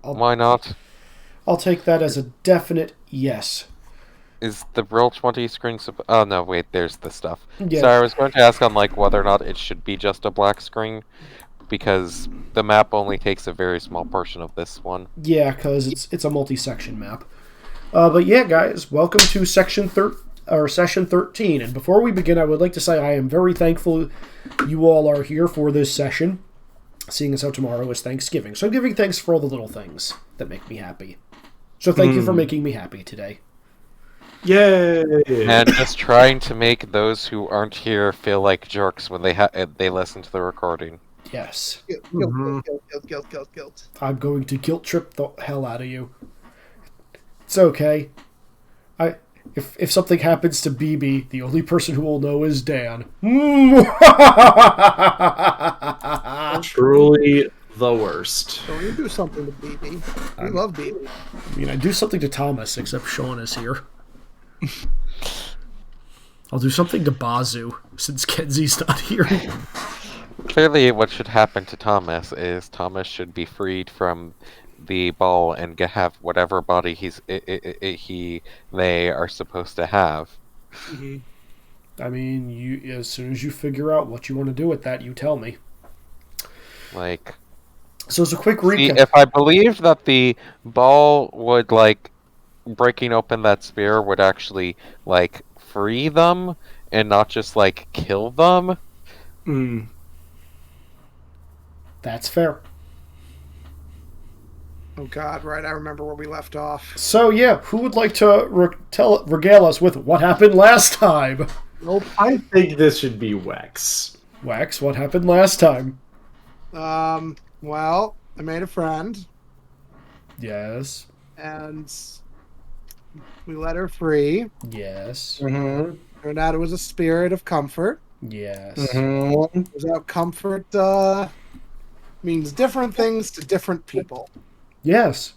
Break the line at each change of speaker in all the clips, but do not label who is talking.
Why not?
I'll take that as a definite yes.
Is the Roll20 screen oh no, wait, there's the stuff.
Yeah,
Sorry, I was going to ask on like whether or not it should be just a black screen, because the map only takes a very small portion of this one.
yeah, because it's a multi-section map. But yeah, guys, welcome to session 13. And before we begin, I would like to say I am very thankful you all are here for this session, seeing as how tomorrow is Thanksgiving. So I'm giving thanks for all the little things that make me happy. So thank you for making me happy today.
Yay!
And just trying to make those who aren't here feel like jerks when they listen to the recording.
Yes.
Guilt.
I'm going to guilt trip the hell out of you. It's okay. If something happens to BB, the only person who will know is Dan.
Truly the worst.
So you do something to BB. We love BB.
I mean, I do something to Thomas, except Sean is here. I'll do something to Bazoo, since Kenzie's not here.
Clearly, what should happen to Thomas is Thomas should be freed from the ball and have whatever body they are supposed to have.
Mm-hmm.
I mean, as soon as you figure out what you want to do with that, you tell me.
Like,
so as a quick recap,
if I believed that the ball would breaking open that sphere would actually free them and not just kill them.
That's fair.
Oh God, right, I remember where we left off.
So yeah, who would like to regale us with what happened last time?
Nope. I think this should be Wex.
Wax, what happened last time?
Well, I made a friend.
Yes.
And we let her free.
Yes.
Mm-hmm.
Turned out it was a spirit of comfort.
Yes.
Mm-hmm.
Without comfort, means different things to different people.
Yes.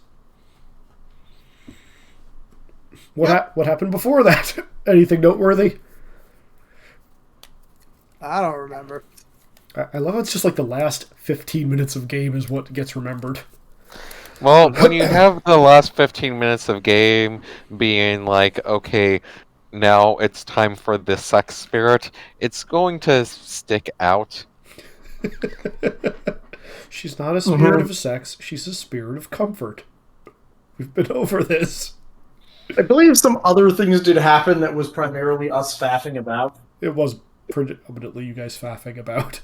What happened before that? Anything noteworthy?
I don't remember.
I love how it's just the last 15 minutes of game is what gets remembered.
Well, when you have the last 15 minutes of game being okay, now it's time for the sex spirit, it's going to stick out.
She's not a spirit of sex, she's a spirit of comfort. We've been over this.
I believe some other things did happen that was primarily us faffing about.
It was predominantly you guys faffing about.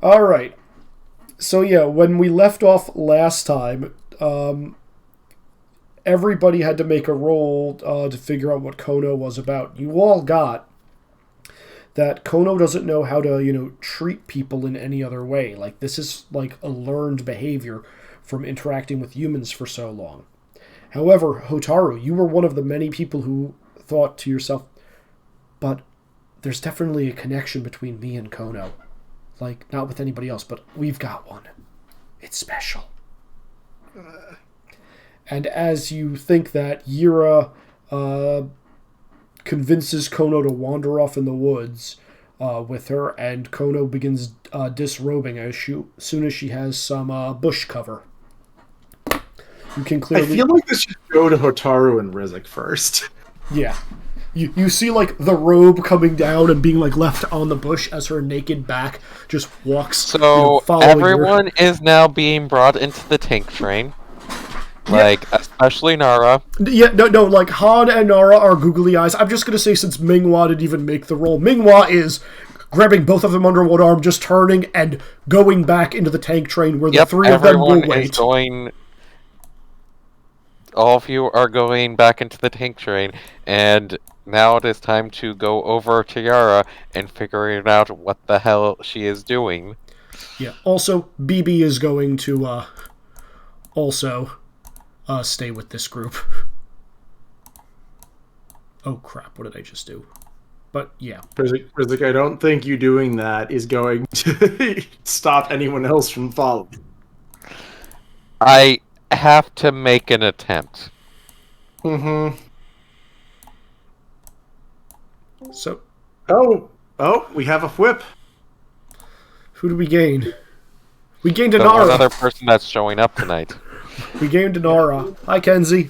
Alright. So yeah, when we left off last time, everybody had to make a roll to figure out what Kono was about. You all got that Kono doesn't know how to, treat people in any other way. This is a learned behavior from interacting with humans for so long. However, Hotaru, you were one of the many people who thought to yourself, but there's definitely a connection between me and Kono. Not with anybody else, but we've got one. It's special. And as you think that, Yira convinces Kono to wander off in the woods with her, and Kono begins disrobing as soon as she has some bush cover. You can clearly...
I feel like this should go to Hotaru and Rizik first.
Yeah. You see, the robe coming down and being, left on the bush as her naked back just walks,
So,
following
everyone
her.
is now being brought into the tank train. Especially Nara.
Yeah, no, Han and Nara are googly eyes. I'm just gonna say, since Minghua didn't even make the roll, Minghua is grabbing both of them under one arm, just turning and going back into the tank train where the three of them will wait.
All of you are going back into the tank train, and now it is time to go over to Yara and figuring out what the hell she is doing.
Yeah, also, BB is going to, stay with this group. Oh crap, what did I just do? But yeah.
Rizik, I don't think you doing that is going to stop anyone else from following.
I have to make an attempt.
Mm-hmm.
So...
Oh, we have a whip.
Who do we gain? We gained
The one other
Inara.
person that's showing up tonight.
We gained Inara. Hi, Kenzie.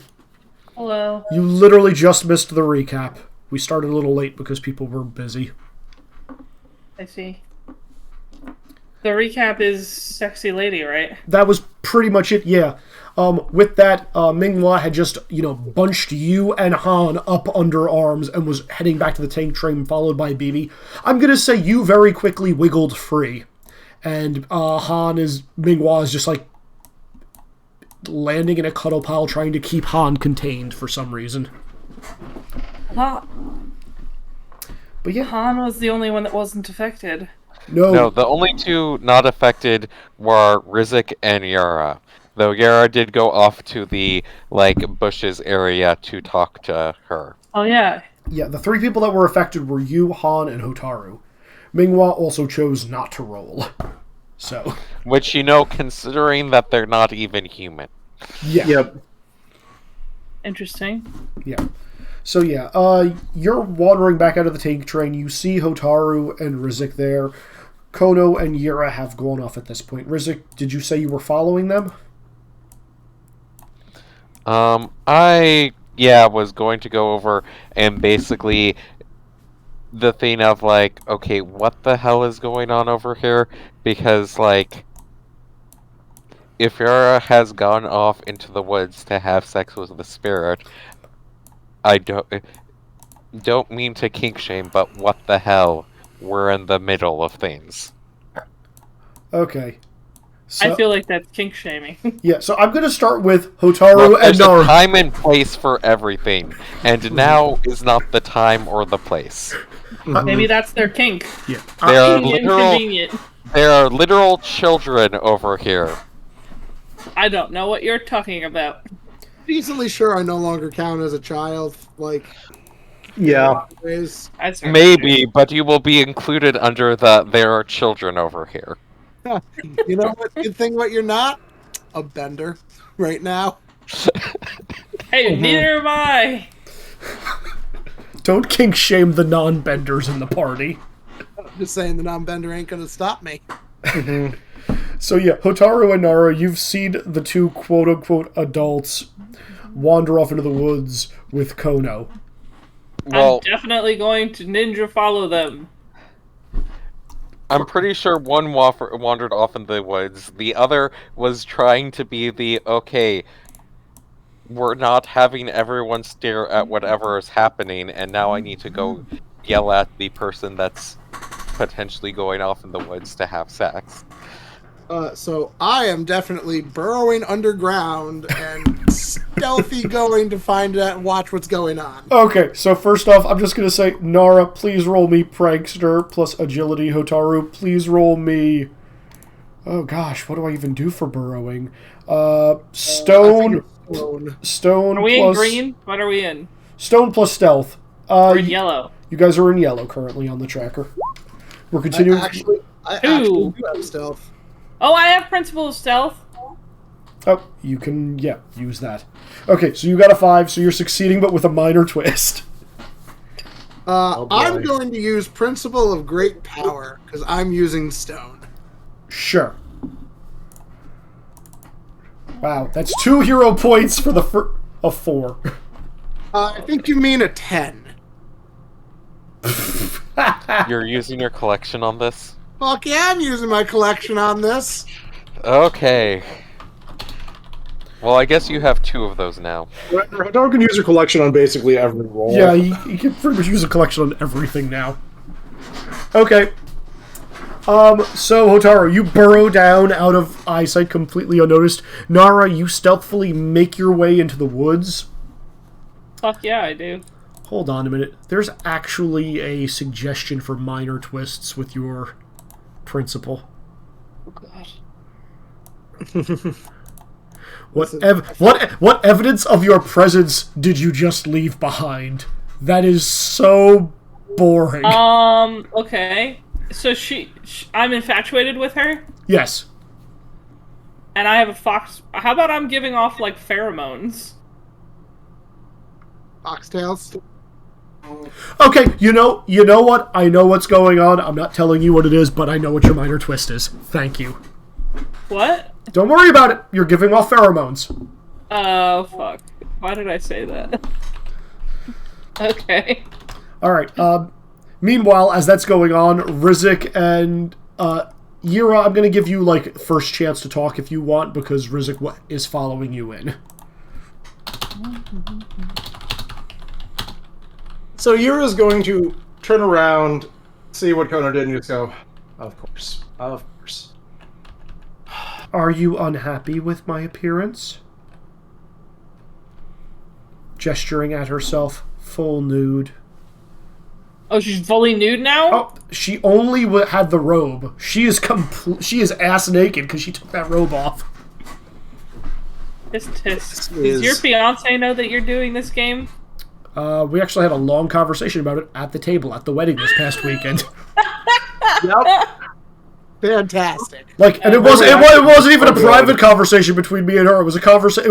Hello.
You literally just missed the recap. We started a little late because people were busy.
I see. The recap is Sexy Lady, right?
That was pretty much it, yeah. With that, Minghua had just, bunched you and Han up under arms and was heading back to the tank train, followed by BB. I'm gonna say you very quickly wiggled free. And Minghua is just like landing in a cuddle pile trying to keep Han contained for some reason.
But
yeah.
Han was the only one that wasn't affected.
No, the only two not affected were Rizik and Yara. Though Yara did go off to the, bushes area to talk to her.
Oh, yeah.
Yeah, the three people that were affected were you, Han, and Hotaru. Minghua also chose not to roll. So.
Which, considering that they're not even human.
Yeah.
Yep.
Interesting.
Yeah. So yeah, you're wandering back out of the tank train. You see Hotaru and Rizik there. Kono and Yira have gone off at this point. Rizik, did you say you were following them?
I was going to go over and basically the thing of okay, what the hell is going on over here? Because if Yara has gone off into the woods to have sex with the spirit, I don't mean to kink shame, but what the hell? We're in the middle of things.
Okay. So,
I feel like that's kink shaming.
yeah, so I'm going to start with Hotaru
Look,
and
there's a
Nara.
time and place for everything, and now is not the time or the place.
Maybe that's their kink.
Yeah.
There are literal children over here.
I don't know what you're talking about.
Decently sure I no longer count as a child.
Yeah.
Ways.
Maybe, but you will be included under the there are children over here.
You know what? Good thing what you're not? A bender right now.
Hey, neither am I.
Don't kink shame the non-benders in the party.
I'm just saying the non-bender ain't gonna stop me.
So yeah, Hotaru and Nara, you've seen the two quote-unquote adults wander off into the woods with Kono.
Well,
I'm definitely going to ninja follow them.
I'm pretty sure one wandered off in the woods. The other was trying to be okay, we're not having everyone stare at whatever is happening, and now I need to go yell at the person that's potentially going off in the woods to have sex.
So I am definitely burrowing underground and stealthy going to find out and watch what's going on.
Okay, so first off, I'm just going to say, Nara, please roll me Prankster plus Agility. Hotaru, please roll me... Oh gosh, what do I even do for burrowing? Stone... Stone
Are we
plus...
in green? What are we in?
Stone plus Stealth.
We're in yellow.
You guys are in yellow currently on the tracker. We're continuing...
I actually do have stealth.
Oh, I have Principle of Stealth.
Oh, you can, use that. Okay, so you got a 5, so you're succeeding, but with a minor twist.
I'm going to use Principle of Great Power, because I'm using stone.
Sure. Wow, that's 2 hero points for the of 4.
I think you mean a 10.
You're using your collection on this?
Fuck yeah, I'm using my collection on this.
Okay. Well, I guess you have 2 of those now.
Hotaru can use your collection on basically every roll.
Yeah, you can pretty much use a collection on everything now. Okay. So, Hotaru, you burrow down out of eyesight completely unnoticed. Nara, you stealthily make your way into the woods.
Fuck yeah, I do.
Hold on a minute. There's actually a suggestion for minor twists with your principle.
Oh, God.
What evidence of your presence did you just leave behind? That is so boring.
Okay. So I'm infatuated with her,
Yes.
and I have a fox. How about I'm giving off, pheromones?
Foxtails.
Okay, you know what? I know what's going on. I'm not telling you what it is, but I know what your minor twist is. Thank you.
What?
Don't worry about it. You're giving off pheromones.
Oh, fuck. Why did I say that? Okay.
All right. Meanwhile, as that's going on, Rizik and Yira, I'm going to give you like first chance to talk if you want, because Rizik is following you in.
So Yura's going to turn around, see what Kono did, and just go, of course.
Are you unhappy with my appearance? Gesturing at herself, full nude.
Oh, she's fully nude now?
Oh, she only had the robe. She is she is ass naked because she took that robe off.
Tisk. Does your fiance know that you're doing this game?
We actually had a long conversation about it at the table at the wedding this past weekend.
Yep.
Fantastic.
And it wasn't even a private conversation between me and her. It was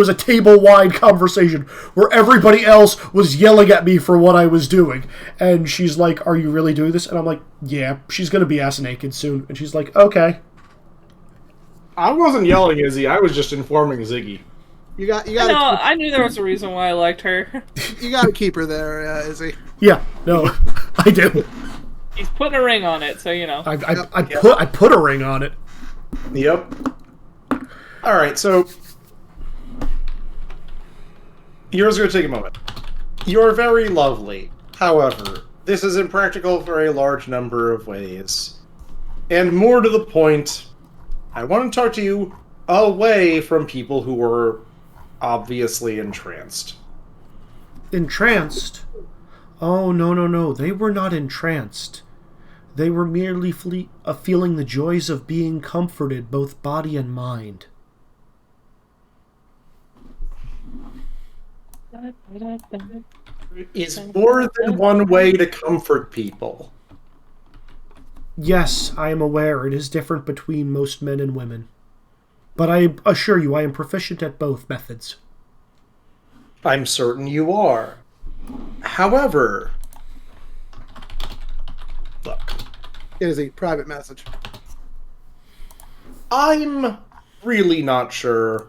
a table-wide conversation where everybody else was yelling at me for what I was doing. And she's like, "Are you really doing this?" And I'm like, "Yeah, she's gonna be ass naked soon." And she's like, "Okay."
I wasn't yelling, Izzy. I was just informing Ziggy.
You got.
I knew there was a reason why I liked her.
You got to keep her there, Izzy.
Yeah, no, I do.
He's putting a ring on it, so you know.
I put a ring on it.
Yep. All right, so yours going to take a moment. You're very lovely. However, this is impractical for a large number of ways. And more to the point, I want to talk to you away from people who were obviously entranced.
Entranced? Oh, no. They were not entranced. They were merely feeling the joys of being comforted, both body and mind.
Is more than one way to comfort people.
Yes, I am aware it is different between most men and women. But I assure you, I am proficient at both methods.
I'm certain you are. However, look,
Izzy, private message.
I'm really not sure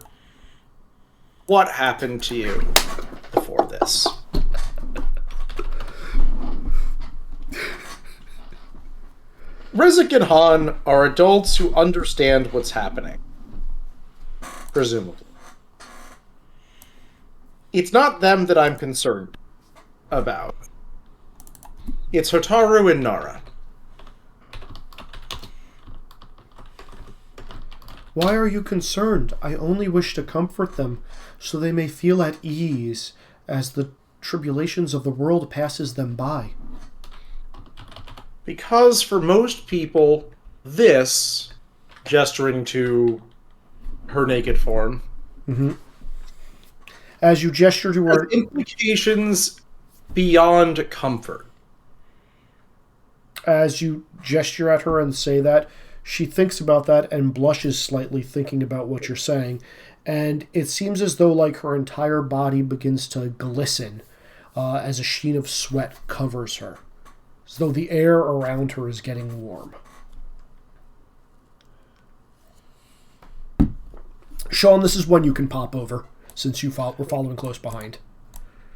what happened to you before this. Rizik and Han are adults who understand what's happening. Presumably. It's not them that I'm concerned about. It's Hotaru and Nara.
Why are you concerned? I only wish to comfort them, so they may feel at ease as the tribulations of the world passes them by.
Because for most people, this, gesturing to her naked form,
As you gesture to her,
has implications beyond comfort.
As you gesture at her and say that, she thinks about that and blushes slightly, thinking about what you're saying. And it seems as though her entire body begins to glisten as a sheen of sweat covers her, as though the air around her is getting warm. Sean, this is when you can pop over, since you were following close behind.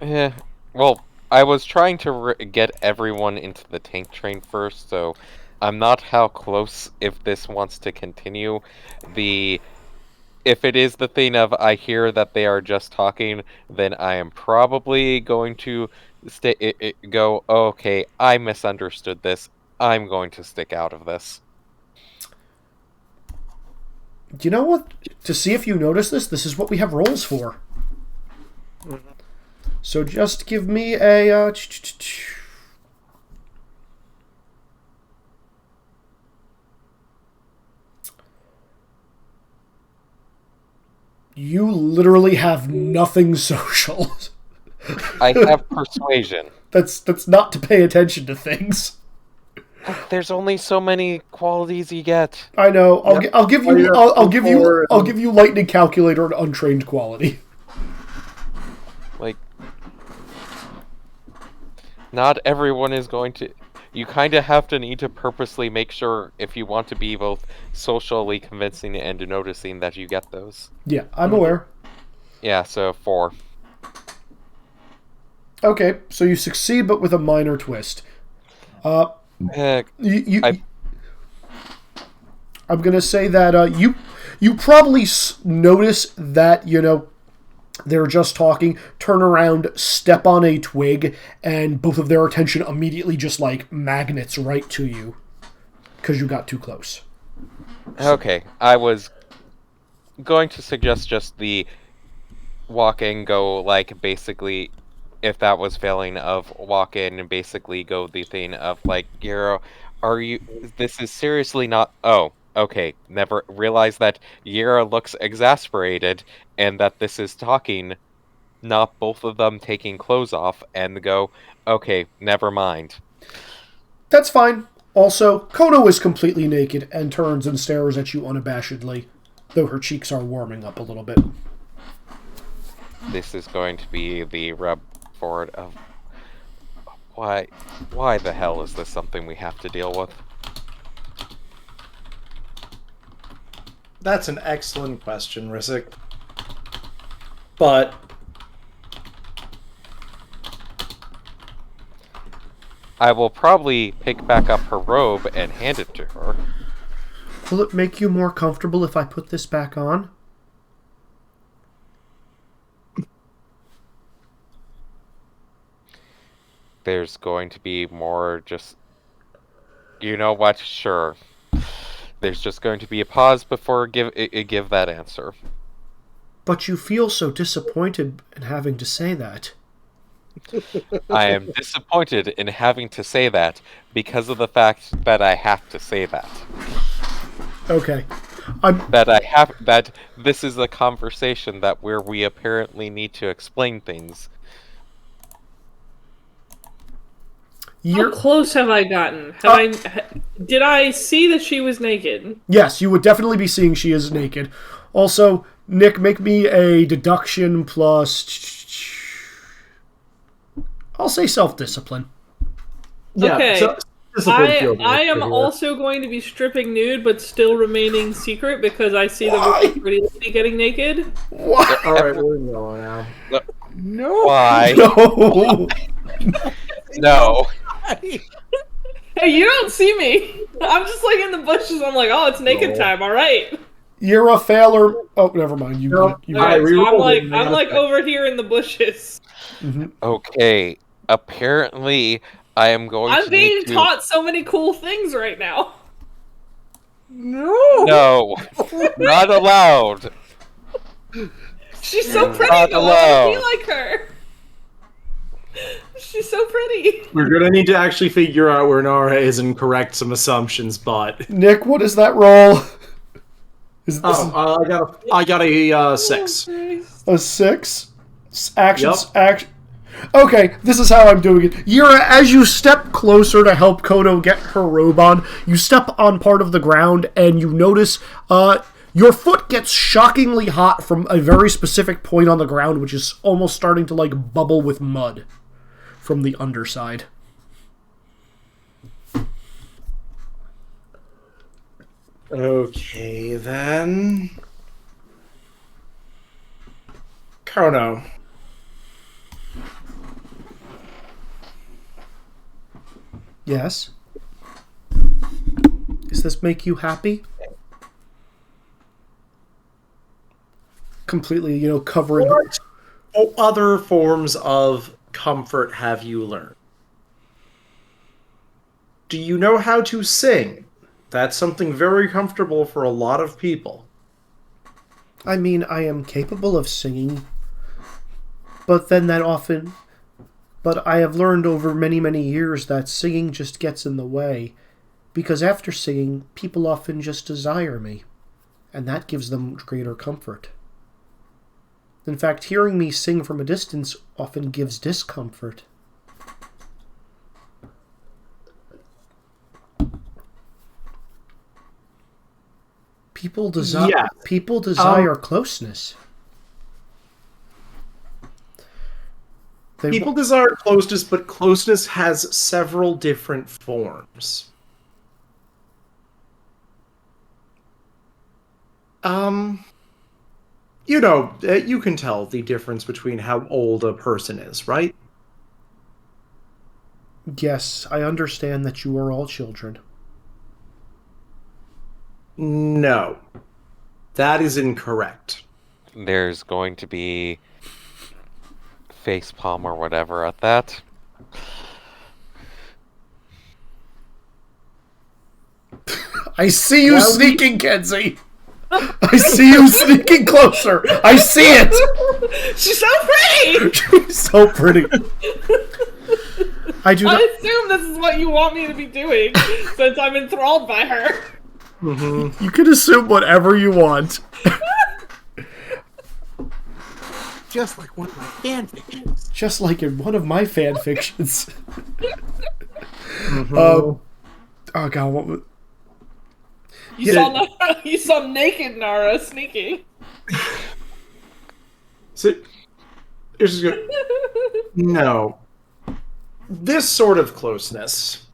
Yeah, well, I was trying to get everyone into the tank train first, so I'm not how close if this wants to continue. If it is the thing of I hear that they are just talking, then I am probably going to go, okay, I misunderstood this. I'm going to stick out of this.
Do you know what? To see if you notice this is what we have rolls for. So just give me a... You literally have nothing social.
I have persuasion.
That's not to pay attention to things.
There's only so many qualities you get.
I know. I'll give you lightning calculator and untrained quality.
Not everyone is going to. you kind of have to need to purposely make sure if you want to be both socially convincing and noticing that you get those.
Yeah, I'm aware.
Yeah, so 4.
Okay, so you succeed, but with a minor twist.
Heck,
You,
I-
I'm gonna say that you probably notice that they're just talking, turn around, step on a twig, and both of their attention immediately just like magnets right to you because you got too close.
Okay, I was going to suggest just the walk in, go, like, basically, if that was failing, of walk in and basically go the thing of, like, Giro, this is seriously not, oh, okay, never realize that Yera looks exasperated, and that this is talking, not both of them taking clothes off, and go, okay, never mind.
That's fine. Also, Kono is completely naked and turns and stares at you unabashedly, though her cheeks are warming up a little bit.
This is going to be the rub forward of why the hell is this something we have to deal with?
That's an excellent question, Risic. But
I will probably pick back up her robe and hand it to her.
Will it make you more comfortable if I put this back on?
There's going to be more just... You know what? Sure. There's just going to be a pause before give that answer.
But you feel so disappointed in having to say that.
I am disappointed in having to say that because of the fact that I have to say that.
Okay.
That this is a conversation that where we apparently need to explain things.
How close have I gotten? Did I see that she was naked?
Yes, you would definitely be seeing she is naked. Also, Nick, make me a deduction plus... I'll say self-discipline.
yeah,
Okay.
so discipline feels
I am
here.
also going to be stripping nude, but still remaining secret because I see the pretty lady getting naked.
What?
All right, we're going now.
No.
Why?
No!
No.
Hey, you don't see me. I'm just like in the bushes. I'm like, oh, it's naked time. All right.
You're a failure. Oh, never mind. You.
All right, so
rerolled it,
I'm like over here in the bushes.
Okay. Apparently, I am going
I'm
to
being
need to...
taught so many cool things right now.
No.
No. Not allowed.
She's so pretty
Not
though. I want to
allowed.
be like her. She's so pretty.
We're gonna need to actually figure out where Nara is and correct some assumptions, but
Nick, what is that roll?
I got a 6.
A 6? Actions. Okay, this is how I'm doing it. Yura, as you step closer to help Kono get her robe on, you step on part of the ground and you notice your foot gets shockingly hot from a very specific point on the ground, which is almost starting to like bubble with mud from the underside.
Okay, then. Kono.
Yes? Does this make you happy? Completely, covering...
What other forms of comfort have you learned? Do you know how to sing? That's something very comfortable for a lot of people.
I mean, I am capable of singing, but then that often... But I have learned over many, many years that singing just gets in the way, because after singing, people often just desire me, and that gives them greater comfort. In fact, hearing me sing from a distance often gives discomfort. People
Yeah.
desire closeness.
People desire closeness, but closeness has several different forms. You can tell the difference between how old a person is, right?
Yes, I understand that you are all children.
No. That is incorrect.
There's going to be facepalm or whatever at that.
I see you sneaking, Kenzie! I see you sneaking closer! I see it!
She's so pretty!
She's so pretty. I
assume this is what you want me to be doing, since I'm enthralled by her.
Mm-hmm. You can assume whatever you want.
Just like one of my fan fictions.
Just like in one of my fan fictions.
Mm-hmm.
Oh god, what was...
You saw naked Nara sneaking.
So, here's good. No. This sort of closeness.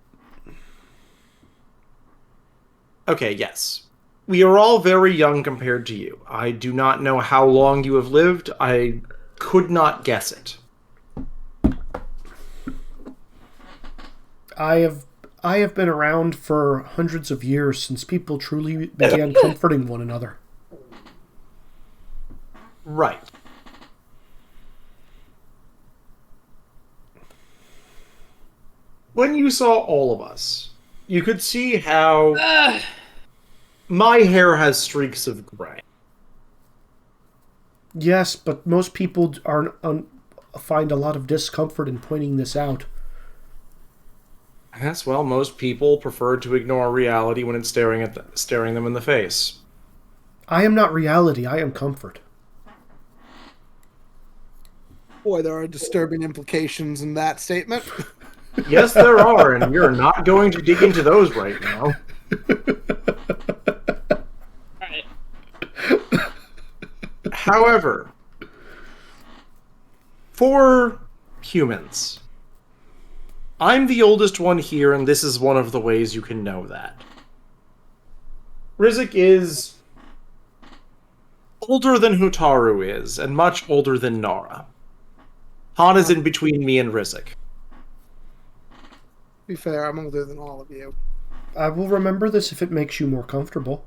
Okay, yes. We are all very young compared to you. I do not know how long you have lived. I could not guess it.
I have been around for hundreds of years since people truly began comforting one another.
Right. When you saw all of us, you could see how my hair has streaks of gray.
Yes, but most people find a lot of discomfort in pointing this out.
Yes, well, most people prefer to ignore reality when it's staring them in the face.
I am not reality, I am comfort.
Boy, there are disturbing implications in that statement.
Yes, there are, and we're not going to dig into those right now.
Alright.
However, for humans, I'm the oldest one here, and this is one of the ways you can know that. Rizik is older than Hutaru is, and much older than Nara. Han is in between me and Rizik.
To be fair, I'm older than all of you.
I will remember this if it makes you more comfortable.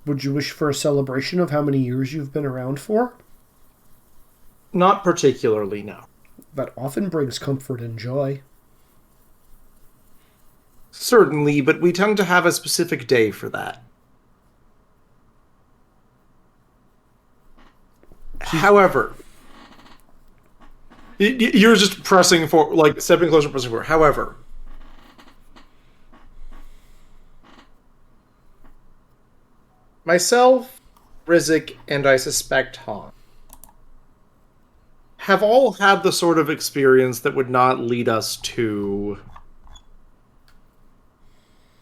Would you wish for a celebration of how many years you've been around for?
Not particularly, no.
That often brings comfort and joy.
Certainly, but we tend to have a specific day for that. However, you're just pressing for, like, stepping closer, pressing forward. However, myself, Rizik, and I suspect Han have all had the sort of experience that would not lead us to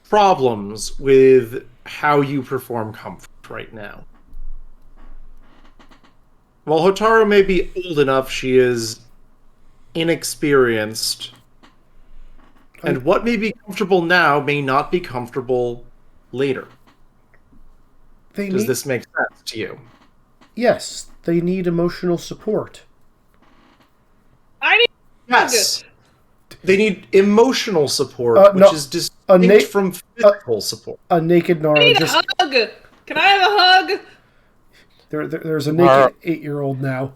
problems with how you perform comfort right now. While Hotaru may be old enough, she is inexperienced. And what may be comfortable now may not be comfortable later. Does this make sense to you?
Yes, they need emotional support.
Yes. They need emotional support, which is distinct from physical support.
A naked Nara
I need a hug! Can I have a hug?
There's a naked 8-year-old now.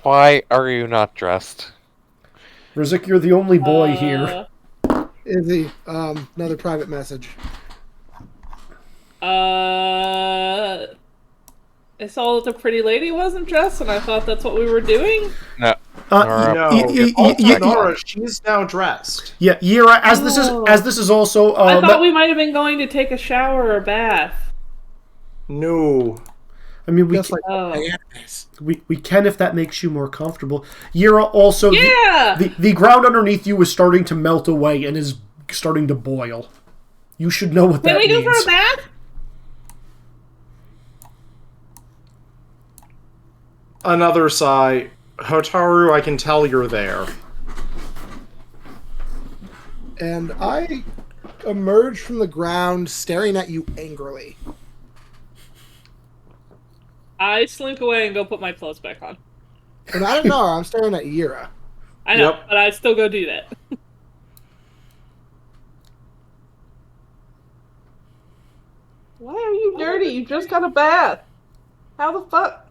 Why are you not dressed?
Rizik, you're the only boy here.
Izzy, another private message.
I saw that the pretty lady wasn't dressed, and I thought that's what we were doing.
No.
Nora, she's now dressed.
Yeah, Yira, as this is also.
I thought we might have been going to take a shower or a bath.
No.
I mean, we can if that makes you more comfortable. Yira also.
Yeah.
The ground underneath you is starting to melt away and is starting to boil. You should know what that means.
Can we go for a bath?
another sigh. Hotaru, I can tell you're there.
And I emerge from the ground, staring at you angrily.
I slink away and go put my clothes back on.
And I don't know, I'm staring at Yira.
I know,
Yep.
but I still go do that. Why are you dirty? You just got a bath. How the fuck?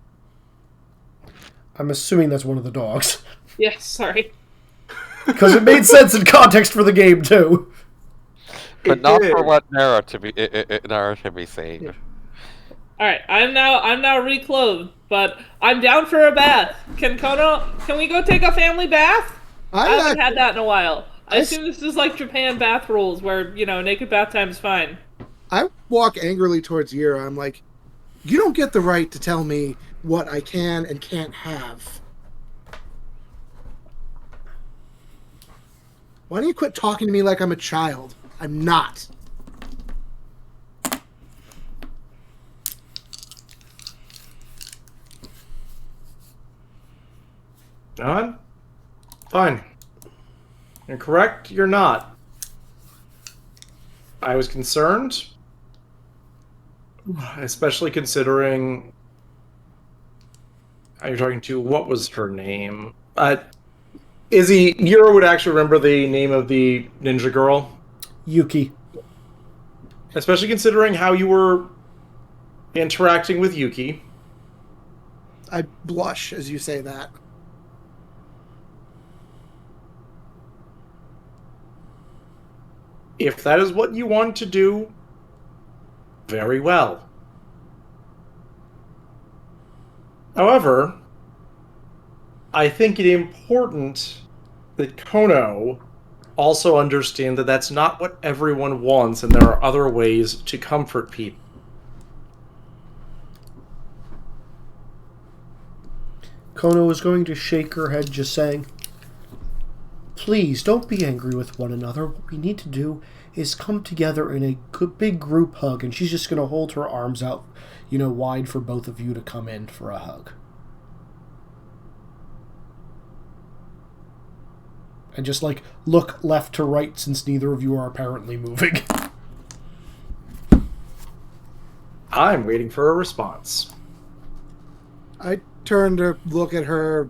I'm assuming that's one of the dogs.
Yes, sorry.
Because it made sense in context for the game, too.
But
It
not
did.
for what Nara to be saying.
Yeah.
All right, I'm now reclothed, but I'm down for a bath. Can we go take a family bath? I haven't had that in a while. I assume this is like Japan bath rules, where naked bath time is fine.
I walk angrily towards Yira. I'm like, you don't get the right to tell me what I can and can't have. Why don't you quit talking to me like I'm a child? I'm not.
John? Fine. You're correct, you're not. I was concerned, especially considering you're talking to, what was her name? Yura would actually remember the name of the ninja girl.
Yuki.
Especially considering how you were interacting with Yuki.
I blush as you say that.
If that is what you want to do, very well. However, I think it important that Kono also understand that that's not what everyone wants, and there are other ways to comfort people.
Kono is going to shake her head, just saying, please, don't be angry with one another. What we need to do is come together in a good, big group hug, and she's just going to hold her arms out, wide for both of you to come in for a hug. And just, look left to right since neither of you are apparently moving.
I'm waiting for a response.
I turn to look at her,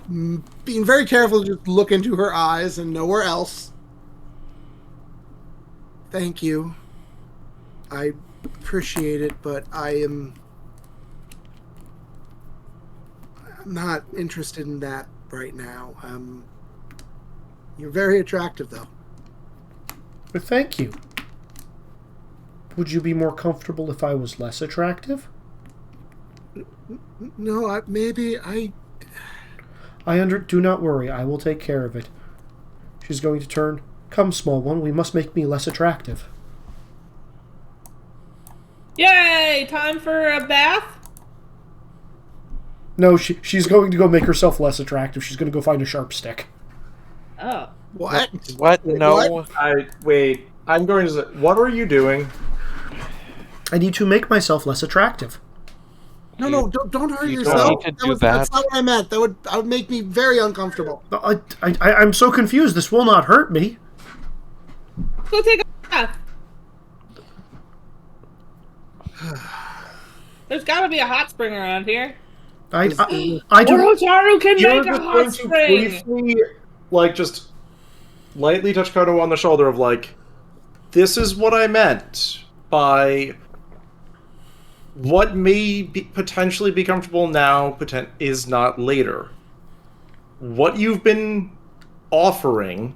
being very careful to just look into her eyes and nowhere else. Thank you. I appreciate it, but I'm not interested in that right now. You're very attractive, though.
But thank you. Would you be more comfortable if I was less attractive?
No,
Do not worry, I will take care of it. She's going to turn. Come, small one, we must make me less attractive.
Yay! Time for a bath?
No, she's going to go make herself less attractive. She's going to go find a sharp stick.
Oh.
What?
What? No.
What?
Wait. I'm going to say, what are you doing?
I need to make myself less attractive.
No, don't hurt
you
yourself.
don't need to do
That's
that.
not what I meant. That would make me very uncomfortable.
I'm so confused. This will not hurt me.
Go take a bath. There's gotta be a hot spring around here.
I
Or
do.
Hotaru can
You're
make a
just
hot
going to
spring!
briefly, just lightly touch Kono on the shoulder of, this is what I meant by what may potentially be comfortable now is not later. What you've been offering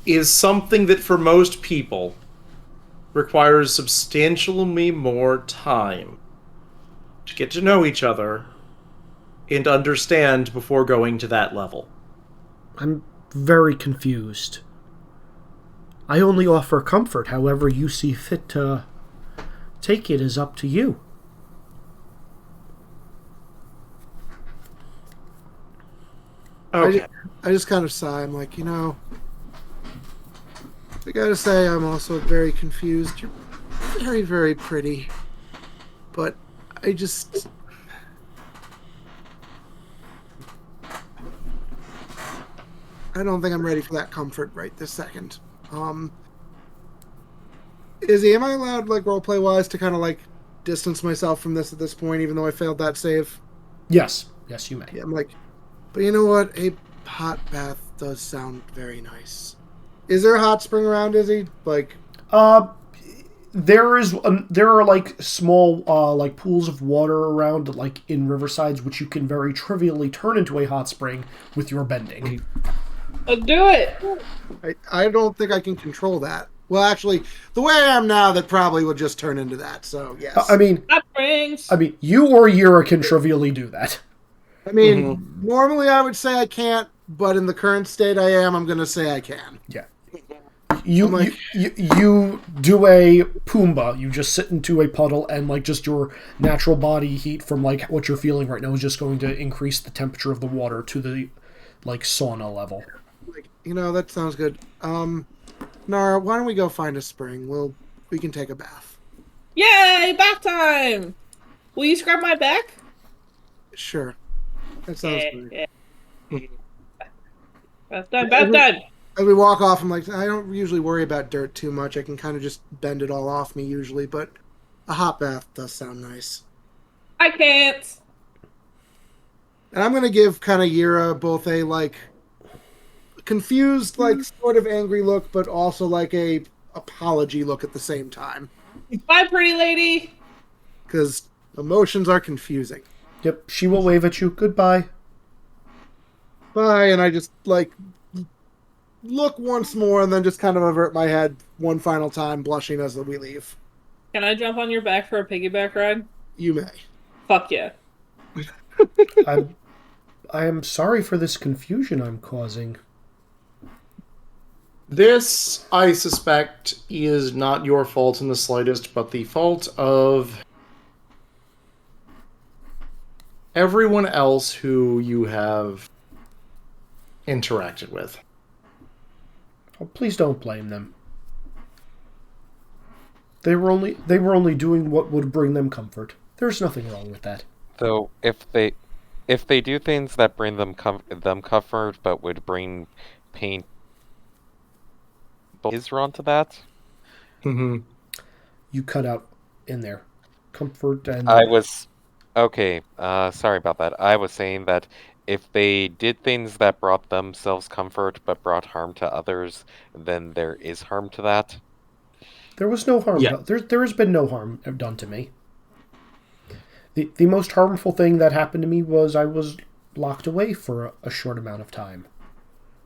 is something that for most people requires substantially more time to get to know each other and understand before going to that level.
I'm very confused. I only offer comfort. However you see fit to take it is up to you.
Okay.
I just kind of sigh. I'm like, I gotta say, I'm also very confused. You're very, very pretty. But I just... I don't think I'm ready for that comfort right this second. Izzy, am I allowed, like, roleplay-wise to kind of, like, distance myself from this at this point, even though I failed that save?
Yes. Yes, you may.
Yeah, I'm like, but you know what? A hot bath does sound very nice. Is there a hot spring around, Izzy? Like...
There are like small like pools of water around like in riversides which you can very trivially turn into a hot spring with your bending.
Let's do it.
I don't think I can control that. Well, actually, the way I am now, that probably will just turn into that. So yes.
I mean,
Hot springs.
you or Yira can trivially do that.
I mean, normally I would say I can't, but in the current state I am, I'm going to say I can.
Yeah. You do a Pumbaa. You just sit into a puddle, and like just your natural body heat from like what you're feeling right now is just going to increase the temperature of the water to the like sauna level.
Like, you know, that sounds good. Nara, why don't we go find a spring? We can take a bath.
Yay, bath time! Will you scrub my back?
Sure. That sounds good.
Yeah. Bath time, bath time!
As we walk off, I'm like, I don't usually worry about dirt too much. I can kind of just bend it all off me usually, but a hot bath does sound nice.
I can't.
And I'm going to give kind of Yira both a, like, confused, like, sort of angry look, but also, like, a apology look at the same time.
Bye, pretty lady!
Because emotions are confusing.
Yep, she will wave at you. Goodbye.
Bye, and I just, like... look once more and then just kind of avert my head one final time, blushing as we leave.
Can I jump on your back for a piggyback ride?
You may.
Fuck yeah.
I am sorry for this confusion I'm causing.
This, I suspect, is not your fault in the slightest, but the fault of everyone else who you have interacted with.
Oh, please don't blame them. They were only doing what would bring them comfort. There's nothing wrong with that.
So if they do things that bring them comfort but would bring pain, is wrong to that?
Mm-hmm.
You cut out in there. Comfort and...
I was... Okay, sorry about that. I was saying that if they did things that brought themselves comfort but brought harm to others, then there is harm to that.
There was no harm.
Yeah.
There has been no harm done to me. The most harmful thing that happened to me was I was locked away for a short amount of time.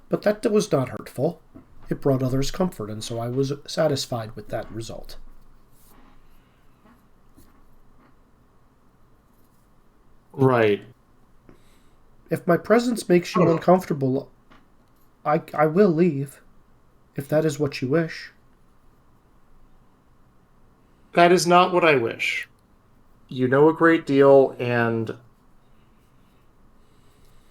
But that was not hurtful. It brought others comfort, and so I was satisfied with that result.
Right.
If my presence makes you uncomfortable, I will leave, if that is what you wish.
That is not what I wish. You know a great deal, and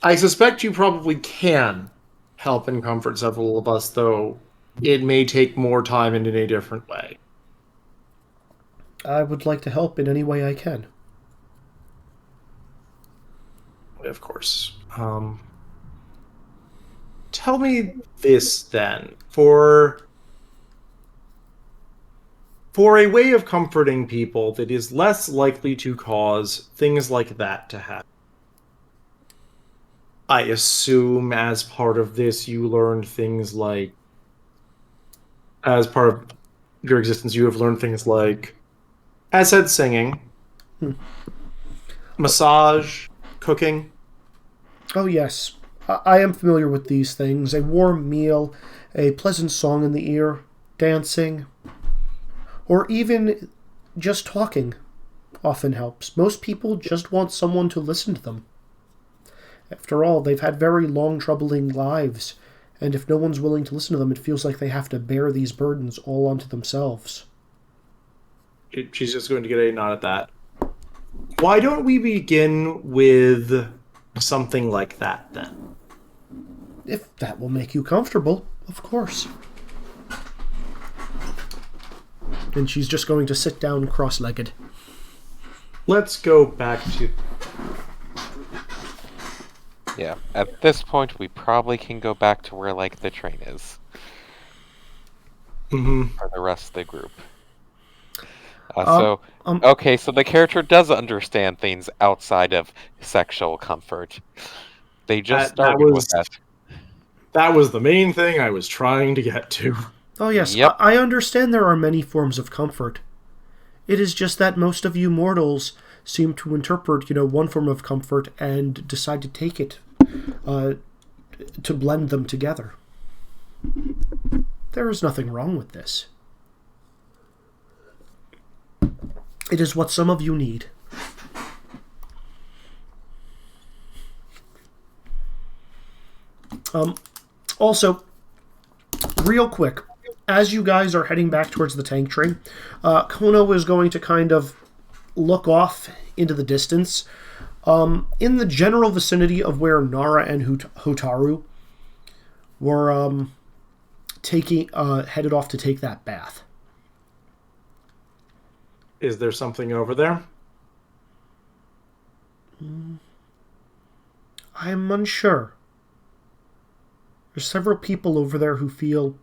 I suspect you probably can help and comfort several of us, though it may take more time and in a different way.
I would like to help in any way I can.
Of course. Tell me this, then. For a way of comforting people that is less likely to cause things like that to happen. I assume as part of this you learned things like... As part of your existence you have learned things like... As said, singing. Massage. Cooking.
Oh yes, I am familiar with these things. A warm meal, a pleasant song in the ear, dancing, or even just talking often helps. Most people just want someone to listen to them. After all, they've had very long, troubling lives, and if no one's willing to listen to them, it feels like they have to bear these burdens all onto themselves.
She's just going to get a nod at that. Why don't we begin with something like that, then?
If that will make you comfortable, of course. And she's just going to sit down cross-legged.
let's go back to...
Yeah, at this point, we probably can go back to where, like, the train is. For the rest of the group. Okay, so the character does understand things outside of sexual comfort. They just started with that.
That was the main thing I was trying to get to.
Oh, yes,
Yep.
I understand there are many forms of comfort. It is just that most of you mortals seem to interpret, one form of comfort and decide to take it, to blend them together. There is nothing wrong with this. It is what some of you need. Also, real quick, as you guys are heading back towards the tank train, Kono is going to kind of look off into the distance. In the general vicinity of where Nara and Hotaru were headed off to take that bath.
Is there something over there?
I'm unsure. There's several people over there who feel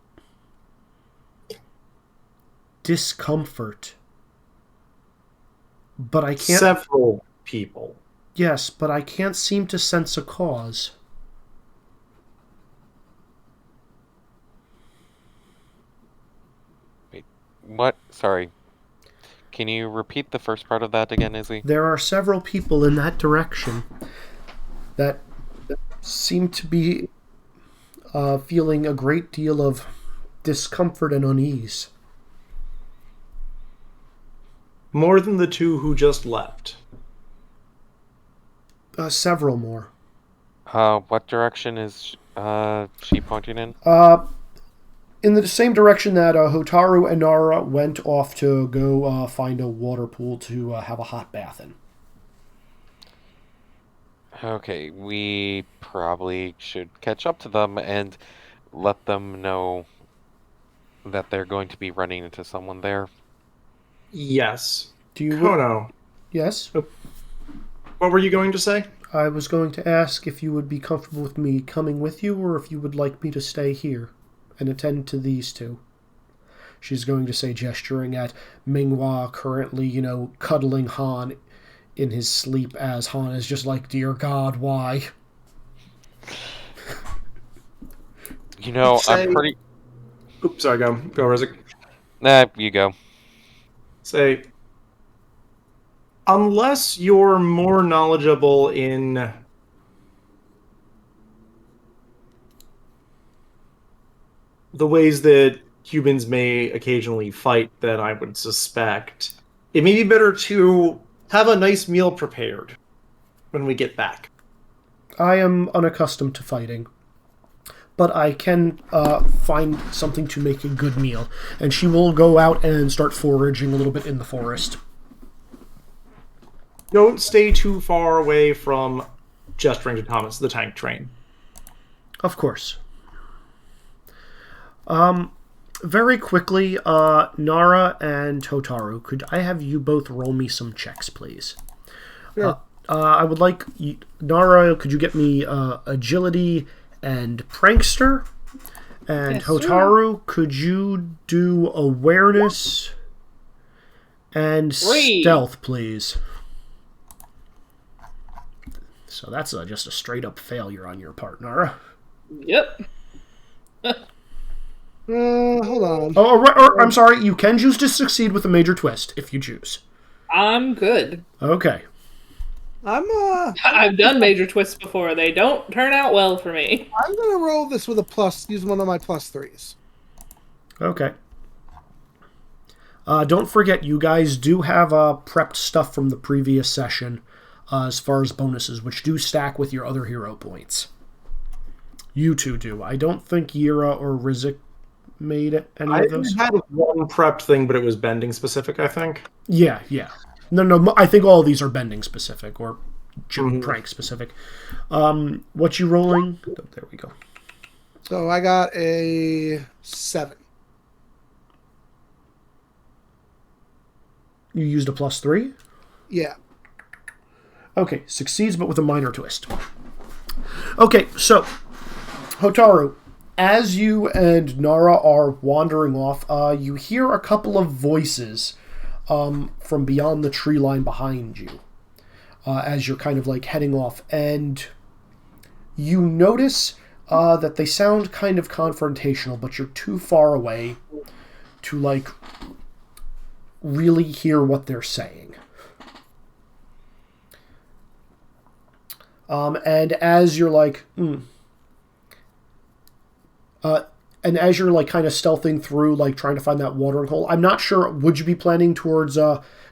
discomfort. But I can't...
Several people.
Yes, but I can't seem to sense a cause.
Wait, what? Sorry. Can you repeat the first part of that again, Izzy?
There are several people in that direction that seem to be feeling a great deal of discomfort and unease.
More than the two who just left.
Several more.
What direction is she pointing in?
In the same direction that Hotaru and Nara went off to go find a water pool to have a hot bath in.
Okay, we probably should catch up to them and let them know that they're going to be running into someone there.
Yes.
Kono. Yes?
What were you going to say?
I was going to ask if you would be comfortable with me coming with you, or if you would like me to stay here and attend to these two. She's going to say, gesturing at Minghua currently, cuddling Han in his sleep, as Han is just like, dear God, why?
I'm pretty...
Oops, sorry, go, Rizik.
Nah, you go.
Say, unless you're more knowledgeable in the ways that humans may occasionally fight than I would suspect, it may be better to have a nice meal prepared when we get back.
I am unaccustomed to fighting, but I can find something to make a good meal. And she will go out and start foraging a little bit in the forest.
Don't stay too far away from, gesturing to Thomas, the tank train.
Of course. Very quickly, Nara and Hotaru, could I have you both roll me some checks, please?
Sure.
I would like... Nara, could you get me agility and prankster? And
Yes,
Hotaru, could you do awareness and stealth, please? So that's just a straight-up failure on your part, Nara.
Yep.
Hold on.
I'm sorry, you can choose to succeed with a major twist, if you choose.
I'm good.
Okay.
I've done major twists before. They don't turn out well for me.
I'm gonna roll this with a plus. Use one of my +3s.
Okay. Don't forget, you guys do have prepped stuff from the previous session as far as bonuses, which do stack with your other hero points. You two do. I don't think Yira or Rizik made any of those.
I had one prepped thing, but it was bending specific, I think.
Yeah. No, I think all of these are bending specific or prank specific. What you rolling? Oh, there we go.
So I got a 7.
You used a +3?
Yeah.
Okay, succeeds but with a minor twist. Okay, so, Hotaru, as you and Nara are wandering off, you hear a couple of voices from beyond the tree line behind you as you're kind of like heading off. And you notice that they sound kind of confrontational, but you're too far away to like really hear what they're saying. And as you're like, and as you're like kind of stealthing through, like trying to find that watering hole, I'm not sure. Would you be planning towards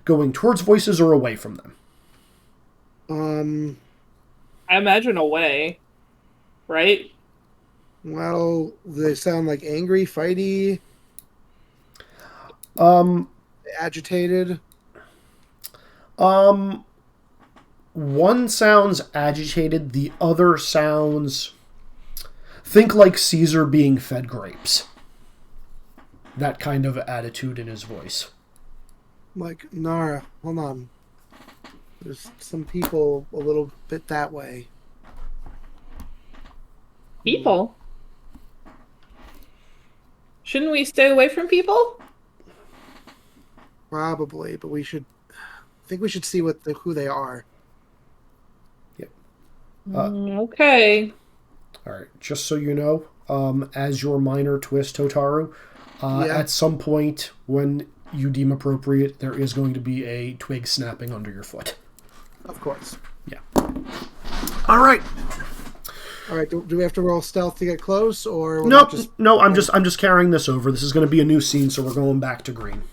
going towards voices or away from them?
I imagine away, right?
Well, they sound like angry, fighty, agitated.
One sounds agitated, the other sounds... Think like Caesar being fed grapes. That kind of attitude in his voice.
Like, Nara, hold on. There's some people a little bit that way.
People? Shouldn't we stay away from people?
Probably, but I think we should see who they are.
Yep.
Okay.
All right, just so you know, as your minor twist, Hotaru, at some point when you deem appropriate, there is going to be a twig snapping under your foot.
Of course.
Yeah. All right.
All right. Do we have to roll stealth to get close, or
No. I'm just carrying this over. This is going to be a new scene, so we're going back to green.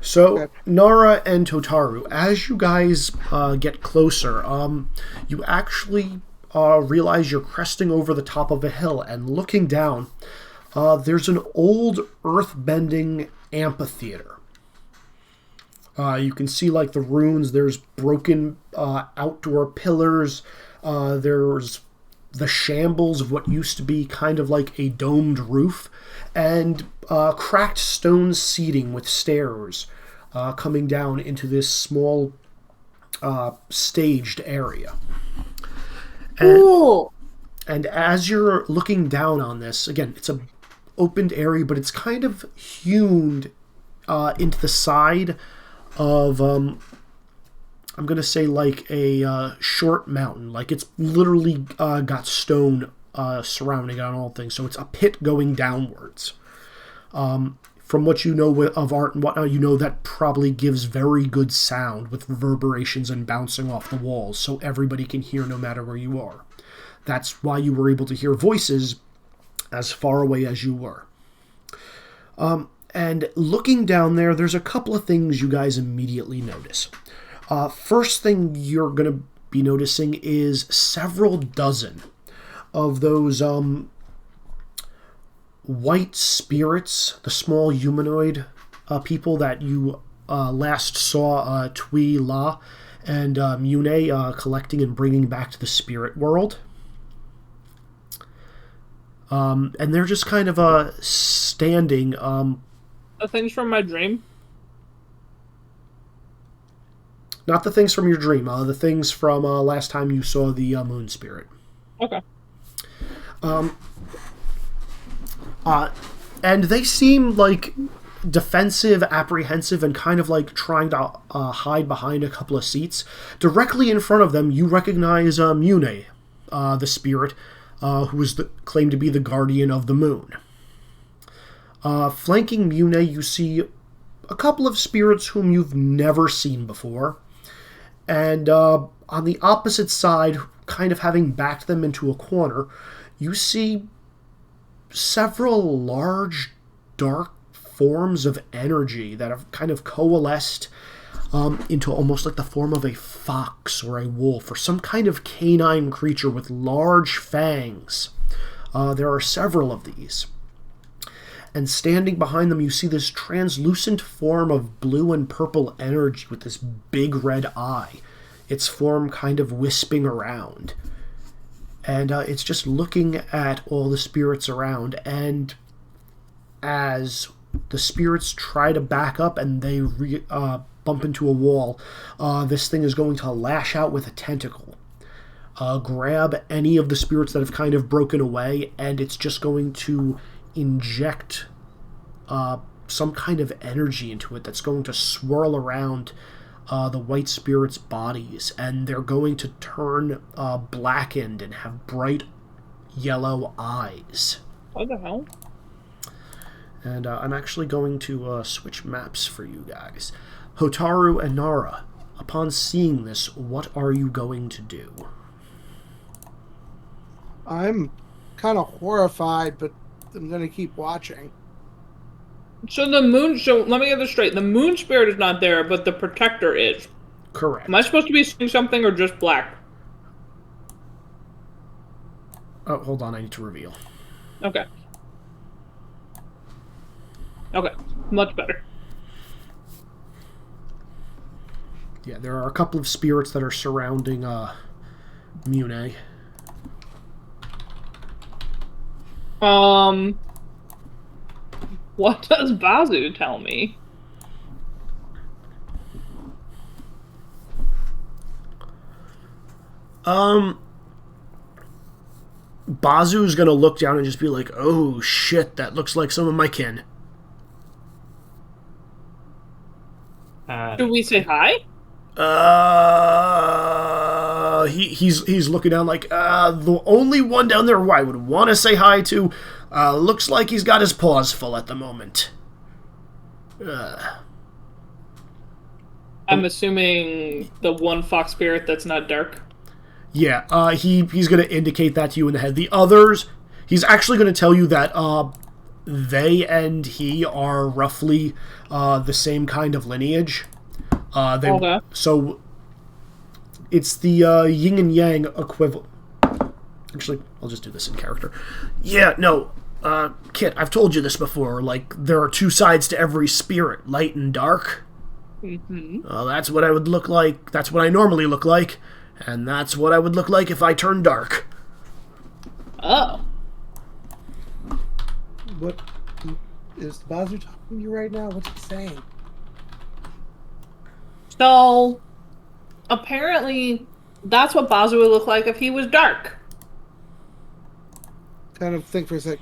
So, okay. Nara and Hotaru, as you guys get closer, you actually realize you're cresting over the top of a hill, and looking down, there's an old earth-bending amphitheater. You can see like the ruins. There's broken outdoor pillars. There's the shambles of what used to be kind of like a domed roof, and cracked stone seating with stairs coming down into this small staged area.
Cool.
And as you're looking down on this, again, it's a opened area, but it's kind of hewn into the side of, I'm going to say like a short mountain. Like it's literally got stone surrounding it on all things. So it's a pit going downwards. From what you know of art and whatnot, you know that probably gives very good sound with reverberations and bouncing off the walls, so everybody can hear no matter where you are. That's why you were able to hear voices as far away as you were. And looking down there, there's a couple of things you guys immediately notice. First thing you're going to be noticing is several dozen of those white spirits, the small humanoid people that you last saw Tui La and Mune collecting and bringing back to the spirit world. And they're just kind of standing.
The things from my dream?
Not the things from your dream, the things from last time you saw the moon spirit.
Okay.
And they seem like defensive, apprehensive, and kind of like trying to hide behind a couple of seats. Directly in front of them, you recognize Mune, the spirit, who is claimed to be the guardian of the moon. Flanking Mune, you see a couple of spirits whom you've never seen before. And on the opposite side, kind of having backed them into a corner, you see several large, dark forms of energy that have kind of coalesced into almost like the form of a fox or a wolf or some kind of canine creature with large fangs. There are several of these. And standing behind them, you see this translucent form of blue and purple energy with this big red eye. Its form kind of wisping around. And it's just looking at all the spirits around. And as the spirits try to back up and they bump into a wall, this thing is going to lash out with a tentacle. Grab any of the spirits that have kind of broken away, and it's just going to inject some kind of energy into it that's going to swirl around the white spirits' bodies, and they're going to turn blackened and have bright yellow eyes.
What the hell?
And I'm actually going to switch maps for you guys. Hotaru and Nara, upon seeing this, what are you going to do?
I'm kind of horrified, but I'm going to keep watching.
So let me get this straight. The moon spirit is not there, but the protector is.
Correct.
Am I supposed to be seeing something or just black?
Oh, hold on, I need to reveal.
Okay. Okay, much better.
Yeah, there are a couple of spirits that are surrounding Mune.
What does Bazu tell me?
Bazu's gonna look down and just be like, "Oh shit, that looks like some of my kin."
Do we say hi?
He's looking down like, the only one down there who I would want to say hi to, looks like he's got his paws full at the moment.
I'm assuming the one fox spirit that's not dark.
Yeah, he's going to indicate that to you in the head. The others, he's actually going to tell you that they and he are roughly the same kind of lineage.
Okay.
So it's the yin and yang equivalent. Actually, I'll just do this in character. Yeah, no, Kit, I've told you this before. Like, there are two sides to every spirit, light and dark.
Mm-hmm.
That's what I would look like. That's what I normally look like. And that's what I would look like if I turned dark.
Oh.
What is Bazu talking to you right now? What's he saying?
So, apparently, that's what Bazu would look like if he was dark.
Kind of think for a sec.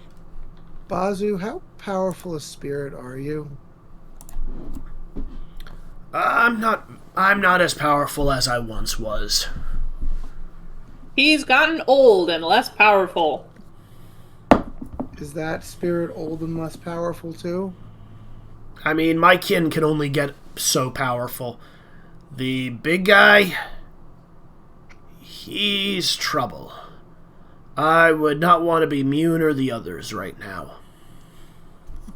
Bazu, how powerful a spirit are you?
I'm not as powerful as I once was.
He's gotten old and less powerful.
Is that spirit old and less powerful too?
I mean, my kin can only get so powerful. The big guy, he's trouble. I would not want to be Mune or the others right now.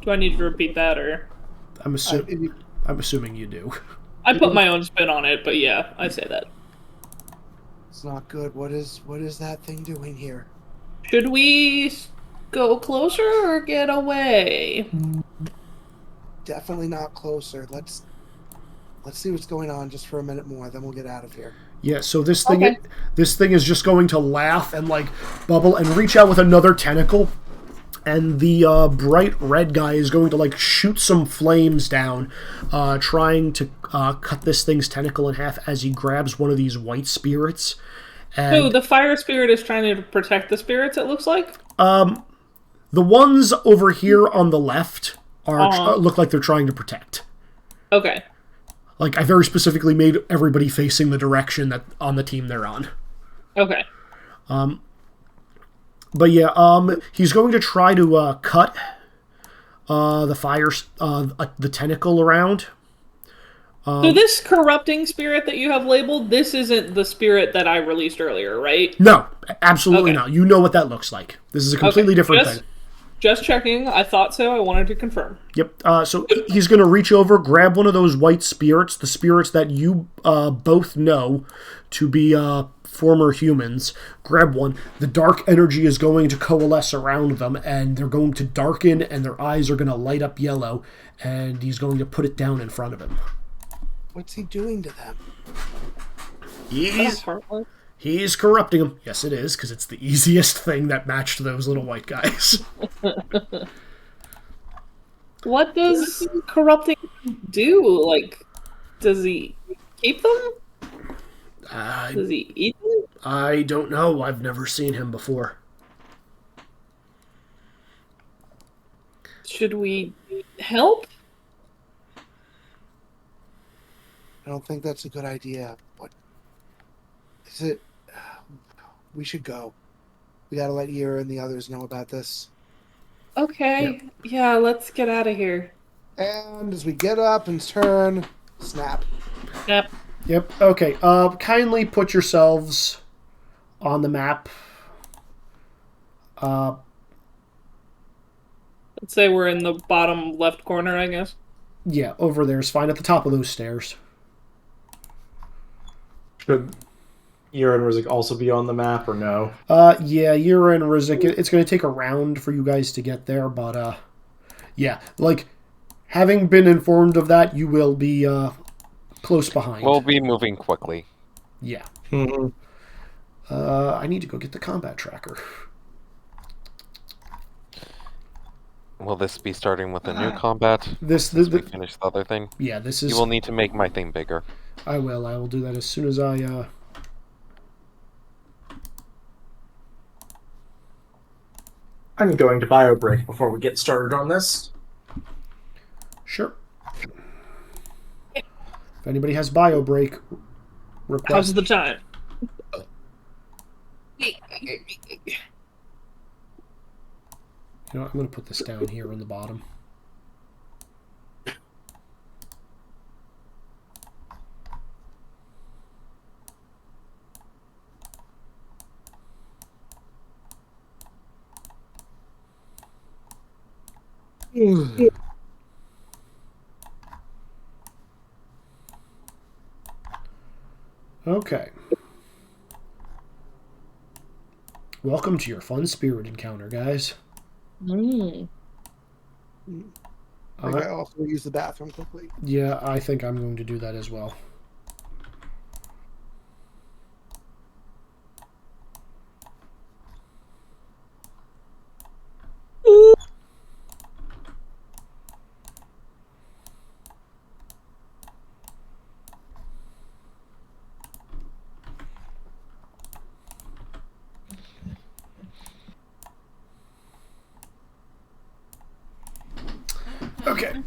Do I need to repeat that, or?
I'm assuming you do.
I put my own spin on it, but yeah, I say that.
It's not good. What is that thing doing here?
Should we go closer or get away?
Definitely not closer. Let's see what's going on just for a minute more, then we'll get out of here.
Yeah, so this thing is just going to laugh and like bubble and reach out with another tentacle, and the bright red guy is going to like shoot some flames down, trying to cut this thing's tentacle in half as he grabs one of these white spirits. And
Ooh, the fire spirit is trying to protect the spirits, it looks like?
the ones over here on the left are look like they're trying to protect.
Okay.
Like, I very specifically made everybody facing the direction that on the team they're on.
Okay.
But yeah, he's going to try to cut the the tentacle around.
So this corrupting spirit that you have labeled, this isn't the spirit that I released earlier, right?
No, absolutely
Okay.
not. You know what that looks like. This is a completely different thing.
Just checking. I thought so. I wanted to confirm.
Yep. So he's going to reach over, grab one of those white spirits, the spirits that you both know to be former humans. Grab one. The dark energy is going to coalesce around them, and they're going to darken, and their eyes are going to light up yellow, and he's going to put it down in front of him.
What's he doing to them?
He's corrupting them. Yes, it is, because it's the easiest thing that matched those little white guys.
What does corrupting do? Like, Does he keep them?
I
Does he eat them?
I don't know. I've never seen him before.
Should we help?
I don't think that's a good idea. What is it? We should go. We gotta let Ira and the others know about this.
Okay. Yeah, let's get out of here.
And as we get up and turn, snap.
Yep.
Yep. Okay. Kindly put yourselves on the map.
Let's say we're in the bottom left corner, I guess.
Yeah, over there is fine at the top of those stairs.
Should Ira and Rizik also be on the map or no?
Yeah, you're in Rizik. It's going to take a round for you guys to get there, but yeah, like having been informed of that, you will be close behind.
We'll be moving quickly.
Yeah.
Mm-hmm.
I need to go get the combat tracker.
Will this be starting with a new combat?
This
As we finish the other thing?
yeah, this
You
is.
will need to make my thing bigger.
I will. I will do that as soon as I.
I'm going to bio break before we get started on this.
Sure. If anybody has bio break request,
How's the time?
you know, I'm going to put this down here in the bottom. Okay. Welcome to your fun spirit encounter, guys.
Mm.
I think I also use the bathroom quickly.
Yeah, I think I'm going to do that as well. Okay.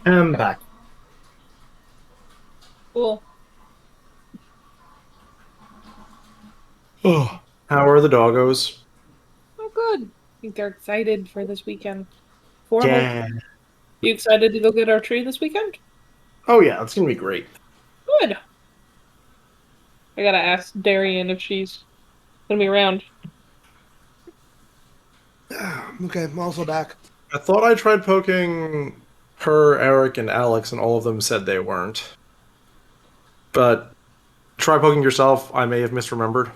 I'm back.
Cool.
Oh, how are the doggos?
Oh, good. I think they're excited for this weekend. Formal.
Yeah.
You excited to go get our tree this weekend?
Oh yeah, it's gonna be great.
Good. I gotta ask Darian if she's gonna be around.
Okay, I'm also back.
I thought I tried poking her, Eric, and Alex, and all of them said they weren't. But try poking yourself. I may have misremembered.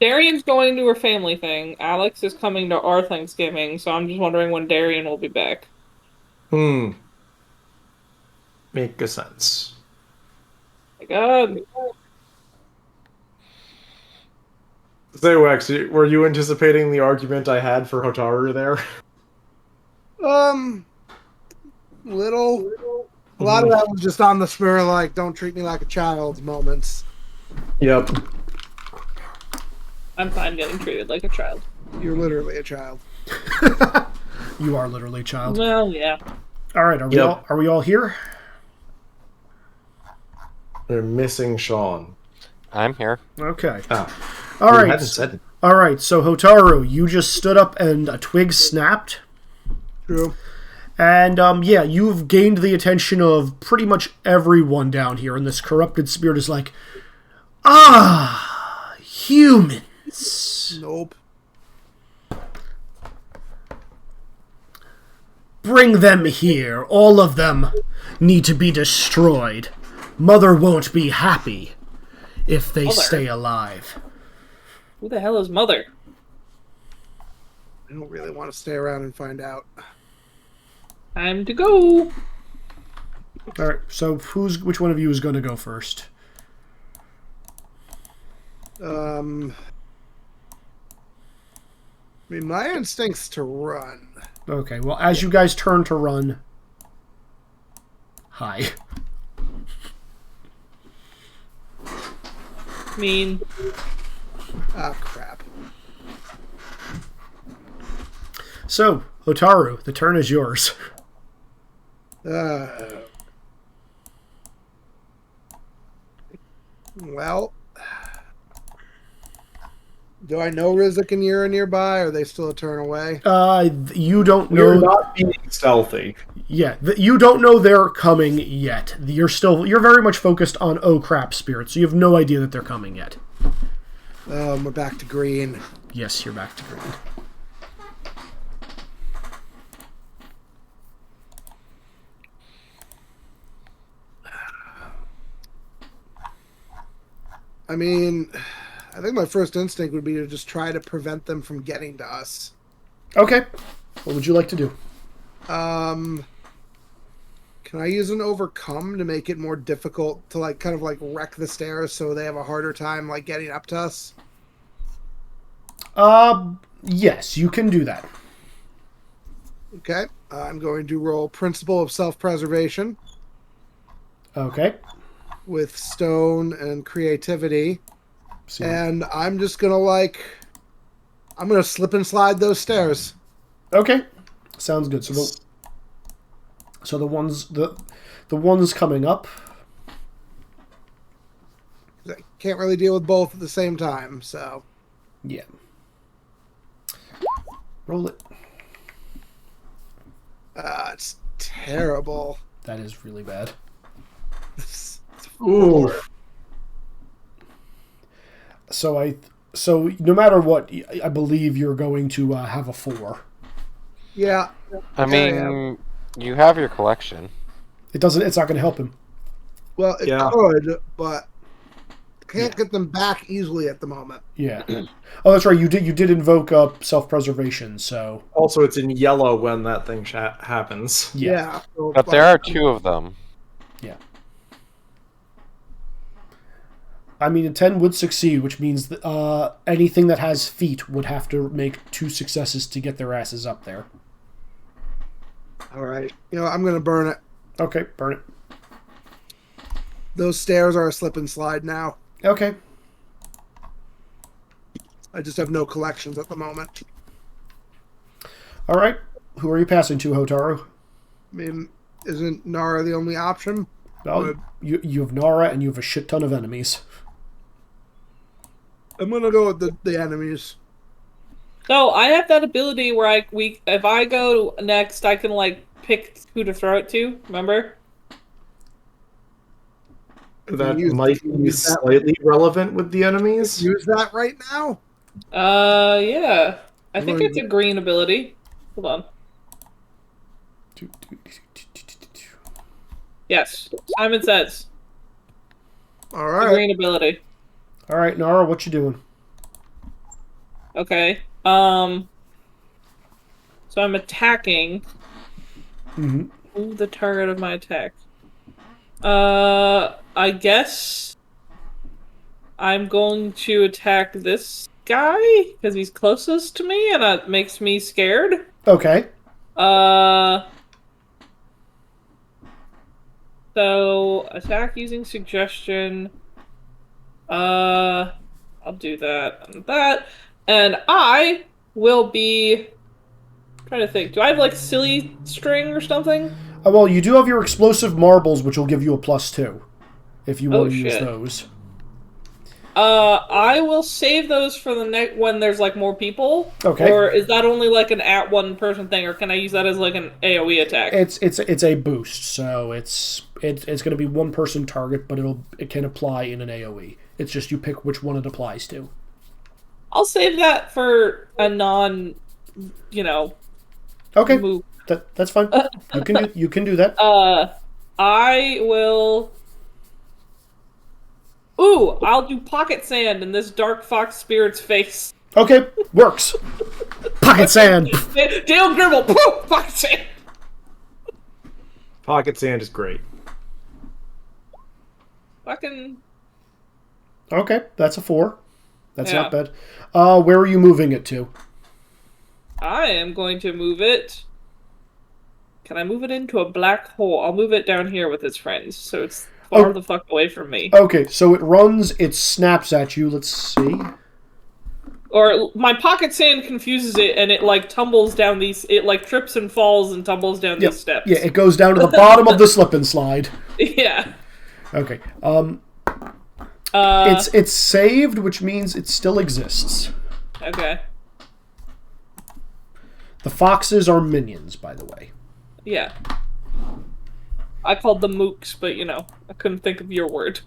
Darian's going to her family thing. Alex is coming to our Thanksgiving, so I'm just wondering when Darian will be back.
Make a sense.
My God.
So, Wax, were you anticipating the argument I had for Hotaru there?
Little. A lot of that was just on the spur, like, don't treat me like a child moments.
Yep.
I'm fine getting treated like a child.
You're literally a child.
You are literally a child.
Well, yeah.
All right, are we all here?
They're missing Sean.
I'm here.
Okay.
Ah,
All
you
right.
hadn't said it.
All right. So Hotaru, you just stood up and a twig snapped.
True.
And, yeah, you've gained the attention of pretty much everyone down here, and this corrupted spirit is like, humans.
Nope.
Bring them here. All of them need to be destroyed. Mother won't be happy if they
Mother?
stay alive.
Who the hell is Mother?
I don't really want to stay around and find out.
Time to go.
All right, so which one of you is going to go first?
I mean, my instinct's to run.
Okay, well, as you guys turn to run... Hi.
Mean.
Ah, crap.
So, Hotaru, the turn is yours.
Well, do I know Rizek and Yura nearby? Or are they still a turn away?
You don't
You're
know...
not being stealthy.
Yeah, you don't know they're coming yet. You're very much focused on oh crap spirits, so you have no idea that they're coming yet.
We're back to green.
Yes, you're back to green.
I mean, I think my first instinct would be to just try to prevent them from getting to us.
Okay. What would you like to do?
Can I use an overcome to make it more difficult to kind of wreck the stairs so they have a harder time getting up to us?
Yes, you can do that.
Okay. I'm going to roll Principle of Self-Preservation
Okay.
with Stone and Creativity.
See.
And I'm just going to I'm going to slip and slide those stairs.
Okay. Sounds good. So the ones coming up.
I can't really deal with both at the same time, so.
Yeah. Roll it.
It's terrible.
That is really bad.
Ooh.
So no matter what, I believe you're going to have a 4.
Yeah.
I mean, you have your collection.
It's not going to help him.
Well, it
Yeah.
could, but can't get them back easily at the moment.
Yeah. Oh, that's right. You did invoke self-preservation, so
Also, it's in yellow when that thing happens.
yeah.
So,
But there are 2 of them.
Yeah. I mean, a 10 would succeed, which means that anything that has feet would have to make 2 successes to get their asses up there.
all right. I'm going to burn it.
Okay, burn it.
Those stairs are a slip and slide now.
Okay.
I just have no collections at the moment.
All right. Who are you passing to, Hotaru?
I mean, isn't Nara the only option?
Well, you have Nara and you have a shit ton of enemies.
I'm going to go with the enemies.
So I have that ability where if I go next, I can pick who to throw it to. Remember?
That might be slightly relevant with the enemies.
Use that right now?
Yeah. I think it's a green ability. Hold on. Yes, Simon says.
All
The
right.
green ability.
All right, Nara, what you doing?
Okay. So I'm attacking.
Mm-hmm.
Ooh, the target of my attack. I guess I'm going to attack this guy because he's closest to me and it makes me scared.
Okay.
So attack using suggestion. I'll do that and that. And I will be trying to think. Do I have like silly string or something?
Well, you do have your explosive marbles, which will give you a +2 if you want to use
shit.
those.
I will save those for the next when there's like more people.
Okay.
Or is that only like an at one person thing, or can I use that as like an AOE attack?
It's a boost, so it's going to be one person target, but it can apply in an AOE. It's just you pick which one it applies to.
I'll save that for a non,
Okay.
move.
That's fine. You can do that.
I will. Ooh, I'll do pocket sand in this dark fox spirit's face.
Okay, works. Pocket sand.
Dale Gribble, poof, pocket sand.
Pocket sand is great.
Fucking.
Okay, that's a 4. That's
Yeah.
not bad. Where are you moving it to?
I am going to move it. Can I move it into a black hole? I'll move it down here with its friends, so it's far the fuck away from me.
Okay, so it snaps at you. Let's see.
Or my pocket sand confuses it, and it like tumbles down these. It like trips and falls and tumbles down these steps.
Yeah, it goes down to the bottom of the slip and slide.
Yeah.
Okay. It's saved, which means it still exists.
Okay.
The foxes are minions, by the way.
Yeah. I called them mooks, but I couldn't think of your word.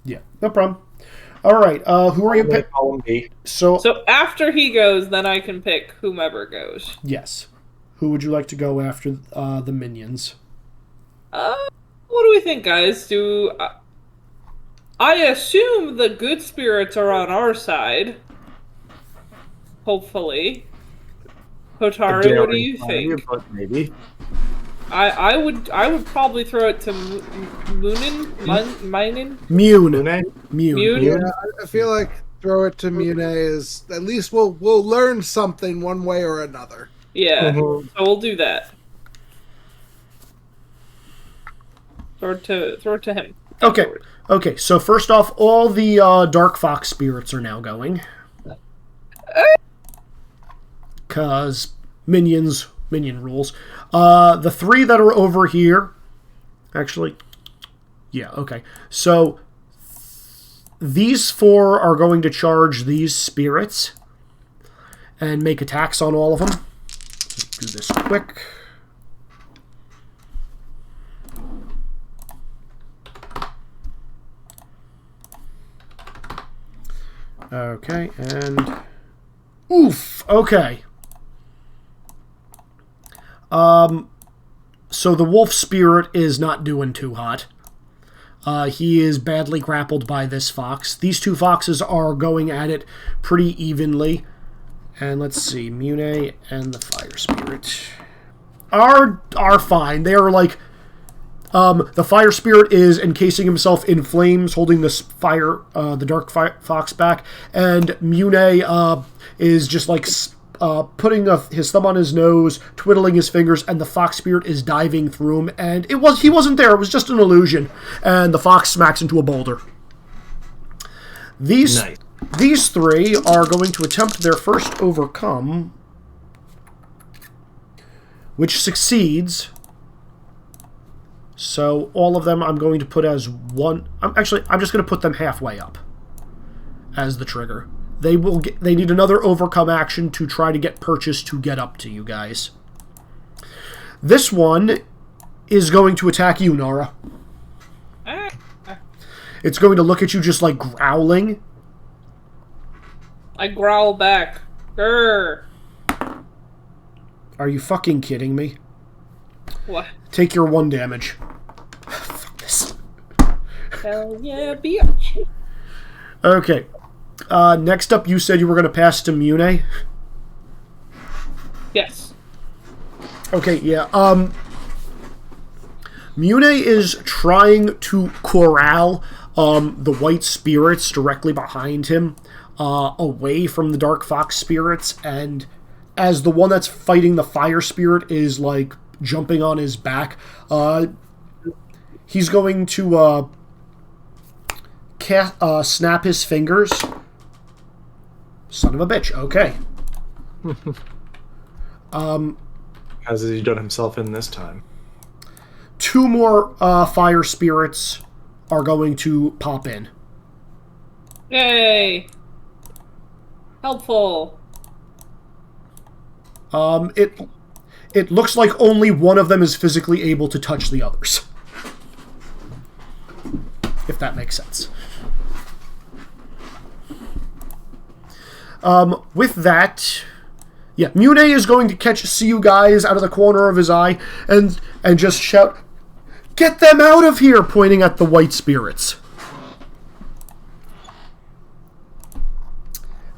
Yeah, no problem. All right, who are you picking?
So after he goes, then I can pick whomever goes.
Yes. Who would you like to go after the minions?
What do we think, guys? I assume the good spirits are on our side. Hopefully. Hotaru, what do you think?
Maybe.
I would probably throw it to Minen?
Mune.
Yeah, I feel like throw it to Mune is at least we'll learn something one way or another.
Yeah, so we'll do that. Throw it to him.
Okay. So first off, all the Dark Fox spirits are now going. Cause minion rules. The 3 that are over here, actually, yeah, okay. So these 4 are going to charge these spirits and make attacks on all of them. Let's do this quick. Okay, and oof. Okay. So the wolf spirit is not doing too hot. He is badly grappled by this fox. These 2 foxes are going at it pretty evenly. And let's see, Mune and the fire spirit are fine. They are like, the fire spirit is encasing himself in flames, holding this the dark fox back, and Mune is just like putting his thumb on his nose, twiddling his fingers, and the fox spirit is diving through him, and he wasn't there, it was just an illusion, and the fox smacks into a boulder. These 3 are going to attempt their first overcome, which succeeds. So all of them I'm going to put as one. I'm just going to put them halfway up as the trigger. They need another overcome action to try to get purchase to get up to you guys. This one is going to attack you, Nara. It's going to look at you just like growling.
I growl back. Grr.
Are you fucking kidding me?
What?
Take your 1 damage. Fuck this.
Hell yeah, bitch.
Okay. Next up, you said you were going to pass to Mune.
Yes.
Okay, yeah. Mune is trying to corral the white spirits directly behind him, away from the dark fox spirits, and as the one that's fighting the fire spirit is like jumping on his back, he's going to snap his fingers. Son of a bitch. Okay.
As has he done himself in this time?
2 more fire spirits are going to pop in.
Yay! Helpful.
It looks like only one of them is physically able to touch the others. If that makes sense. With that, yeah, Mune is going to see you guys out of the corner of his eye and just shout, "Get them out of here!" pointing at the white spirits.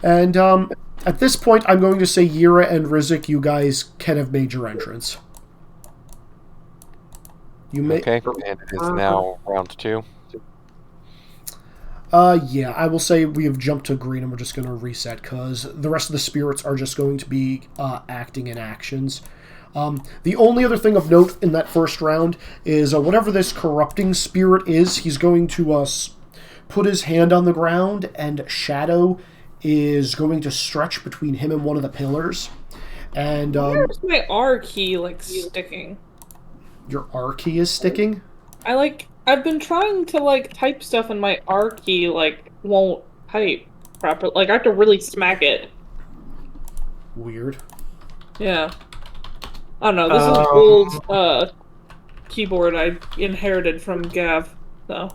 And at this point, I'm going to say Yira and Rizik, you guys can have made your entrance. You may.
Okay, and it is now round 2.
Yeah, I will say we have jumped to green and we're just going to reset because the rest of the spirits are just going to be acting in actions. The only other thing of note in that first round is whatever this corrupting spirit is, he's going to put his hand on the ground and Shadow is going to stretch between him and one of the pillars. And
where's my R key sticking?
Your R key is sticking?
I've been trying to type stuff and my R key won't type properly. I have to really smack it.
Weird.
Yeah. I don't know. This is old keyboard I inherited from Gav, so.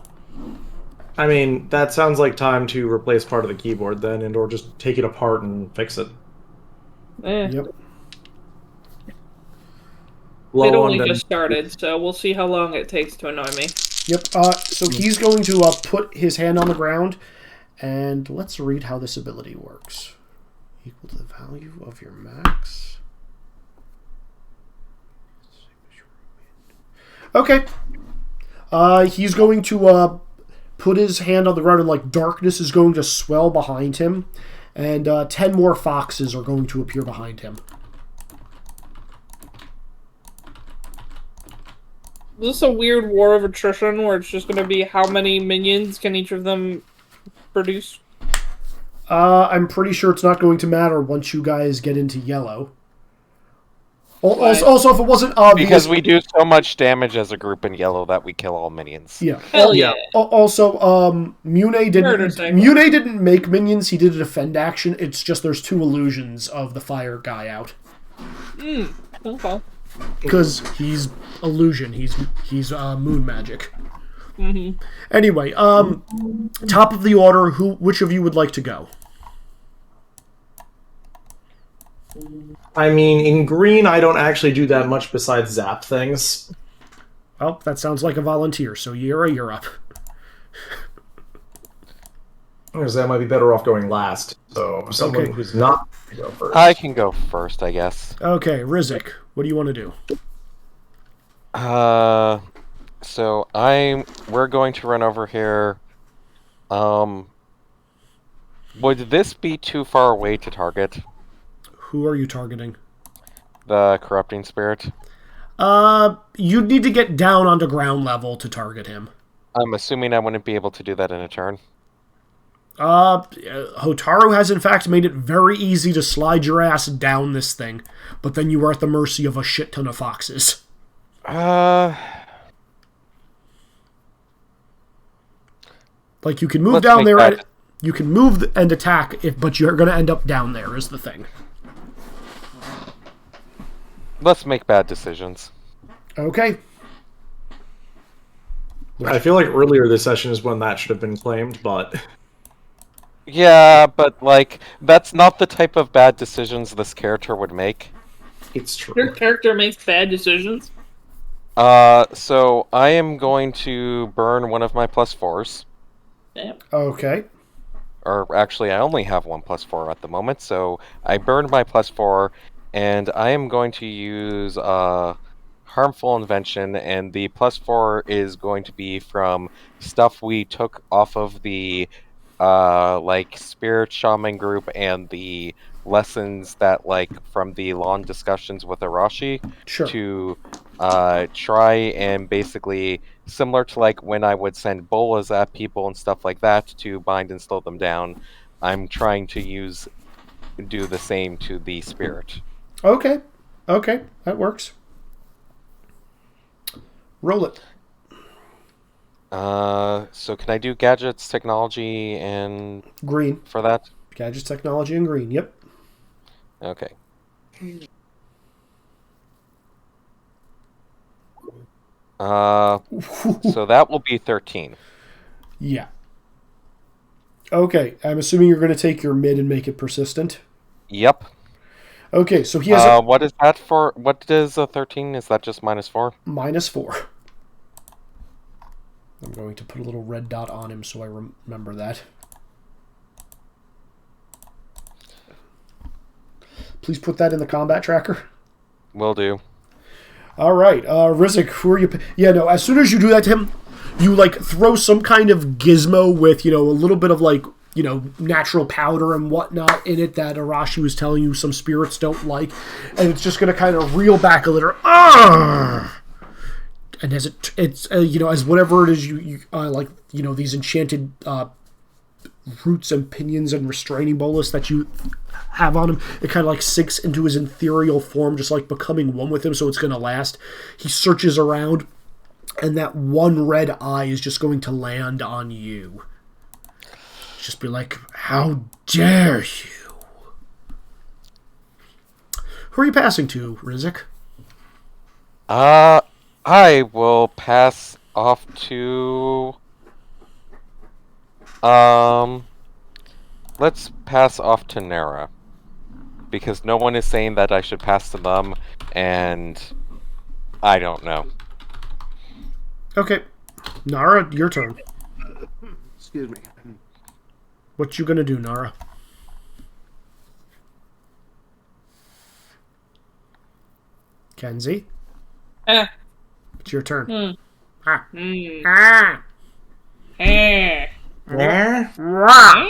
I mean, that sounds like time to replace part of the keyboard then, and or just take it apart and fix it.
Yep.
It only just started, so we'll see how long it takes to annoy me.
Yep, so he's going to put his hand on the ground, and let's read how this ability works. Equal to the value of your max. Okay. He's going to put his hand on the ground, and darkness is going to swell behind him, and 10 more foxes are going to appear behind him.
Is this a weird war of attrition where it's just going to be how many minions can each of them produce?
I'm pretty sure it's not going to matter once you guys get into yellow. Also, if it wasn't obvious...
Because we do so much damage as a group in yellow that we kill all minions.
Yeah.
Hell yeah.
Also, Mune didn't make minions, he did a defend action. It's just there's 2 illusions of the fire guy out.
Okay.
Because he's illusion. He's moon magic.
Mm-hmm.
Anyway, top of the order. Which of you would like to go?
I mean, in green, I don't actually do that much besides zap things.
Well, that sounds like a volunteer. So you're up.
Because I might be better off going last. So someone
Okay.
who's not going to go first.
I can go first, I guess.
Okay, Rizik, what do you want to do?
So we're going to run over here. Would this be too far away to target?
Who are you targeting?
The corrupting spirit?
You'd need to get down onto ground level to target him.
I'm assuming I wouldn't be able to do that in a turn.
Hotaru has in fact made it very easy to slide your ass down this thing, but then you are at the mercy of a shit ton of foxes. You can move down there, you can move and attack, but you're going to end up down there, is the thing.
Let's make bad decisions.
Okay.
I feel like earlier this session is when that should have been claimed, but...
Yeah, but, that's not the type of bad decisions this character would make.
It's true.
Your character makes bad decisions?
So I am going to burn one of my +4s.
Damn.
Okay.
Or actually, I only have one +4 at the moment, so I burned my +4, and I am going to use harmful invention, and the +4 is going to be from stuff we took off of the like spirit shaman group and the lessons that like from the long discussions with Arashi
Sure.
to try and basically similar to like when I would send bolas at people and stuff like that to bind and slow them down. I'm trying to do the same to the spirit.
Okay. Okay, that works. Roll it.
So can I do gadgets, technology, and
Green.
for that?
Gadgets, technology, and green. Yep.
Okay. So that will be 13.
Yeah. Okay, I'm assuming you're going to take your mid and make it persistent.
Yep.
Okay, so he has a
What is that for? What is a 13? Is that just -4?
-4. I'm going to put a little red dot on him so I remember that. Please put that in the combat tracker.
Will do.
All right, Rizik, who are you? Yeah, no. As soon as you do that to him, you like throw some kind of gizmo with a little bit of like natural powder and whatnot in it that Arashi was telling you some spirits don't like, and it's just gonna kind of reel back a little. And as it's as whatever it is you like these enchanted roots and pinions and restraining bolus that you have on him, it kind of like sinks into his ethereal form, just like becoming one with him, so it's going to last. He searches around, and that one red eye is just going to land on you. Just be like, how dare you? Who are you passing to, Rizik?
I will pass off to... let's pass off to Nara. Because no one is saying that I should pass to them, and I don't know.
Okay. Nara, your turn.
Excuse me.
What you gonna do, Nara? Kenzie? It's your turn. Ah. Ah. Rah. Rah.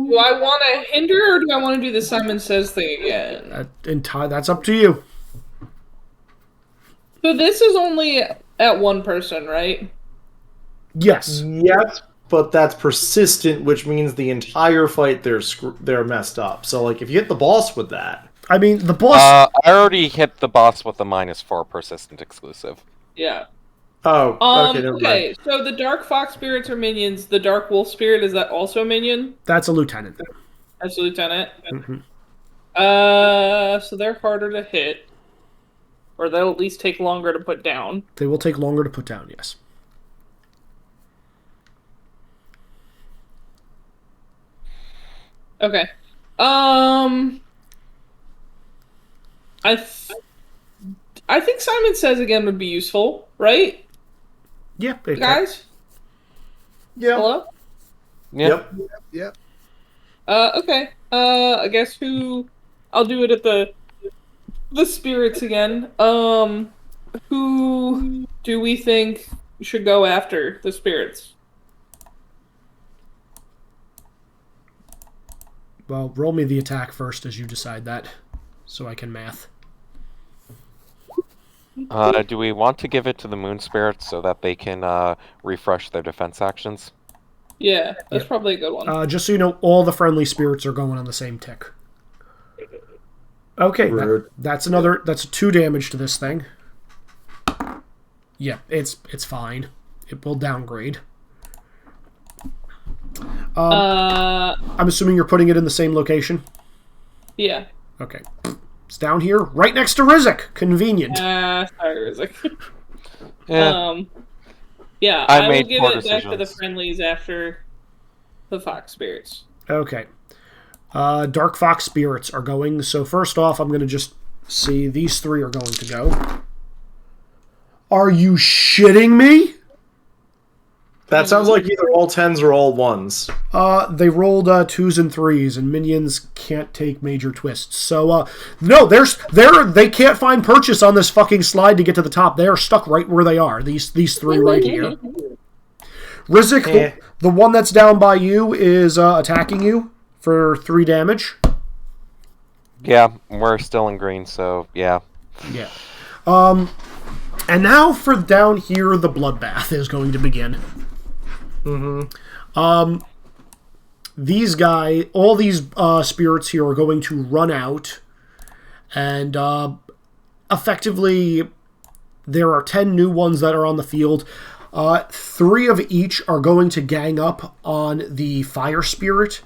Do I want to hinder or do I want to do the Simon Says thing again?
That's up to you.
So this is only at one person, right?
Yes.
Yes, but that's persistent, which means the entire fight they're messed up. So like if you hit the boss with that.
I mean, the boss...
I already hit the boss with the -4 persistent exclusive.
Yeah.
Oh, okay, never mind.
So the Dark Fox spirits are minions. The Dark Wolf spirit, is that also a minion?
That's a lieutenant.
That's a lieutenant.
Mm-hmm.
So they're harder to hit. Or they'll at least take longer to put down.
They will take longer to put down, yes.
Okay. I think Simon Says again would be useful, right?
Yeah.
Guys?
Yeah.
Hello?
Yeah.
Yep.
Okay. I guess I'll do it at the spirits again. Who do we think should go after the spirits?
Well, roll me the attack first as you decide that, so I can math.
Do we want to give it to the moon spirits so that they can refresh their defense actions?
Yeah, that's probably a good one.
Just so you know, all the friendly spirits are going on the same tick. Okay, that's a 2 damage to this thing. Yeah, it's fine. It will downgrade. I'm assuming you're putting it in the same location?
Yeah.
Okay. It's down here, right next to Rizik. Convenient.
Sorry, Rizik.
Yeah.
Yeah, I will give it back to the friendlies after the Fox Spirits.
Okay. Dark Fox Spirits are going. So first off, I'm going to just see these 3 are going to go. Are you shitting me?
That sounds like either all 10s or all 1s.
They rolled 2s and 3s, and minions can't take major twists. So, no, they can't find purchase on this fucking slide to get to the top. They are stuck right where they are. These three right here. Rizik, the one that's down by you, is attacking you for 3 damage.
Yeah, we're still in green, so yeah.
Yeah. And now for down here, the bloodbath is going to begin. All these spirits here are going to run out, and effectively, there are 10 new ones that are on the field. 3 of each are going to gang up on the fire spirit.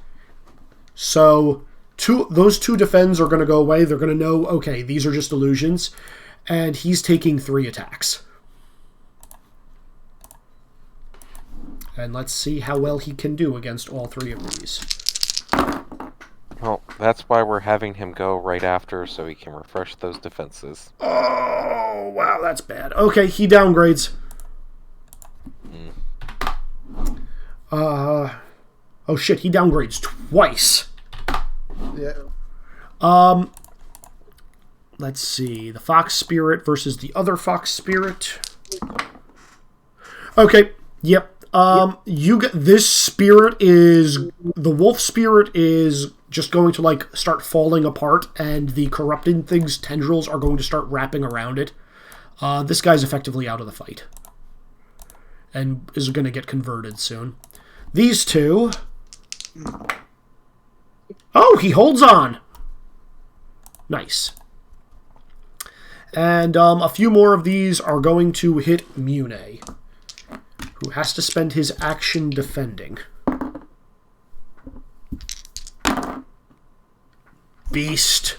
So those 2 defends are going to go away. They're going to know, okay, these are just illusions, and he's taking 3 attacks. And let's see how well he can do against all 3 of these.
Well, that's why we're having him go right after, so he can refresh those defenses.
Oh, wow, that's bad. Okay, he downgrades. Oh shit, he downgrades twice.
Yeah.
Let's see. The fox spirit versus the other fox spirit. Okay, yep. This spirit is... The wolf spirit is just going to, like, start falling apart, and the corrupted thing's tendrils are going to start wrapping around it. This guy's effectively out of the fight. And is going to get converted soon. These 2... Oh, he holds on! Nice. And a few more of these are going to hit Mune, who has to spend his action defending. Beast.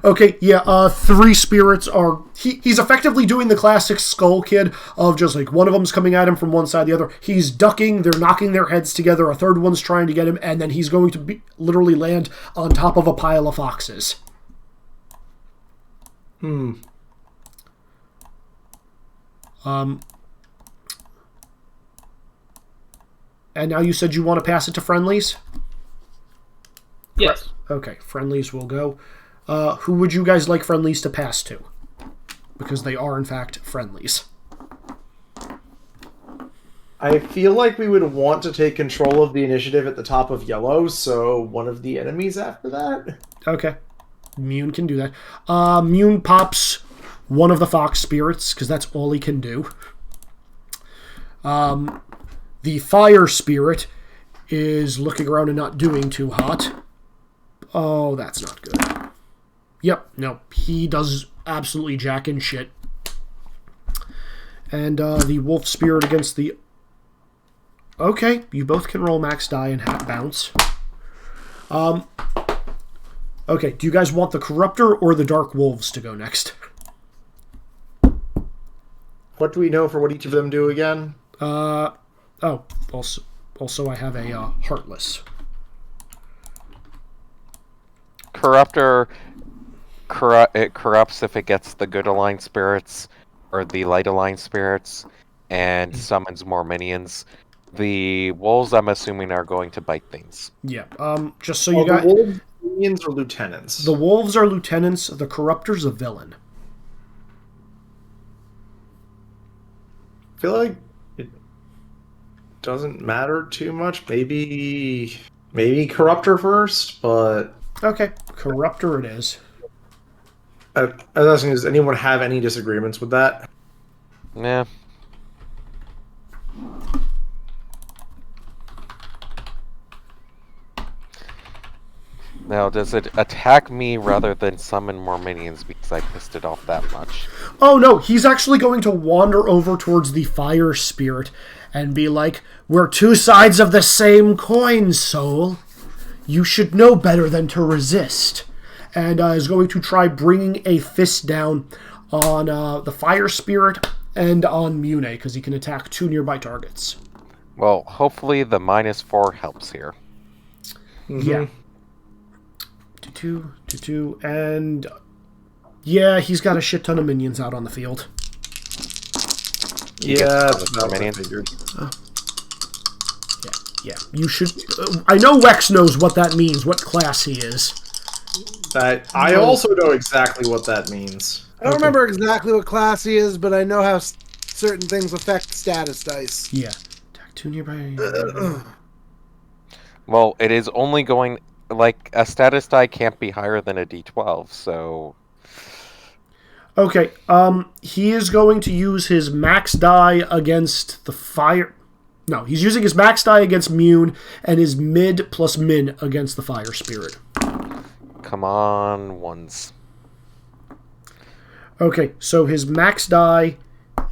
Okay, yeah, 3 spirits are... He's effectively doing the classic Skull Kid of just, like, one of them's coming at him from one side, the other. He's ducking, they're knocking their heads together, a third one's trying to get him, and then he's going to literally land on top of a pile of foxes. And now you said you want to pass it to friendlies?
Yes.
Okay, friendlies will go. Who would you guys like friendlies to pass to? Because they are, in fact, friendlies.
I feel like we would want to take control of the initiative at the top of yellow, so one of the enemies after that.
Okay. Mune can do that. Mune pops one of the fox spirits, because that's all he can do. The fire spirit is looking around and not doing too hot. Oh, that's not good. Yep, no, he does absolutely jack and shit. And the wolf spirit against the... Okay, you both can roll max die and hat bounce. Okay, do you guys want the Corruptor or the Dark Wolves to go next?
What do we know for what each of them do again?
Also I have a Heartless.
Corruptor, it corrupts if it gets the good aligned spirits or the light aligned spirits and summons more minions. The wolves, I'm assuming, are going to bite things.
Yeah, just so you
The
got...
wolves, minions, or lieutenants?
The wolves are lieutenants, the Corruptor's a villain.
I feel like it doesn't matter too much. Maybe Corruptor first, but...
Okay, Corruptor it is.
I was asking, does anyone have any disagreements with that?
Nah. Now, does it attack me rather than summon more minions because I pissed it off that much?
Oh no, he's actually going to wander over towards the fire spirit and be like, "We're 2 sides of the same coin, soul. You should know better than to resist." And is going to try bringing a fist down on the fire spirit and on Mune, because he can attack 2 nearby targets.
Well, hopefully the -4 helps here.
Mm-hmm.
Yeah. 2, and... Yeah, he's got a shit ton of minions out on the field.
Yeah, that's about what I
Minions.
figured.
Yeah, you should... I know Wex knows what that means, what class he is.
I also know exactly what that means.
I don't remember exactly what class he is, but I know how certain things affect status dice.
Yeah. Attack 2 nearby...
Well, it is only going... Like, a status die can't be higher than a d12, so...
Okay, he is going to use his max die against the fire... No, he's using his max die against Mune and his mid plus min against the fire spirit.
Come on, ones.
Okay, so his max die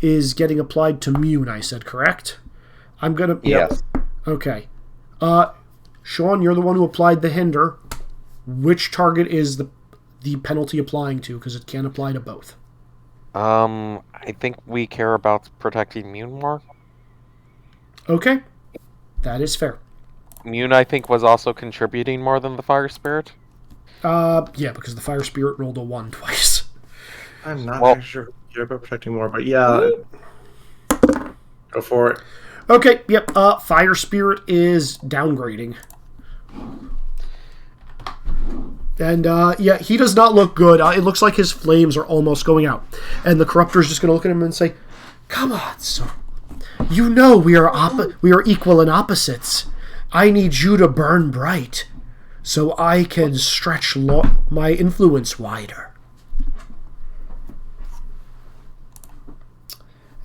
is getting applied to Mune, I said, correct? I'm gonna...
Yes.
Okay. Sean, you're the one who applied the hinder. Which target is the penalty applying to? Because it can apply to both.
I think we care about protecting Mune more.
Okay. That is fair.
Mune, I think, was also contributing more than the fire spirit.
Yeah, because the fire spirit rolled a 1 twice.
I'm not very sure you're about protecting more, but yeah. Go for it.
Okay, yep. Fire spirit is downgrading. And, yeah, he does not look good. It looks like his flames are almost going out. And the corruptor is just going to look at him and say, "Come on, sir. You know we are equal in opposites. I need you to burn bright so I can stretch my influence wider."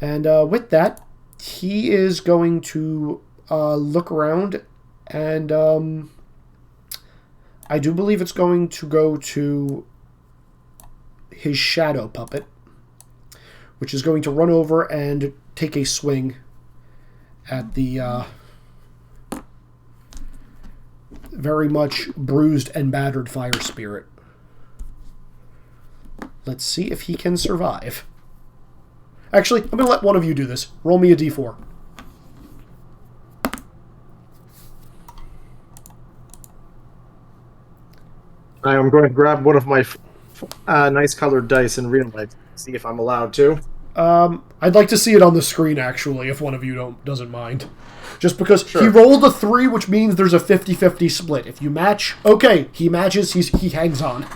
And with that, he is going to look around, and I do believe it's going to go to his shadow puppet, which is going to run over and take a swing at the very much bruised and battered fire spirit. Let's see if he can survive. Actually, I'm going to let one of you do this. Roll me a d4.
I am going to grab one of my nice colored dice and read them. See if I'm allowed to.
I'd like to see it on the screen, actually, if one of you doesn't mind. Just because he rolled a 3, which means there's a 50-50 split. If you match, okay, he matches, he hangs on.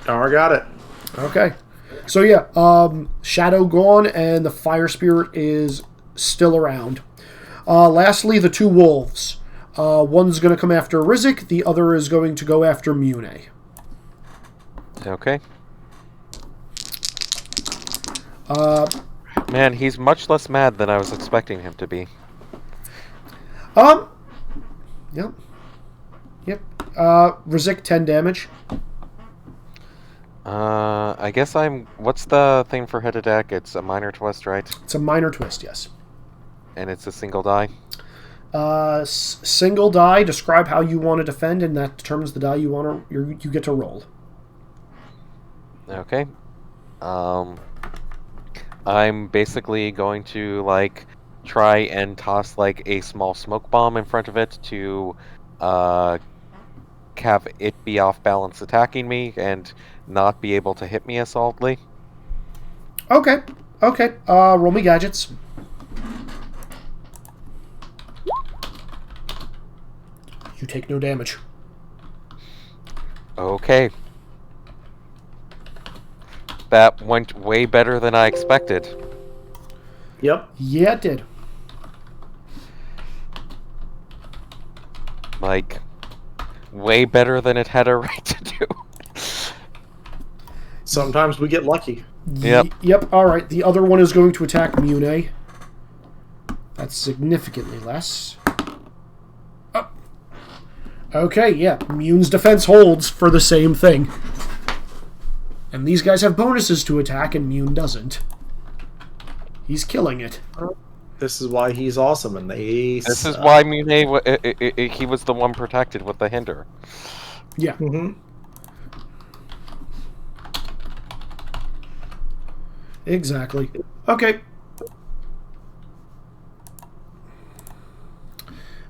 Oh, I got it.
Okay. So yeah, Shadow gone, and the fire spirit is still around. Lastly, the 2 wolves. One's going to come after Rizik, the other is going to go after Mune.
Okay. Man, he's much less mad than I was expecting him to be.
Yep. Rizik, 10 damage.
I guess what's the thing for hit attack? It's a minor twist, right?
It's a minor twist, yes.
And it's a single die?
Single die, describe how you want to defend, and that determines the die you get to roll.
Okay. I'm basically going to, try and toss, a small smoke bomb in front of it to, have it be off balance attacking me and not be able to hit me as solidly.
Okay. Roll me gadgets. You take no damage.
Okay. That went way better than I expected.
Yep.
Yeah, it did.
Way better than it had a right to do.
Sometimes we get lucky.
Yep.
Yep, alright. The other one is going to attack Mune. That's significantly less. Oh. Okay, yeah. Mune's defense holds for the same thing. And these guys have bonuses to attack, and Mune doesn't. He's killing it.
This is why he's awesome, and
This is why Mune, he was the one protected with the hinder.
Yeah.
Mm-hmm.
Exactly. Okay.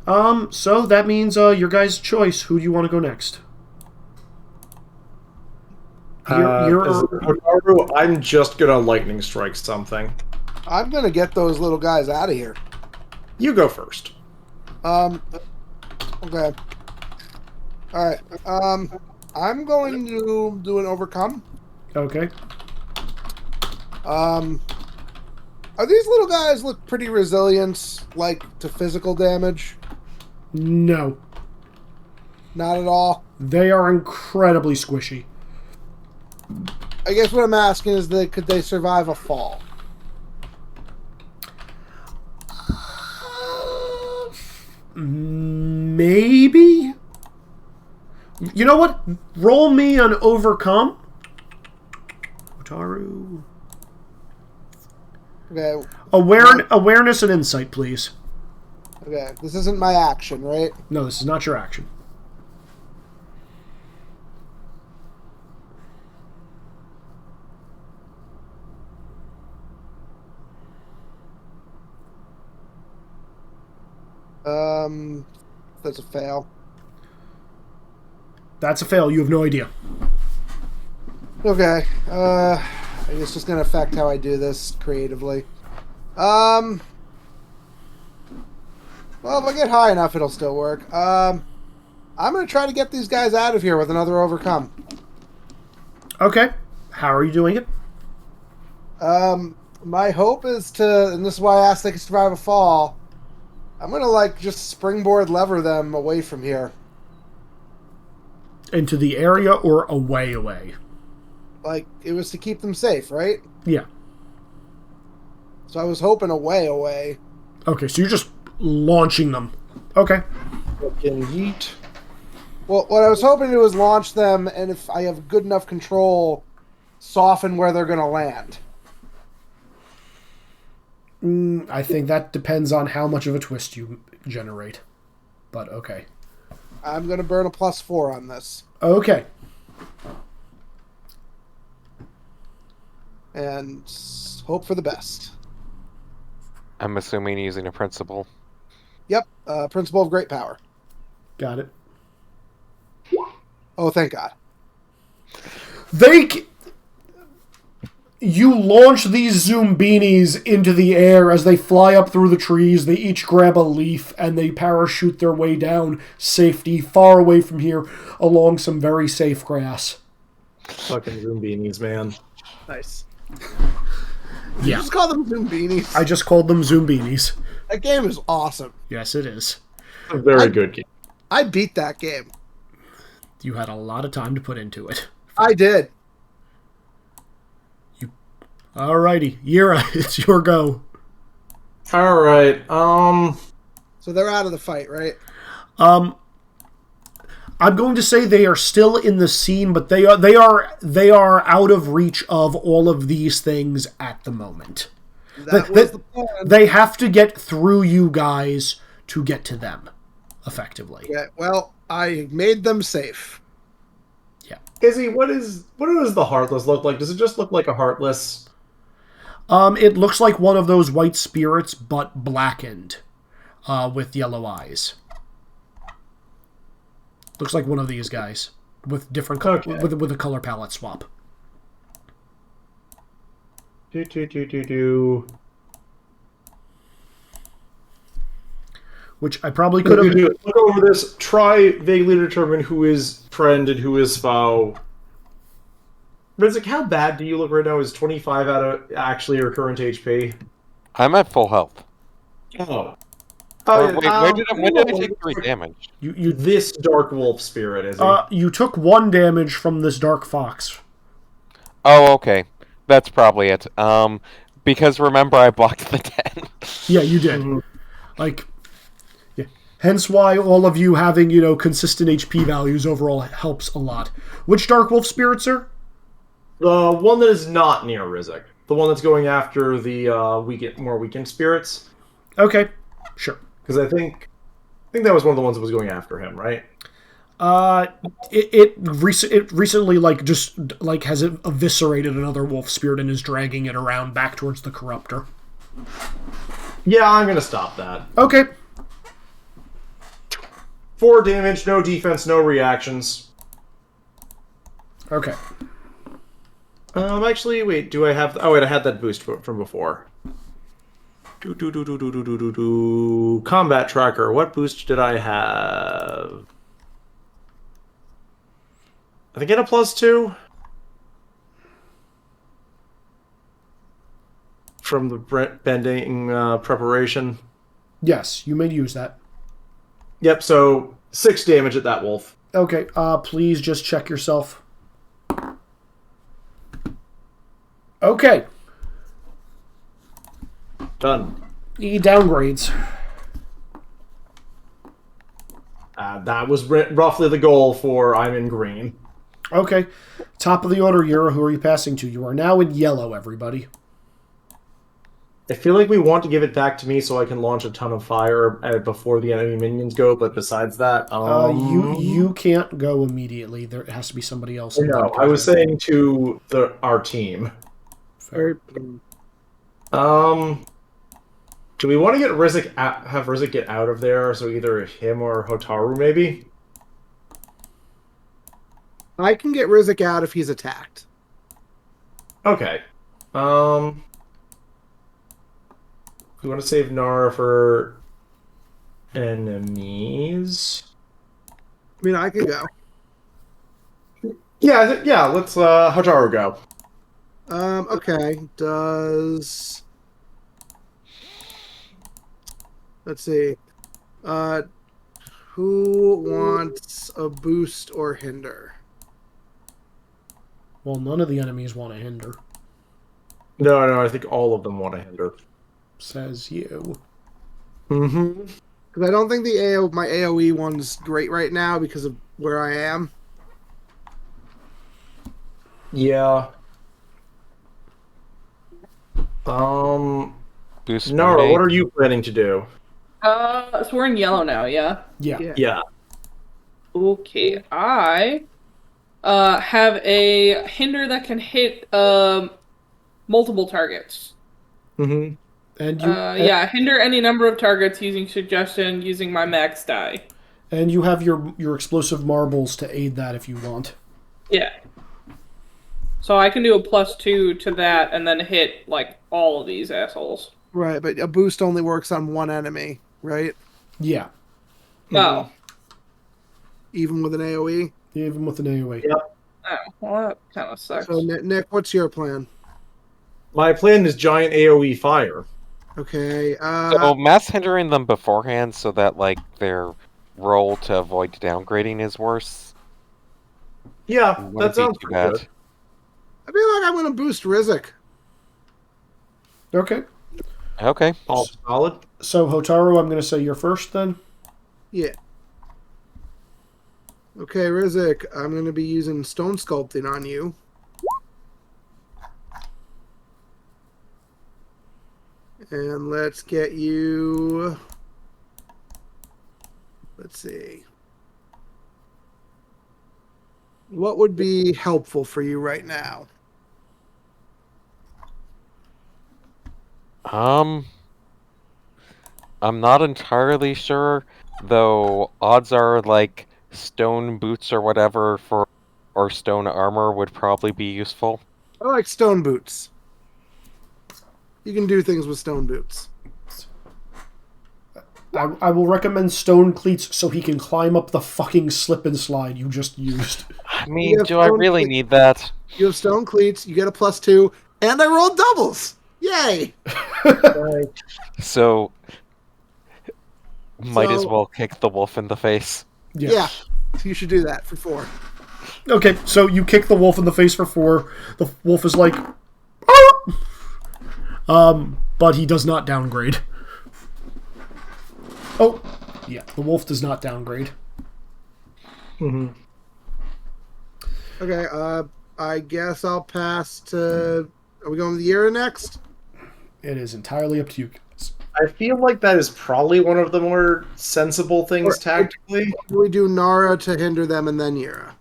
So that means your guys' choice. Who do you want to go next?
I'm just gonna lightning strike something.
I'm gonna get those little guys out of here.
You go first.
Okay. All right. I'm going to do an overcome.
Okay.
Are these little guys look pretty resilient, like to physical damage?
No.
Not at all.
They are incredibly squishy.
I guess what I'm asking is could they survive a fall?
Maybe? You know what? Roll me an overcome. Otaru.
Okay.
Awareness and insight, please.
Okay. This isn't my action, right?
No, this is not your action.
That's a fail.
That's a fail. You have no idea.
Okay. I guess it's just gonna affect how I do this creatively. Well, if I get high enough, it'll still work. I'm gonna try to get these guys out of here with another overcome.
Okay. How are you doing it?
My hope is to, and this is why I asked if they can survive a fall. I'm gonna like just springboard lever them away from here.
Into the area or away?
Like it was to keep them safe, right?
Yeah.
So I was hoping away.
Okay, so you're just launching them. Okay.
Fucking yeet.
Well, what I was hoping to do was launch them, and if I have good enough control, soften where they're gonna land.
I think that depends on how much of a twist you generate. But okay.
I'm gonna burn a +4 on this.
Okay.
And hope for the best.
I'm assuming using a principle.
Yep, principle of great power.
Got it.
Oh, thank God.
You launch these Zoombinis into the air as they fly up through the trees. They each grab a leaf and they parachute their way down safety, far away from here, along some very safe grass.
Fucking Zoom beanies, man.
Nice.
Yeah.
You just call them Zoombinis.
I just called them Zoombinis.
That game is awesome.
Yes, it is.
A very good game.
I beat that game.
You had a lot of time to put into it.
I did.
Alrighty, Yira, it's your go.
Alright,
So they're out of the fight, right?
I'm going to say they are still in the scene, but they are out of reach of all of these things at the moment.
That was the plan.
They have to get through you guys to get to them, effectively.
Yeah, well, I made them safe.
Yeah.
Izzy, what does the Heartless look like? Does it just look like a Heartless?
It looks like one of those white spirits, but blackened, with yellow eyes. Looks like one of these guys with different with a color palette swap. Which I probably could have.
Look over this. Try vaguely determine who is friend and who is foe. Rizzik, how bad do you look right now? Is 25 out of actually your current HP?
I'm at full health.
Oh.
Wait, when did I take 3 damage?
You
This Dark Wolf spirit, is he?
you took 1 damage from this dark fox.
Oh, okay. That's probably it. Because remember I blocked the 10.
Yeah, you did.
Mm-hmm.
Like, yeah. Hence why all of you having, consistent HP values overall helps a lot. Which dark wolf spirit, sir?
The one that is not near Rizzik. The one that's going after the more weakened spirits.
Okay, sure.
Because I think that was one of the ones that was going after him, right?
It recently has eviscerated another wolf spirit and is dragging it around back towards the corruptor.
Yeah, I'm gonna stop that.
Okay.
4 damage, no defense, no reactions.
Okay.
Actually, wait, do I have... Oh, wait, I had that boost from before. Combat tracker. What boost did I have? I think I had a +2 from the bending preparation.
Yes, you may use that.
Yep. So 6 damage at that wolf.
Okay, please just check yourself. Okay.
Done.
E downgrades.
That was roughly the goal for I'm in green.
Okay. Top of the order, Yura. Who are you passing to? You are now in yellow, everybody.
I feel like we want to give it back to me so I can launch a ton of fire before the enemy minions go, but besides that...
You can't go immediately. There has to be somebody else.
No, I was saying to our team.
Fair.
Do we want to get Rizek have Rizek get out of there? So either him or Hotaru, maybe?
I can get Rizek out if he's attacked.
Okay. We want to save Nara for enemies.
I mean, I could go.
Yeah, let's Hotaru go.
Okay. Does... Let's see. Who wants a boost or hinder?
Well, none of the enemies want to hinder,
No, I think all of them want to hinder.
says you.
Mm-hmm.
Because I don't think my AoE one's great right now because of where I am.
Yeah.
Boost
Nara,
grenade.
what are you planning to do?
So we're in yellow now, yeah?
Yeah.
Yeah.
Okay, I have a hinder that can hit multiple targets.
Mm-hmm.
And you,
Yeah, hinder any number of targets using suggestion using my max die.
and you have your explosive marbles to aid that if you want.
Yeah. So I can do a +2 to that and then hit like all of these assholes.
Right, but a boost only works on one enemy, right?
Yeah,
Oh.
Even with an AoE?
even with an AoE.
Yep.
Oh, well, that kind of sucks.
So, Nick, what's your plan?
My plan is giant AoE fire.
Okay,
So mass hindering them beforehand so that like their roll to avoid downgrading is worse.
Yeah,
Wouldn't
that
be
sounds
too
pretty
bad.
good.
I feel like I'm going to boost Rizek.
Okay.
Okay.
All solid.
So Hotaru, I'm going to say you're first then.
Yeah. Okay, Rizek, I'm going to be using stone sculpting on you. And let's get you... Let's see. What would be helpful for you right now?
I'm not entirely sure, though odds are like stone boots or whatever or stone armor would probably be useful.
I like stone boots. You can do things with stone boots.
I will recommend stone cleats so he can climb up the fucking slip and slide you just used.
I mean,
have
do I
stone
really
cle-
need that?
You have stone cleats, you get a +2, and I rolled doubles! Yay!
So might as
So-
well kick the wolf in the face.
Yeah. So you should do that for 4.
Okay, so you kick the wolf in the face for 4. The wolf is like, but he does not downgrade. Oh, yeah, the wolf does not downgrade.
Mm-hmm.
Okay, I guess I'll pass to... Are we going with the Yura next?
It is entirely up to you guys.
I feel like that is probably one of the more sensible things
Or-
tactically.
Do we do Nara to hinder them and then Yura?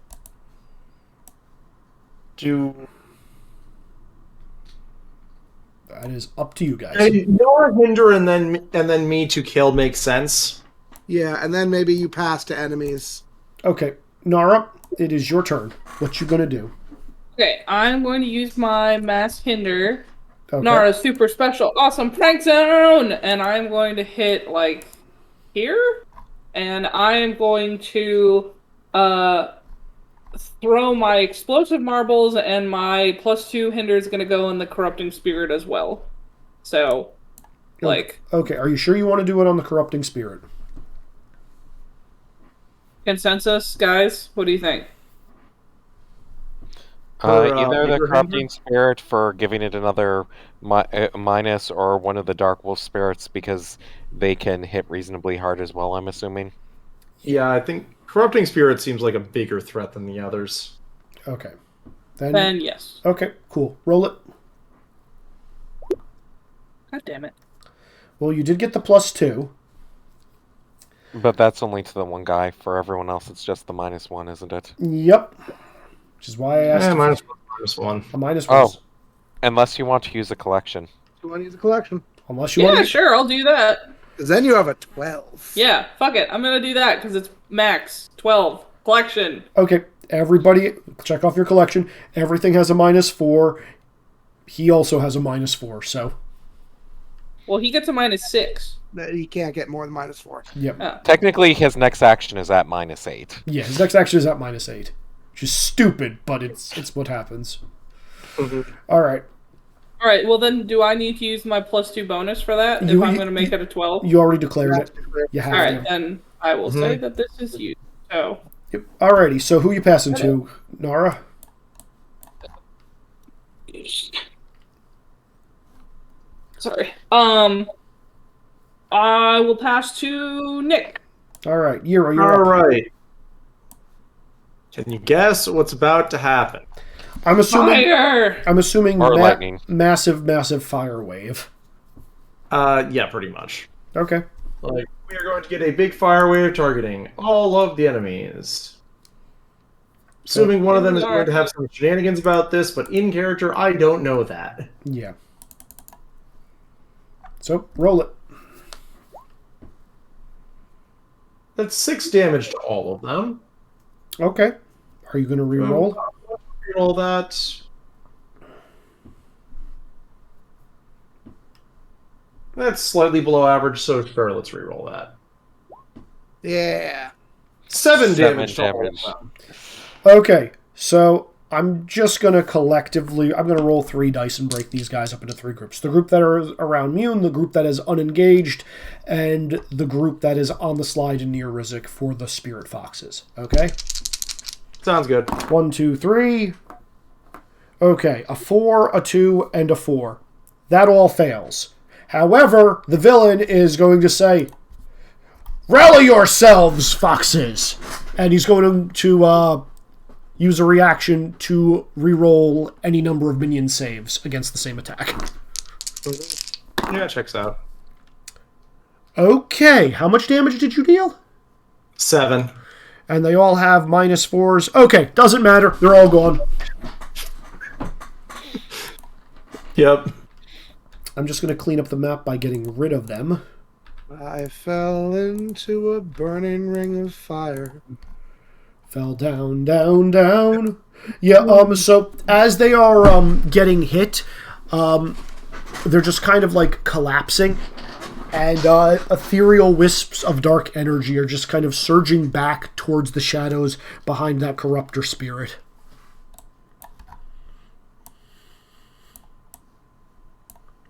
That is up to you guys.
Nora hinder and then me to kill makes sense.
Yeah, and then maybe you pass to enemies.
Okay, Nara, it is your turn. What you gonna do?
Okay, I'm going to use my mass hinder
Okay.
Nara's super special, awesome prank zone, and I'm going to hit like here, and I am going to throw my explosive marbles, and my +2 hinder is going to go in the corrupting spirit as well. So, like,
Okay, are you sure you want to do it on the corrupting spirit?
consensus, guys. What do you think?
Either the
Abraham?
corrupting spirit for giving it another minus, or one of the dark wolf spirits because they can hit reasonably hard as well, I'm assuming.
Yeah, I think corrupting spirit seems like a bigger threat than the others.
Okay.
Then yes.
Okay, cool. Roll it.
God damn it.
Well, you did get the +2.
But that's only to the one guy. For everyone else, it's just the -1, isn't it?
Yep. Which is why I asked.
-1.
A -1.
Oh, unless you want to use a collection.
You want to use a collection?
Unless you
Yeah,
want to.
sure, I'll do that.
Because then you have a 12.
Yeah, fuck it. I'm gonna do that because it's max 12 collection.
Okay, everybody, check off your collection. Everything has a -4. He also has a -4, so.
Well, he gets a -6.
You can't get more than -4.
Yep.
Oh.
Technically, his next action is at -8.
Yeah, his next action is at -8. Which is stupid, but it's what happens. Alright.
All right. Well, then, do I need to use my +2 bonus for that if I'm going to make it a 12?
You already declared it. You have
All right,
to.
then I will say that this is used. So,
Yep. Alrighty, so who you passing to, Nara?
sorry. I will pass to Nick.
Alright, Yiro, you're
All
up.
right. Can you guess what's about to happen?
I'm assuming
Fire!
Or lightning.
massive fire wave.
Yeah, pretty much.
Okay.
Like, we are going to get a big fire wave targeting all of the enemies. Assuming one of them is going to have some shenanigans about this, but in character, I don't know that.
Yeah. So, roll it.
That's 6 damage to all of them.
Okay. Are you going to re-roll?
Reroll that. That's slightly below average, so sure, let's reroll that.
Yeah.
7
7
damage to all of
damage.
them.
Okay, so I'm just going to collectively... I'm going to roll 3 dice and break these guys up into 3 groups. The group that are around Mune, the group that is unengaged, and the group that is on the slide near Rizik for the Spirit Foxes. Okay?
Sounds good.
1, 2, 3. Okay, a 4, a 2, and a 4. That all fails. However, the villain is going to say, "Rally yourselves, foxes!" And he's going to use a reaction to re-roll any number of minion saves against the same attack.
Yeah, checks out.
Okay, how much damage did you deal?
7.
And they all have -4s. Okay, doesn't matter. They're all gone.
Yep.
I'm just going to clean up the map by getting rid of them.
I fell into a burning ring of fire.
Fell down, down, down. Yeah, so as they are getting hit, they're just kind of like collapsing. And ethereal wisps of dark energy are just kind of surging back towards the shadows behind that corruptor spirit.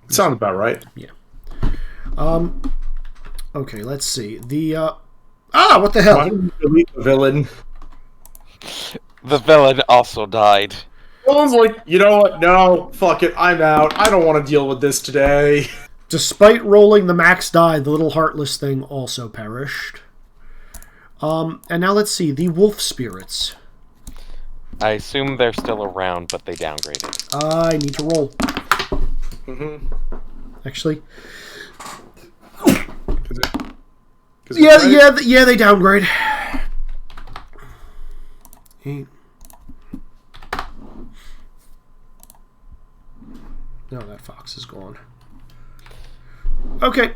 Sounds about right.
Yeah. Okay, let's see. What the hell?
Why did you delete the villain?
The villain also died.
Villain's like, you know what? No, fuck it. I'm out. I don't want to deal with this today.
Despite rolling the max die, the little heartless thing also perished. And now let's see. The wolf spirits.
I assume they're still around, but they downgraded.
I need to roll.
Mm-hmm.
Actually. Yeah, they downgrade. 8. No, that fox is gone. Okay.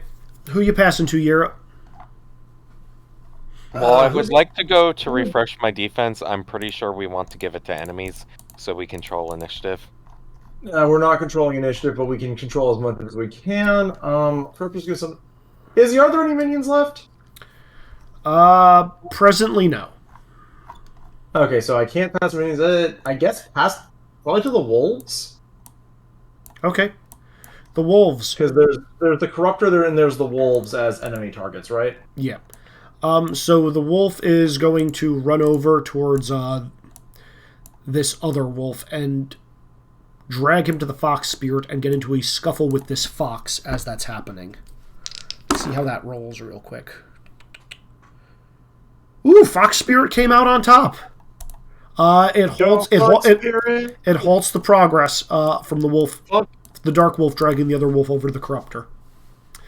Who you passing to, Yara?
Well, I would like to go to refresh my defense. I'm pretty sure we want to give it to enemies so we control initiative.
We're not controlling initiative, but we can control as much as we can. Purpose gives some. Are there any minions left?
Presently, no.
Okay, so I can't pass minions. I guess pass probably to the wolves.
Okay. The wolves.
Because there's the corruptor there, and there's the wolves as enemy targets, right?
Yeah. So the wolf is going to run over towards this other wolf and drag him to the fox spirit and get into a scuffle with this fox as that's happening. Let's see how that rolls real quick. Ooh, fox spirit came out on top. It halts the progress from the wolf, the dark wolf dragging the other wolf over to the corruptor.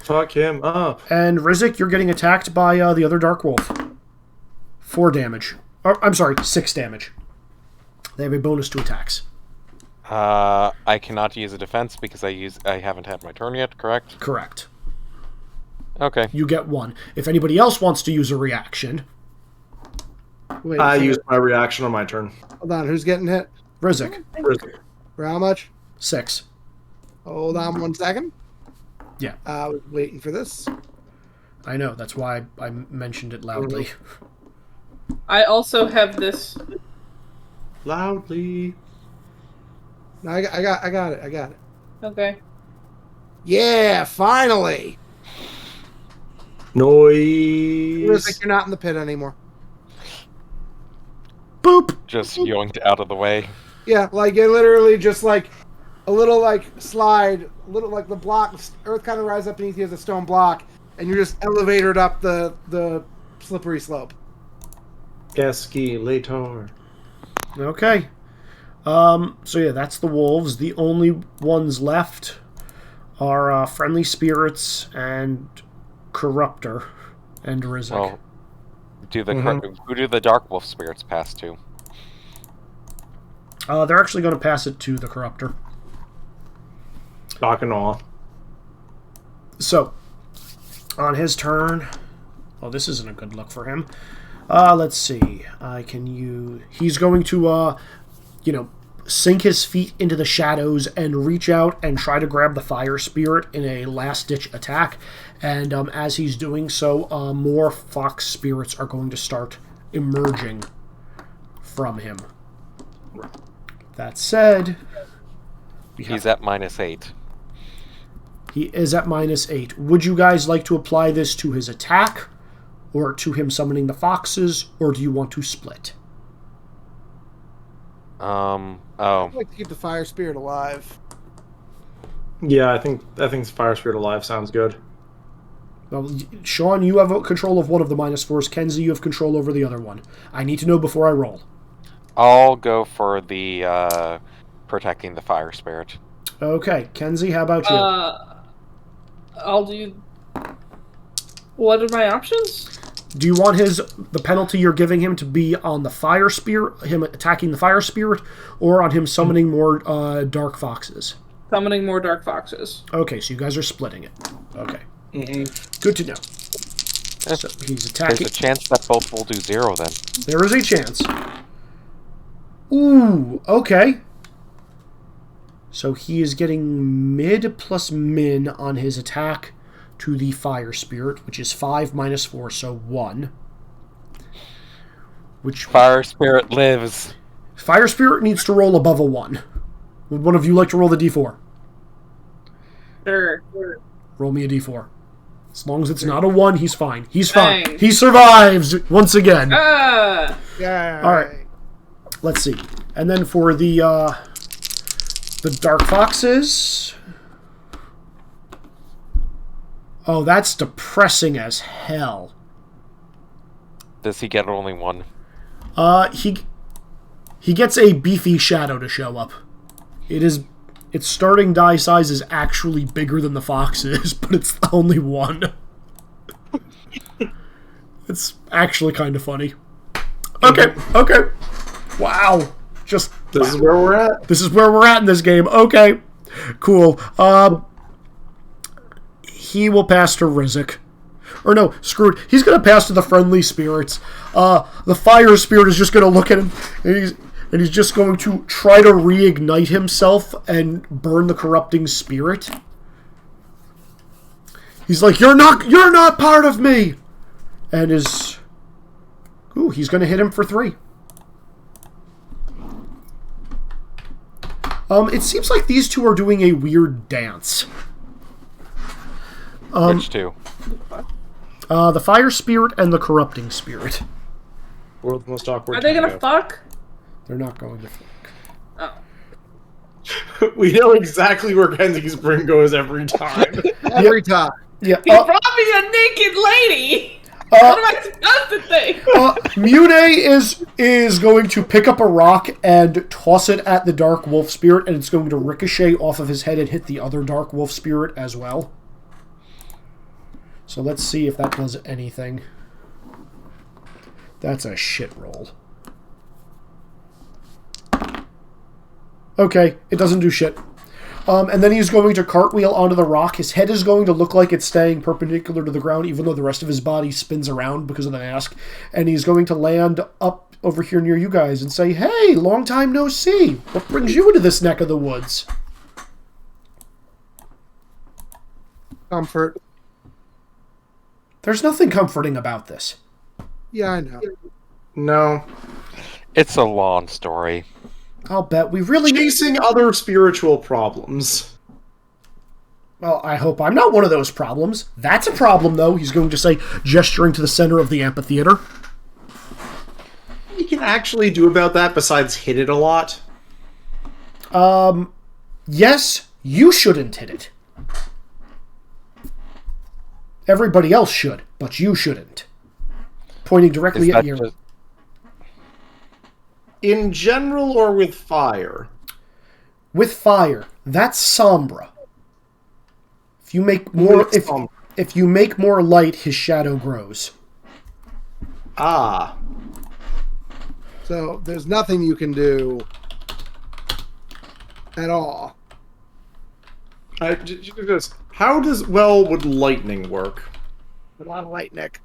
Fuck him up.
And Rizik, you're getting attacked by the other dark wolf. 4 damage. I'm sorry, 6 damage. They have a bonus to attacks.
I cannot use a defense because I haven't had my turn yet, correct?
Correct.
Okay.
You get 1. If anybody else wants to use a reaction...
Wait,
I used my reaction on my turn.
Hold on, who's getting hit?
Rizik,
For how much?
6.
Hold on 1 second.
Yeah.
I was waiting for this.
I know, that's why I mentioned it loudly.
I also have this.
Loudly.
No, I got it.
Okay.
Yeah, finally!
Noise.
You're not in the pit anymore.
Boop!
Just yoinked out of the way.
Yeah, like it literally just like a little like slide, a little like the block, earth kind of rises up beneath you as a stone block, and you're just elevated up the slippery slope.
Escalator.
Okay. So yeah, that's the wolves. The only ones left are friendly spirits and corruptor and Rizik.
Well, who do the dark wolf spirits pass to?
They're actually going to pass it to the corruptor.
Knock and awe.
So, on his turn... Oh, this isn't a good look for him. Let's see. He's going to, sink his feet into the shadows and reach out and try to grab the fire spirit in a last-ditch attack. And as he's doing so, more fox spirits are going to start emerging from him. That said...
He's at -8.
He is at -8. Would you guys like to apply this to his attack, or to him summoning the foxes, or do you want to split?
I'd like to keep the fire spirit alive.
Yeah, I think Fire Spirit Alive sounds good.
Well, Sean, you have control of one of the -4s. Kenzie, you have control over the other one. I need to know before I roll.
I'll go for the protecting the fire spirit.
Okay, Kenzie, how about you?
I'll do... What are my options?
Do you want the penalty you're giving him to be on the fire spirit, him attacking the fire spirit, or on him summoning more dark foxes?
Summoning more dark foxes.
Okay, so you guys are splitting it. Okay.
Mm-hmm.
Good to know. So he's attacking.
There's a chance that both will do 0 then.
There is a chance. Ooh, okay. So he is getting mid plus min on his attack to the fire spirit, which is 5 minus 4, so 1. Which
fire spirit lives.
Fire spirit needs to roll above a 1. Would one of you like to roll the d4?
Sure.
Roll me a d4. As long as it's not a 1, he's fine. He's fine.
Dang.
He survives once again.
Ah!
Yeah.
All right. Let's see. And then for the dark foxes. Oh, that's depressing as hell.
Does he get only 1?
He gets a beefy shadow to show up. Its starting die size is actually bigger than the fox's, but it's only 1. It's actually kind of funny. Okay. Wow.
This is where we're at.
This is where we're at in this game. Okay. Cool. He will pass to Rizik. Or no, screw it. He's going to pass to the friendly spirits. The fire spirit is just going to look at him. And And he's just going to try to reignite himself and burn the corrupting spirit. He's like, you're not part of me! And is... Ooh, he's going to hit him for 3. It seems like these two are doing a weird dance.
Which two?
The fire spirit and the corrupting spirit.
World's most awkward.
Are they gonna
tango.
fuck?
They're not going to fuck.
Oh.
We know exactly where Kenzie's brain goes every time.
Every time.
Yeah.
He brought me a naked lady! What am I supposed to think?
Mune is going to pick up a rock and toss it at the dark wolf spirit, and it's going to ricochet off of his head and hit the other dark wolf spirit as well. So let's see if that does anything. That's a shit roll. Okay, it doesn't do shit. And then he's going to cartwheel onto the rock. His head is going to look like it's staying perpendicular to the ground, even though the rest of his body spins around because of the mask. And he's going to land up over here near you guys and say, hey, long time no see. What brings you into this neck of the woods?
Comfort.
There's nothing comforting about this.
Yeah, I know.
No.
It's a long story.
I'll bet we really...
Chasing other spiritual problems.
Well, I hope I'm not one of those problems. That's a problem, though, he's going to say, gesturing to the center of the amphitheater.
What you can actually do about that besides hit it a lot?
Yes, you shouldn't hit it. Everybody else should, but you shouldn't. Pointing directly at you.
In general or with fire?
With fire. That's sombra. If you make more if you make more light, his shadow grows.
Ah.
So there's nothing you can do at all.
How does would lightning work?
A lot of light, Nick.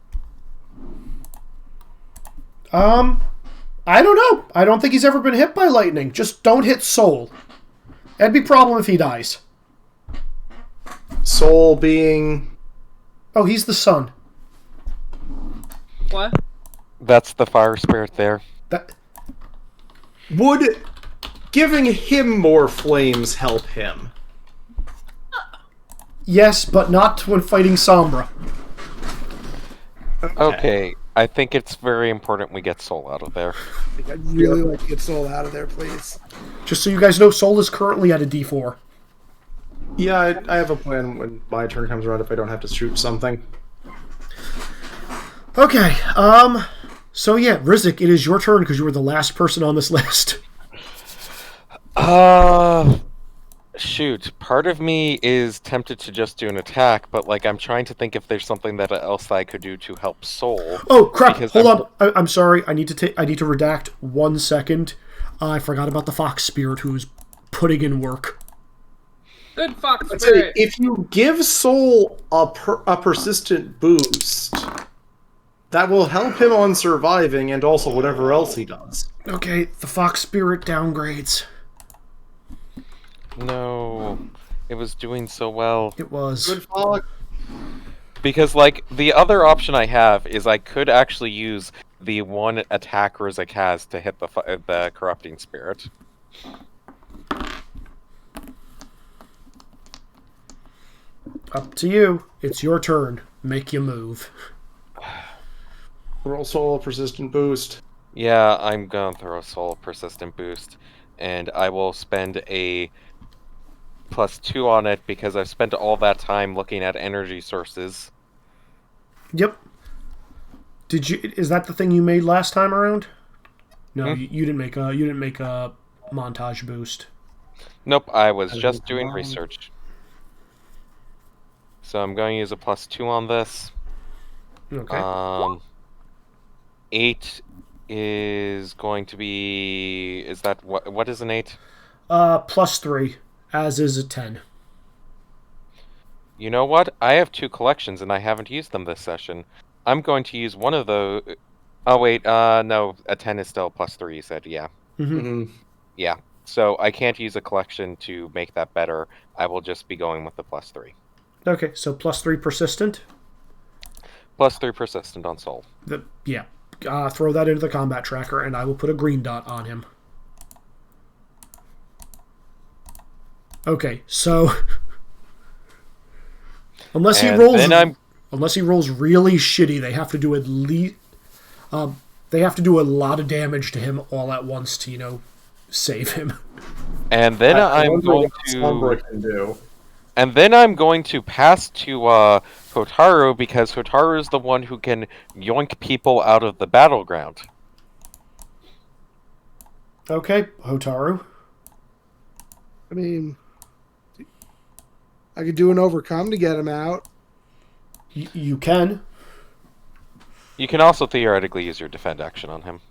I don't know. I don't think he's ever been hit by lightning. Just don't hit Soul. That'd be a problem if he dies.
Soul being...
Oh, he's the sun.
What?
That's the fire spirit there.
That...
Would giving him more flames help him?
Yes, but not when fighting Sombra.
Okay, I think it's very important we get Soul out of there.
I'd really like to get Soul out of there, please.
Just so you guys know, Soul is currently at a D4.
Yeah, I have a plan when my turn comes around if I don't have to shoot something.
Okay, so yeah, Rizik, it is your turn because you were the last person on this list.
Shoot. Part of me is tempted to just do an attack, but like I'm trying to think if there's something else I could do to help Soul.
Oh crap! Hold on. I'm sorry. I need to redact 1 second. I forgot about the fox spirit who's putting in work.
Good fox
I'd say,
spirit.
if you give Soul a persistent boost, that will help him on surviving and also whatever else he does.
Okay, the fox spirit downgrades.
No, it was doing so well.
It was.
Good fuck.
Because, like, the other option I have is I could actually use the one attack Rizik has to hit the corrupting spirit.
Up to you. It's your turn. Make you move.
Roll Soul a persistent boost.
Yeah, I'm gonna throw a Soul Persistent Boost, and I will spend a +2 on it because I've spent all that time looking at energy sources.
Yep. Is that the thing you made last time around? No, you didn't make a montage boost.
Nope, I was just doing research. So I'm going to use a +2 on this.
Okay.
8 is going to be... Is that... What is an 8?
+3, as is a 10.
You know what? I have 2 collections and I haven't used them this session. I'm going to use one of those... Oh wait, no, a 10 is still +3, you said, yeah. Yeah. So I can't use a collection to make that better. I will just be going with the +3.
Okay, so +3 persistent.
+3 persistent on soul.
Yeah. Throw that into the combat tracker, and I will put a green dot on him. Okay, so unless he rolls really shitty, they have to do at least they have to do a lot of damage to him all at once to save him.
And then I'm going to. And then I'm going to pass to Hotaru, because Hotaru is the one who can yoink people out of the battleground.
Okay, Hotaru.
I mean, I could do an overcome to get him out.
You can.
You can also theoretically use your defend action on him.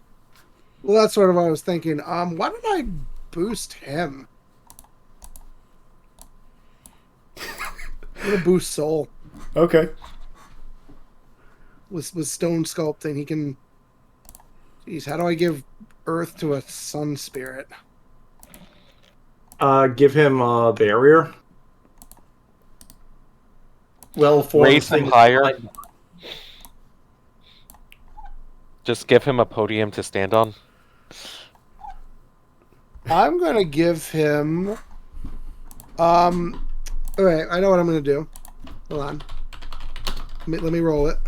Well, that's sort of what I was thinking. Why don't I boost him? I'm gonna boost Soul.
Okay.
With stone sculpting, he can. Jeez, how do I give Earth to a Sun Spirit?
Give him a barrier. Well,
raise him higher. Just give him a podium to stand on.
I'm gonna give him. Alright, I know what I'm gonna do. Hold on. Let me roll it.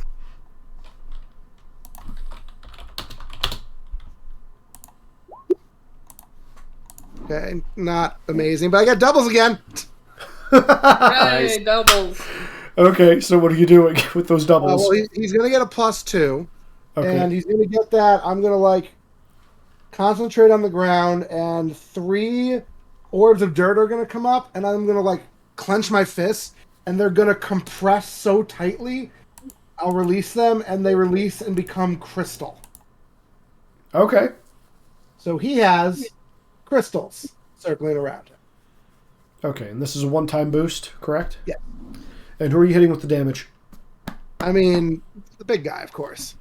Okay, not amazing, but I got doubles again.
Nice. Doubles.
Okay, so what are you doing with those doubles?
Well, he's gonna get a +2,
okay.
And he's gonna get that. I'm gonna concentrate on the ground, and 3 orbs of dirt are gonna come up, and I'm gonna clench my fists, and they're gonna compress so tightly. I'll release them, and they release and become crystal.
Okay.
So he has crystals circling around him.
Okay, and this is a one-time boost, correct?
Yeah.
And who are you hitting with the damage?
I mean, the big guy, of course.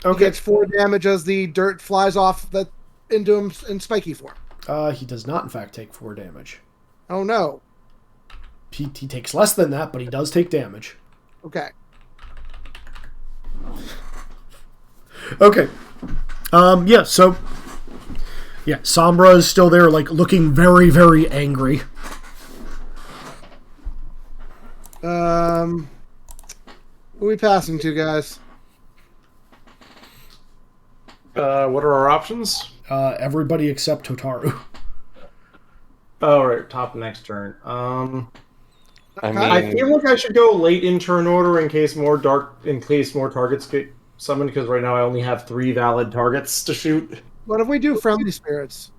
Okay.
He gets 4 damage as the dirt flies off into him in spiky form.
He does not, in fact, take 4 damage.
Oh, no.
He takes less than that, but he does take damage.
Okay.
Okay. Yeah, so... Yeah, Sombra is still there, looking very, very angry.
Who are we passing to, guys?
What are our options?
Everybody except Hotaru.
Oh, right, top next turn.
I
feel like I should go late in turn order in case more targets get summoned, because right now I only have 3 valid targets to shoot.
What if we do friendly spirits?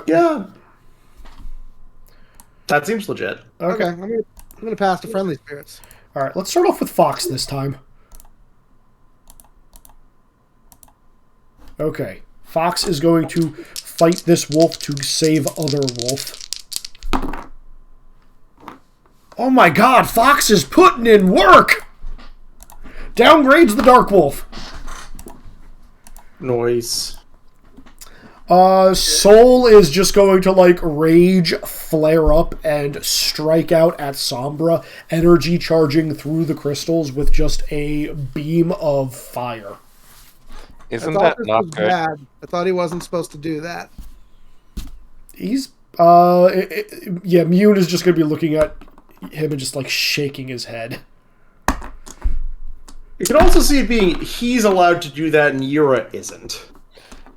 Yeah. That seems legit.
Okay, I'm gonna pass to friendly spirits.
All right, let's start off with Fox this time. Okay, Fox is going to fight this wolf to save other wolf. Oh my god, Fox is putting in work! Downgrades the Dark Wolf.
Noise.
Soul is just going to rage, flare up, and strike out at Sombra, energy charging through the crystals with just a beam of fire.
Isn't that not good?
Bad. I thought he wasn't supposed to do that.
He's yeah, Mune is just going to be looking at him and just shaking his head.
You can also see it being he's allowed to do that and Yura isn't.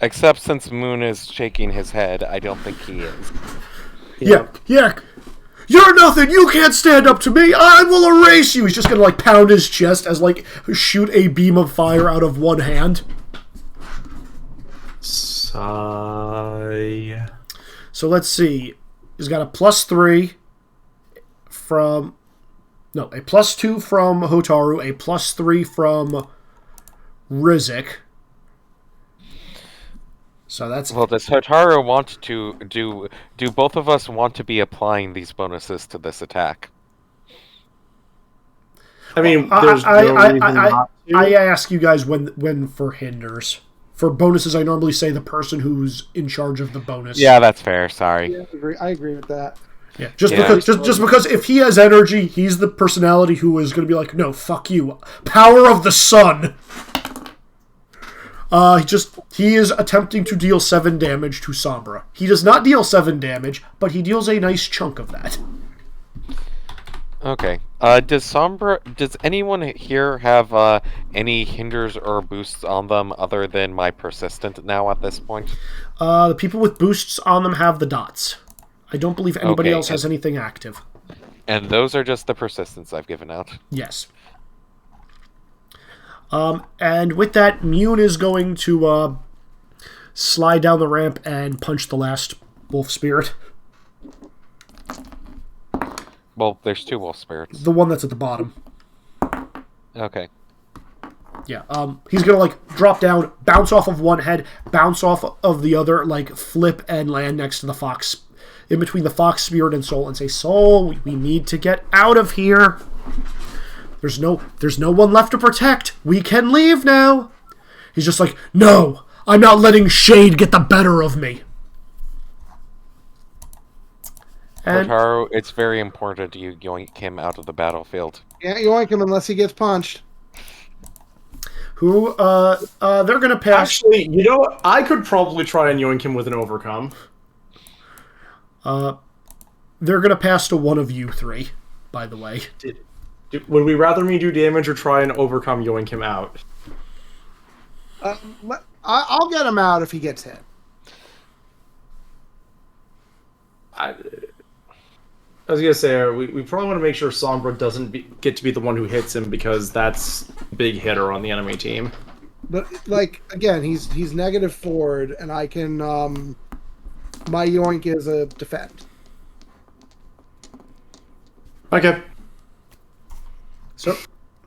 Except since Moon is shaking his head, I don't think he is.
Yeah. You're nothing! You can't stand up to me! I will erase you! He's just gonna pound his chest as shoot a beam of fire out of one hand.
Sigh.
So let's see. He's got a +3 from... No, a +2 from Hotaru, a +3 from Rizik. So that's...
Well, does Hotaru want to do both of us want to be applying these bonuses to this attack?
I mean,
Well,
there's no reason not to.
I ask you guys when for hinders. For bonuses, I normally say the person who's in charge of the bonus.
Yeah, that's fair. Sorry.
Yeah, I agree with that.
Yeah, just
Yeah.
because if he has energy, he's the personality who is going to be like, no, fuck you, power of the sun. He is attempting to deal 7 damage to Sombra. He does not deal 7 damage, but he deals a nice chunk of that.
Okay. Does anyone here have any hinders or boosts on them other than my persistent now at this point?
The people with boosts on them have the dots. I don't believe anybody
Okay,
else has anything active.
And those are just the persistence I've given out.
Yes. And with that, Mune is going to slide down the ramp and punch the last wolf spirit.
Well, there's 2 wolf spirits.
The one that's at the bottom.
Okay.
Yeah, he's gonna, like, drop down, bounce off of one head, bounce off of the other, like, flip and land next to the fox, in between the fox spirit and Soul, and say, Soul, we need to get out of here. There's no one left to protect. We can leave now. He's just like, no, I'm not letting shade get the better of me. And
Kotaro, it's very important you yoink him out of the battlefield.
Yeah, yoink him unless he gets punched.
who, they're gonna pass.
Actually, you know what? I could probably try and yoink him with an overcome.
They're gonna pass to one of you 3, by the way.
Would we rather me do damage or try and overcome yoink him out?
I'll get him out if he gets hit.
I was gonna say we probably want to make sure Sombra doesn't get to be the one who hits him because that's a big hitter on the enemy team.
But like again, he's negative forward, and I can my yoink is a defend.
Okay.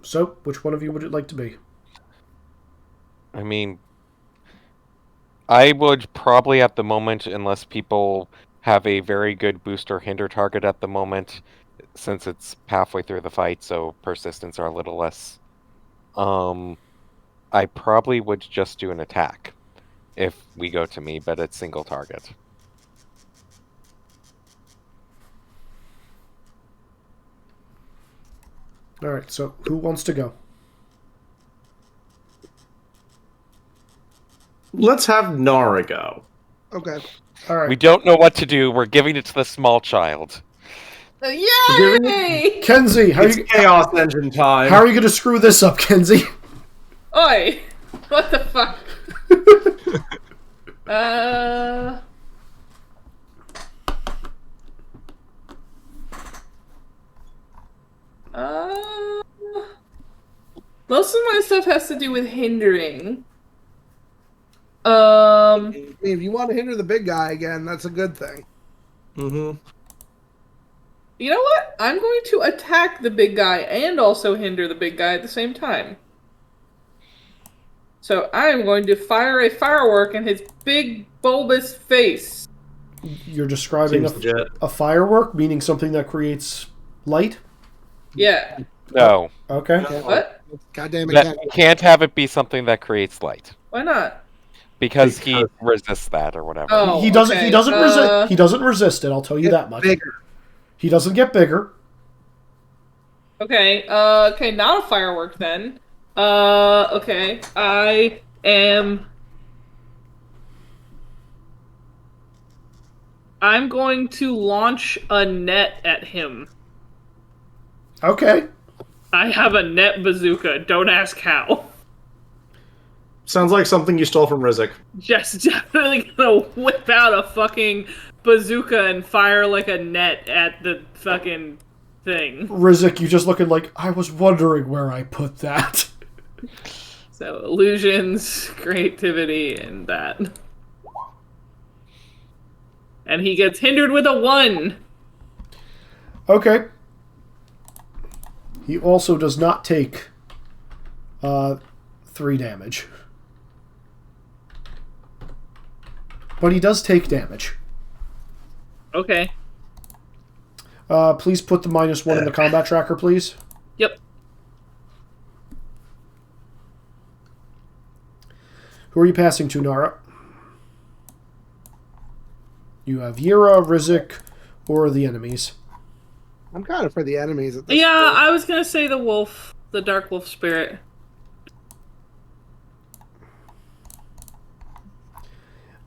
So which one of you would it like to be?
I mean, I would probably at the moment, unless people have a very good booster hinder target at the moment, since it's halfway through the fight, so persistence are a little less. I probably would just do an attack if we go to me, but it's single target.
All right. So who wants to go?
Let's have Nara go.
Okay.
All right.
We don't know what to do. We're giving it to the small child.
Yay!
Kenzie, how
It's
are you?
Chaos Engine time.
How are you going to screw this up, Kenzie?
Oi! What the fuck? Most of my stuff has to do with hindering.
I mean, if you want to hinder the big guy again, that's a good thing.
Mm-hmm.
You know what? I'm going to attack the big guy and also hinder the big guy at the same time. So I am going to fire a firework in his big bulbous face.
You're describing
Seems legit.
a firework, meaning something that creates light?
Yeah.
No.
Okay.
What?
Goddamn it!
That can't have it be something that creates light.
Why not?
Because he resists that or whatever.
Oh,
He doesn't. He
okay.
doesn't resist. He doesn't resist it. I'll tell you
It's
that much.
bigger.
He doesn't get bigger.
Okay, okay, not a firework then. Okay, I'm going to launch a net at him.
Okay.
I have a net bazooka, don't ask how.
Sounds like something you stole from Rizek.
Just definitely gonna whip out a fucking bazooka and fire like a net at the fucking thing.
Rizek, you just looking like, I was wondering where I put that.
So, illusions, creativity, and that. And he gets hindered with a 1.
Okay. He also does not take 3 damage. But he does take damage.
Okay.
Please put the -1 in the combat tracker, please.
Yep.
Who are you passing to, Nara? You have Yira, Rizik, or the enemies.
I'm kind of for the enemies at this
Yeah,
point.
I was gonna say the wolf, the dark wolf spirit.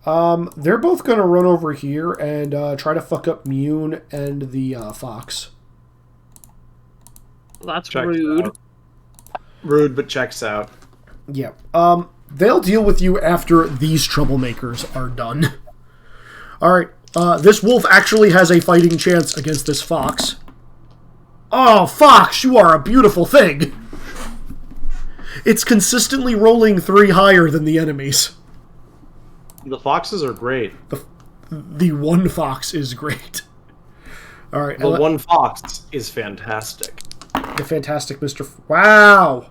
They're both going to run over here and try to fuck up Mune and the fox.
That's
Checks
rude.
out. Rude, but checks out.
Yeah. They'll deal with you after these troublemakers are done. Alright, this wolf actually has a fighting chance against this fox. Oh, fox, you are a beautiful thing! It's consistently rolling 3 higher than the enemies.
The foxes are great.
The one fox is great. Alright.
The one fox is fantastic.
The fantastic Mr. Wow!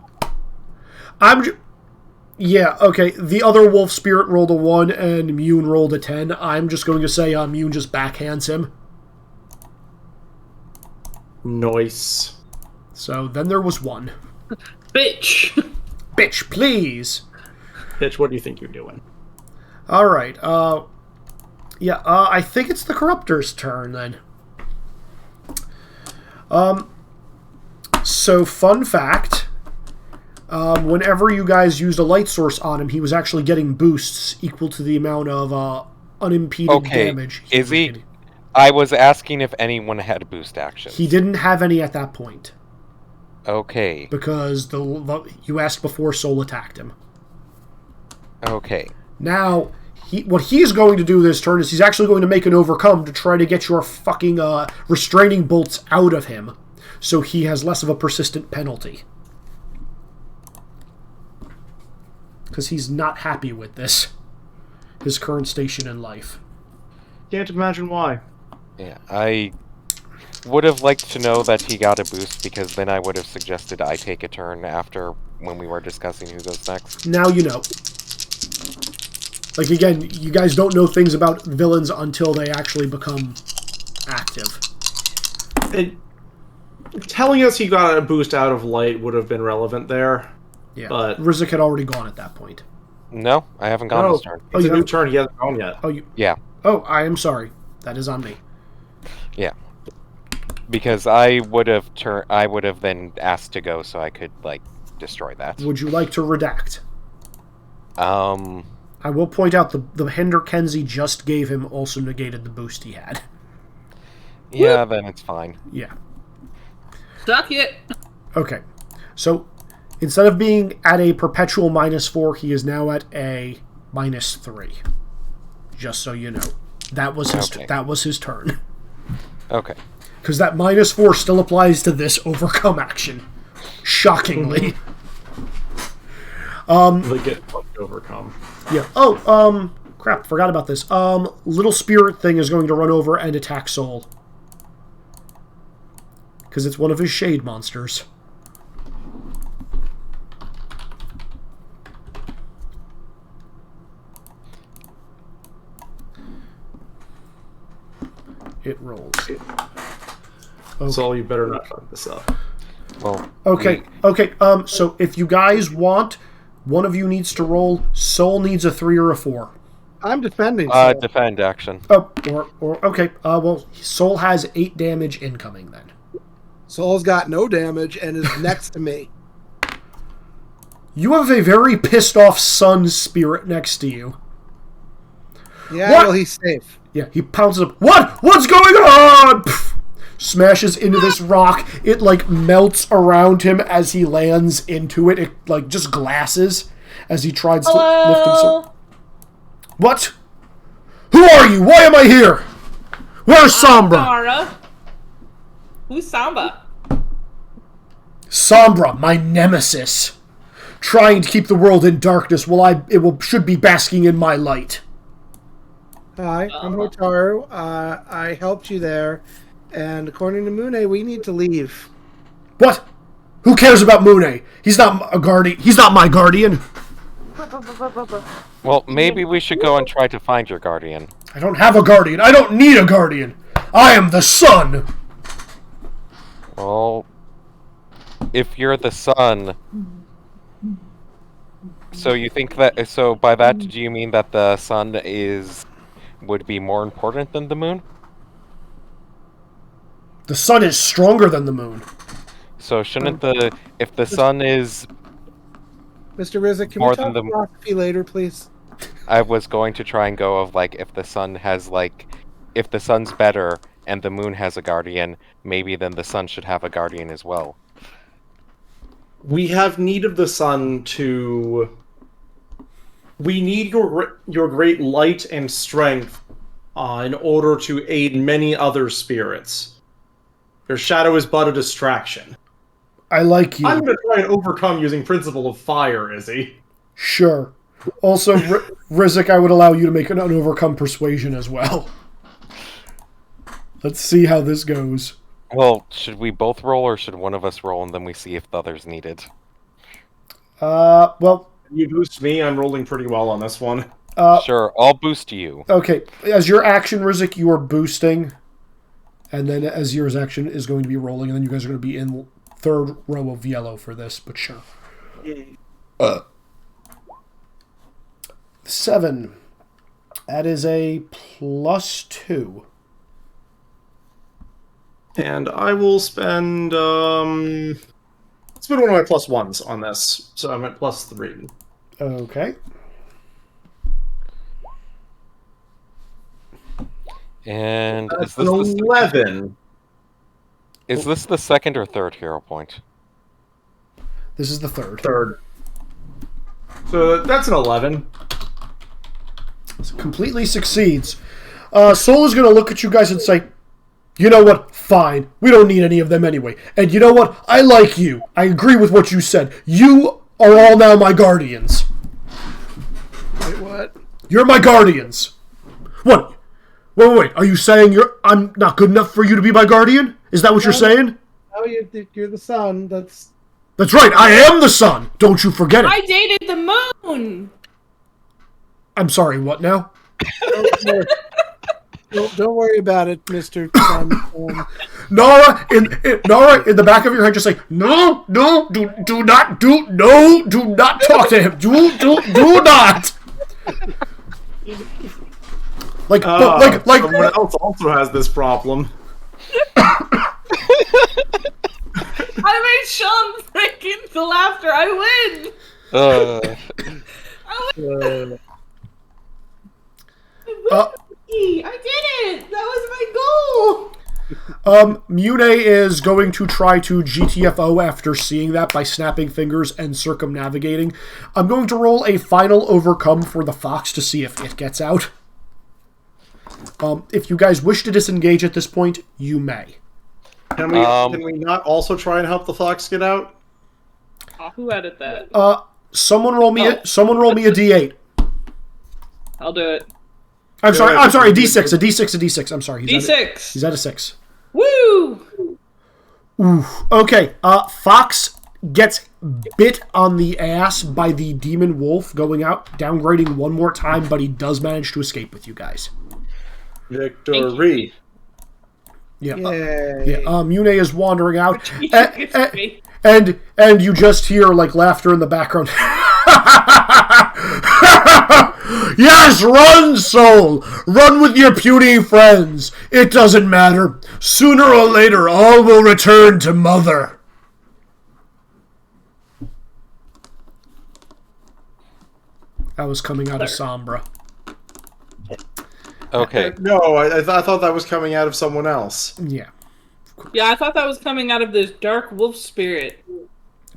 Yeah, okay. The other wolf spirit rolled a 1 and Mune rolled a 10. I'm just going to say Mune just backhands him.
Nice.
So then there was 1.
Bitch!
Bitch, please!
Pitch, what do you think you're doing?
Alright, I think it's the Corruptor's turn then. So, fun fact, whenever you guys used a light source on him, he was actually getting boosts equal to the amount of unimpeded damage.
Is he? Getting. I was asking if anyone had boost actions.
He didn't have any at that point.
Okay.
Because you asked before Soul attacked him.
Okay.
Now, what he's going to do this turn is he's actually going to make an overcome to try to get your fucking restraining bolts out of him, so he has less of a persistent penalty. Because he's not happy with this. His current station in life.
Can't imagine why.
Yeah, I would have liked to know that he got a boost, because then I would have suggested I take a turn after when we were discussing who goes next.
Now you know. Like, again, you guys don't know things about villains until they actually become active.
Telling us he got a boost out of light would have been relevant there.
Yeah,
but
Rizik had already gone at that point.
No, I haven't gone this turn.
It's a new turn, he hasn't gone yet.
Yeah.
Oh, I am sorry. That is on me.
Yeah. Because I would have then asked to go so I could, like, destroy that.
Would you like to redact? I will point out the Hinder Kenzie just gave him also negated the boost he had.
Yeah, then it's fine.
Yeah.
Suck it!
Okay. So, instead of being at a perpetual -4, he is now at a -3. Just so you know. That was his turn.
Okay.
Because that -4 still applies to this overcome action. Shockingly.
They get overcome.
Yeah. Oh, crap, forgot about this. Little spirit thing is going to run over and attack Soul. Because it's one of his shade monsters. It rolls. Okay.
So you better not fuck this up.
Well.
Okay. So if you guys want, one of you needs to roll. Soul needs a 3 or a 4.
I'm defending. Soul.
Defend action.
Oh, okay. Well, Soul has 8 damage incoming then.
Soul's got no damage and is next to me.
You have a very pissed off sun spirit next to you.
Yeah,
What?
well, he's safe.
Yeah, he pounces up. What's going on? Pff, smashes into this rock. It, like, melts around him as he lands into it. It, like, just glasses as he tries to lift himself. What? Who are you? Why am I here? Where's Sombra?
Nara. Who's Samba?
Sombra, my nemesis. Trying to keep the world in darkness while should be basking in my light.
Hi, I'm Hotaru. I helped you there, and according to Mune, we need to leave.
What? Who cares about Mune? He's not a guardian. He's not my guardian.
Well, maybe we should go and try to find your guardian.
I don't have a guardian. I don't need a guardian. I am the sun.
Well, if you're the sun, So you think that? So by that, do you mean that the sun would be more important than the moon?
The sun is stronger than the moon.
So shouldn't if the sun is
Mr. Rizek, can we
more
talk
than the?
philosophy later, please?
I was going to try and go of like if the sun has if the sun's better and the moon has a guardian, maybe then the sun should have a guardian as well.
We have need of the sun to. We need your great light and strength in order to aid many other spirits. Your shadow is but a distraction.
I like you.
I'm going to try and overcome using principle of fire, Izzy.
Sure. Also, Rizek, I would allow you to make an overcome persuasion as well. Let's see how this goes.
Well, should we both roll, or should one of us roll and then we see if the other's needed?
Well...
You boost me, I'm rolling pretty well on this one.
Sure, I'll boost you.
Okay, as your action, Rizek, you are boosting. And then as yours action is going to be rolling, and then you guys are going to be in third row of yellow for this, but sure. 7. That is a +2.
And I will spend one of my +1s on this, so I'm at +3.
Okay.
And
That's an 11.
Is this the second or third hero point?
This is the third.
Third. So that's an 11.
This completely succeeds. Soul is going to look at you guys and say, you know what? Fine. We don't need any of them anyway. And you know what? I like you. I agree with what you said. You are all now my guardians.
Wait, what?
You're my guardians. What? Wait. Are you saying I'm not good enough for you to be my guardian? Is that what you're saying?
Oh, you're the sun. That's
right. I am the sun. Don't you forget it.
I dated the moon.
I'm sorry. What now?
Don't worry about it, Mr. Sun.
Nora, in the back of your head, just say, no, do not talk to him. Do not. Like,
someone else also has this problem.
I made Sean break into laughter. I win. I win. I did it. That was my goal.
Mune is going to try to GTFO after seeing that by snapping fingers and circumnavigating. I'm going to roll a final overcome for the fox to see if it gets out. If you guys wish to disengage at this point, you may.
Can we not also try and help the fox get out?
Who added that?
Someone roll me a D8.
I'll do it.
I'm sorry, a D6. I'm sorry.
D6.
He's at a 6.
Woo!
Ooh. Okay, Fox gets bit on the ass by the demon wolf going out, downgrading one more time, but he does manage to escape with you guys.
Victory.
Yeah.
Yay.
Mune is wandering out, and you just hear like laughter in the background. Yes, run, Soul! Run with your puny friends! It doesn't matter. Sooner or later, all will return to Mother. That was coming out of Sombra.
Okay.
No, I thought that was coming out of someone else.
Yeah.
Yeah, I thought that was coming out of this dark wolf spirit.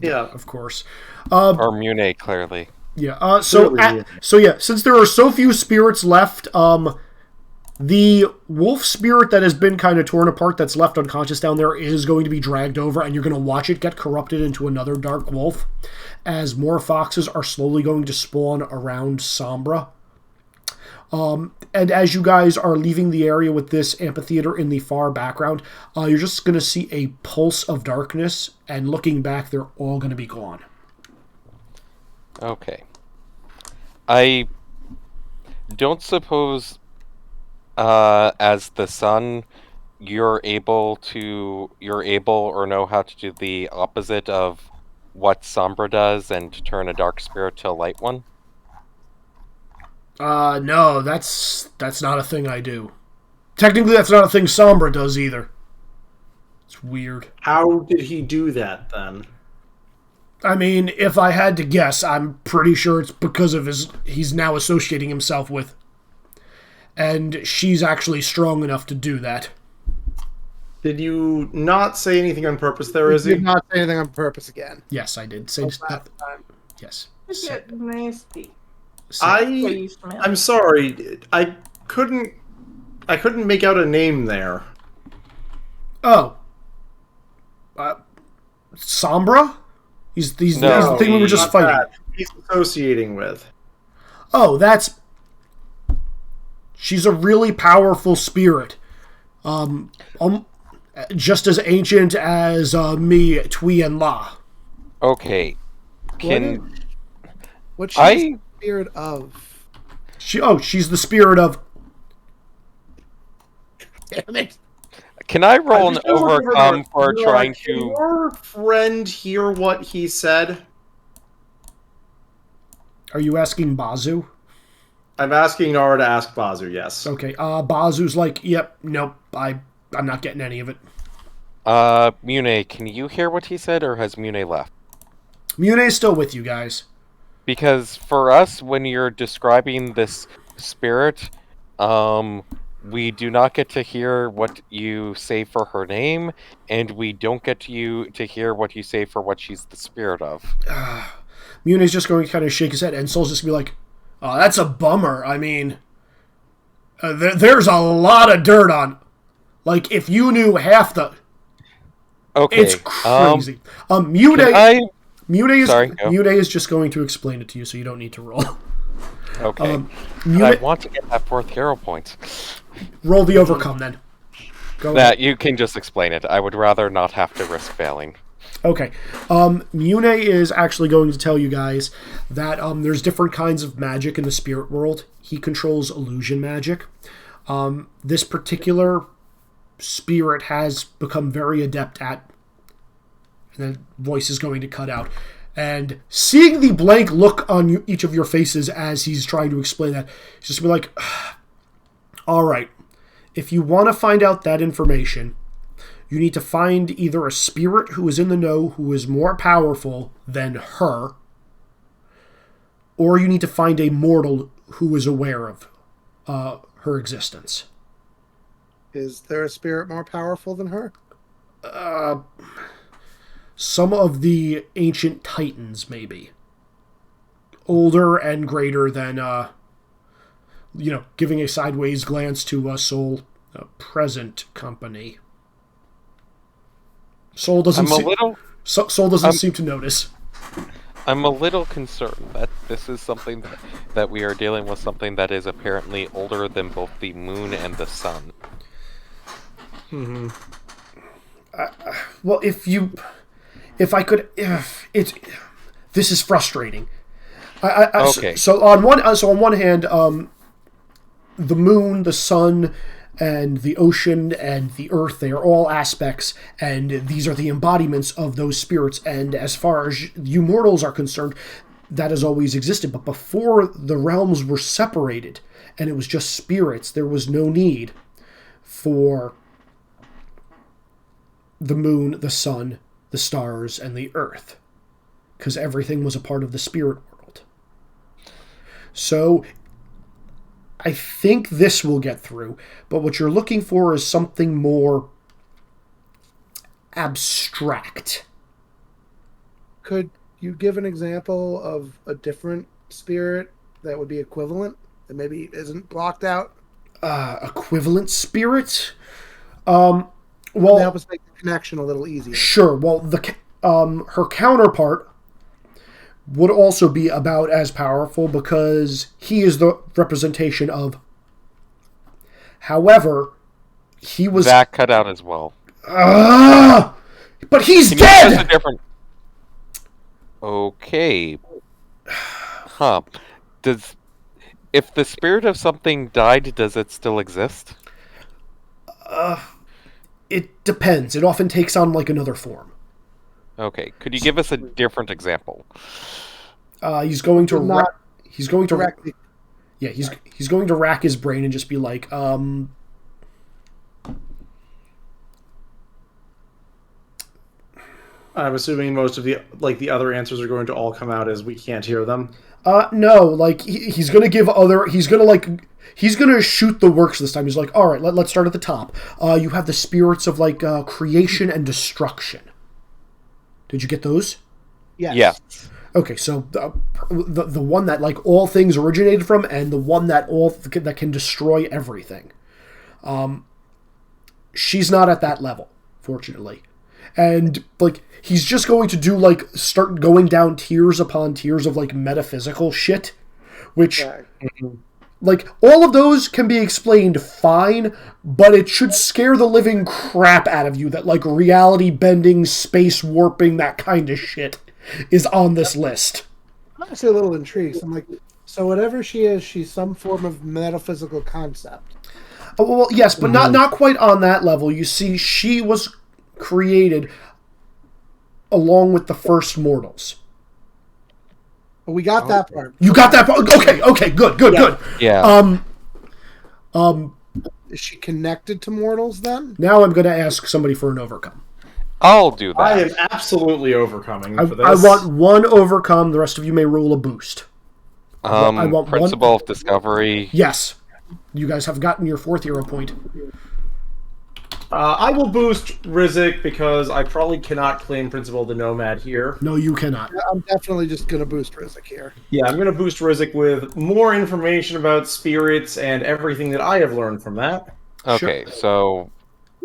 Yeah.
Of course.
Or Mune, clearly.
Yeah. So since there are so few spirits left, the wolf spirit that has been kind of torn apart, that's left unconscious down there, is going to be dragged over, and you're going to watch it get corrupted into another dark wolf, as more foxes are slowly going to spawn around Sombra. And as you guys are leaving the area with this amphitheater in the far background, you're just going to see a pulse of darkness, and looking back, they're all going to be gone.
Okay. I don't suppose, as the sun, you're able or know how to do the opposite of what Sombra does and turn a dark spirit to a light one?
No, that's not a thing I do. Technically, that's not a thing Sombra does either. It's weird.
How did he do that then?
I mean, if I had to guess, I'm pretty sure it's because of he's now associating himself with. And she's actually strong enough to do that.
Did you not say anything on purpose there, Izzy?
Did not say anything on purpose again.
Yes, I did. Say
Last time.
yes.
Get nasty.
I'm sorry. I couldn't make out a name there.
Oh. Sombra? He's the thing we were just
Not
fighting.
that. He's associating with.
Oh, she's a really powerful spirit. Just as ancient as me, Tui, and La.
Okay.
What's she the spirit of?
She's the spirit of.
Damn it.
Can I roll an overcome for trying
Can
to...
your friend hear what he said?
Are you asking Bazu?
I'm asking Nara to ask Bazu, yes.
Okay, Bazu's like, yep, nope, I'm not getting any of it.
Mune, can you hear what he said, or has Mune left?
Mune's still with you guys.
Because for us, when you're describing this spirit, we do not get to hear what you say for her name, and we don't get to hear what you say for what she's the spirit of.
Mune's just going to kind of shake his head, and Soul's just going to be like, oh, that's a bummer. I mean, there's a lot of dirt on. Like, if you knew half the...
Okay.
It's crazy. Mune is just going to explain it to you, so you don't need to roll.
Okay. I want to get that 4th hero point.
Roll the overcome, then. Go
That, you can just explain it. I would rather not have to risk failing.
Okay. Mune is actually going to tell you guys that there's different kinds of magic in the spirit world. He controls illusion magic. This particular spirit has become very adept at... And the voice is going to cut out. And seeing the blank look on each of your faces as he's trying to explain that, he's just going to be like, all right, if you want to find out that information, you need to find either a spirit who is in the know who is more powerful than her, or you need to find a mortal who is aware of her existence.
Is there a spirit more powerful than her?
Some of the ancient titans, maybe. Older and greater than, giving a sideways glance to Soul, present company. Soul doesn't seem to notice.
I'm a little concerned that this is something that we are dealing with, something that is apparently older than both the moon and the sun.
Mm-hmm.
Well, this is frustrating.
Okay.
So on one hand, the moon, the sun, and the ocean and the earth, they are all aspects, and these are the embodiments of those spirits. And as far as you mortals are concerned, that has always existed. But before the realms were separated, and it was just spirits, there was no need for the moon, the sun, the stars, and the earth, because everything was a part of the spirit world. So I think this will get through, but what you're looking for is something more abstract.
Could you give an example of a different spirit that would be equivalent, that maybe isn't blocked out?
Equivalent spirit?
Well, help us make the connection a little easier.
Sure. Well, her counterpart would also be about as powerful because he is the representation of. However, he was
that cut out as well.
But he's dead.
Okay. Huh. If the spirit of something died, does it still exist?
It depends. It often takes on like another form.
Okay, could you give us a different example?
He's going to
Not
he's going to
directly.
yeah he's going to rack his brain and just be like,
I'm assuming most of the other answers are going to all come out as we can't hear them.
No, like he's gonna he's gonna shoot the works this time. He's like, all right, let's start at the top. You have the spirits of like creation and destruction. Did you get those?
Yes.
Yeah.
Okay, so the one that like all things originated from, and the one that that can destroy everything. She's not at that level, fortunately, and like he's just going to do like start going down tiers upon tiers of like metaphysical shit, which like all of those can be explained fine, but it should scare the living crap out of you that like reality bending, space warping, that kind of shit is on this list.
I'm actually a little intrigued. I'm like, so whatever she is, she's some form of metaphysical concept.
Well, yes, but not quite on that level. You see, she was created along with the first mortals.
But we got that part.
You got that part? Okay, good.
Yeah.
Is she connected to mortals then?
Now I'm going to ask somebody for an overcome.
I'll do that.
I am absolutely overcoming for this.
I want one overcome. The rest of you may roll a boost. I want
Principle of Discovery.
Yes. You guys have gotten your 4th hero point.
I will boost Rizik because I probably cannot claim Principle of the Nomad here.
No, you cannot.
I'm definitely just going to boost Rizik here.
Yeah, I'm going to boost Rizik with more information about spirits and everything that I have learned from that.
Okay, so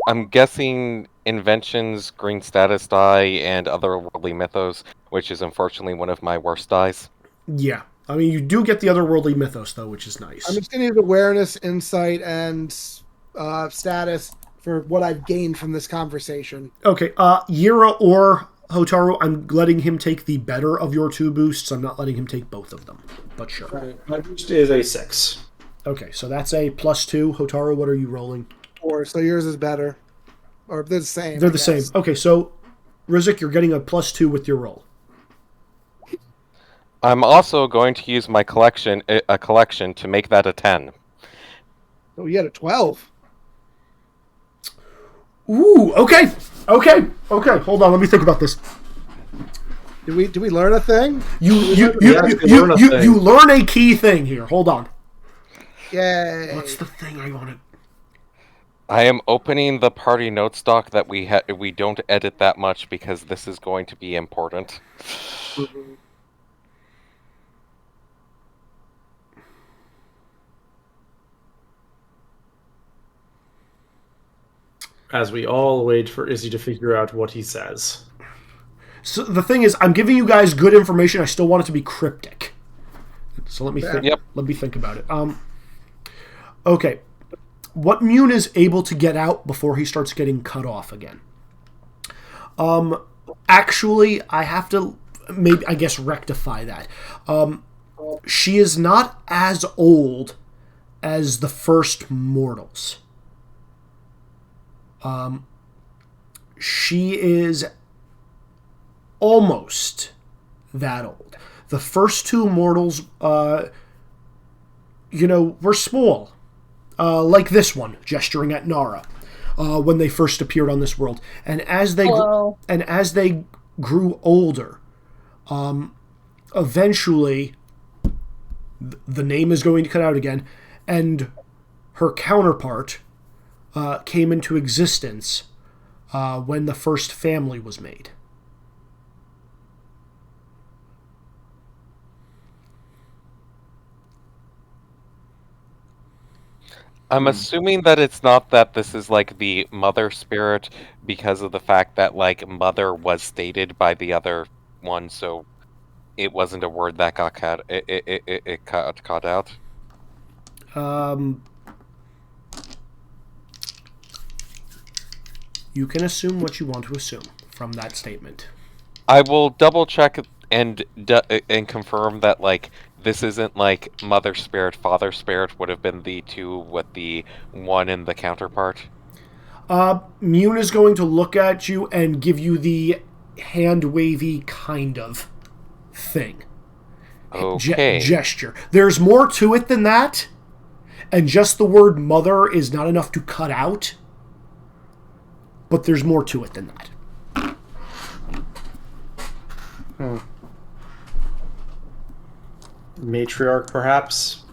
I'm guessing inventions, green status die, and otherworldly mythos, which is unfortunately one of my worst dies.
Yeah. I mean, you do get the otherworldly mythos, though, which is nice.
I'm just going to use awareness, insight, and status for what I've gained from this conversation.
Okay, Yira or Hotaru, I'm letting him take the better of your 2 boosts. I'm not letting him take both of them, but sure.
Right.
My boost is a 6.
Okay, so that's a +2. Hotaru, what are you rolling?
4, so yours is better. Or they're the same.
They're the same. Okay, so Rizik, you're getting a +2 with your roll.
I'm also going to use my collection to make that a 10.
Oh, you had a 12.
Ooh, okay. Hold on, let me think about this.
Did we learn a thing?
You learn a key thing here. Hold on.
Yay.
What's the thing I wanted?
I am opening the party note stock that we don't edit that much because this is going to be important.
As we all wait for Izzy to figure out what he says.
So the thing is, I'm giving you guys good information. I still want it to be cryptic. So let me think.
Yep.
Let me think about it. Okay. What Mune is able to get out before he starts getting cut off again? Actually, I have to maybe, I guess, rectify that. She is not as old as the first mortals. She is almost that old. The first 2 mortals, were small. Like this one, gesturing at Nara, when they first appeared on this world. And as they grew older, eventually the name is going to cut out again, and her counterpart came into existence when the first family was made.
I'm assuming that it's not that this is like the mother spirit because of the fact that like mother was stated by the other one, so it wasn't a word that got cut. It cut out.
You can assume what you want to assume from that statement.
I will double check and confirm that like this isn't like mother spirit, father spirit would have been the 2 with the 1 and the counterpart.
Mune is going to look at you and give you the hand-wavy kind of thing.
Okay.
Gesture. There's more to it than that, and just the word mother is not enough to cut out, but there's more to it than that.
Matriarch, perhaps?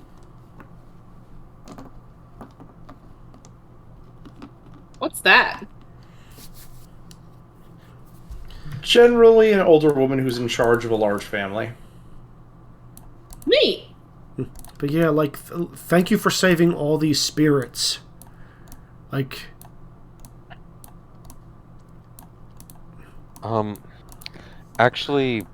What's that?
Generally an older woman who's in charge of a large family.
Neat.
But yeah, like, thank you for saving all these spirits. Like...
Actually,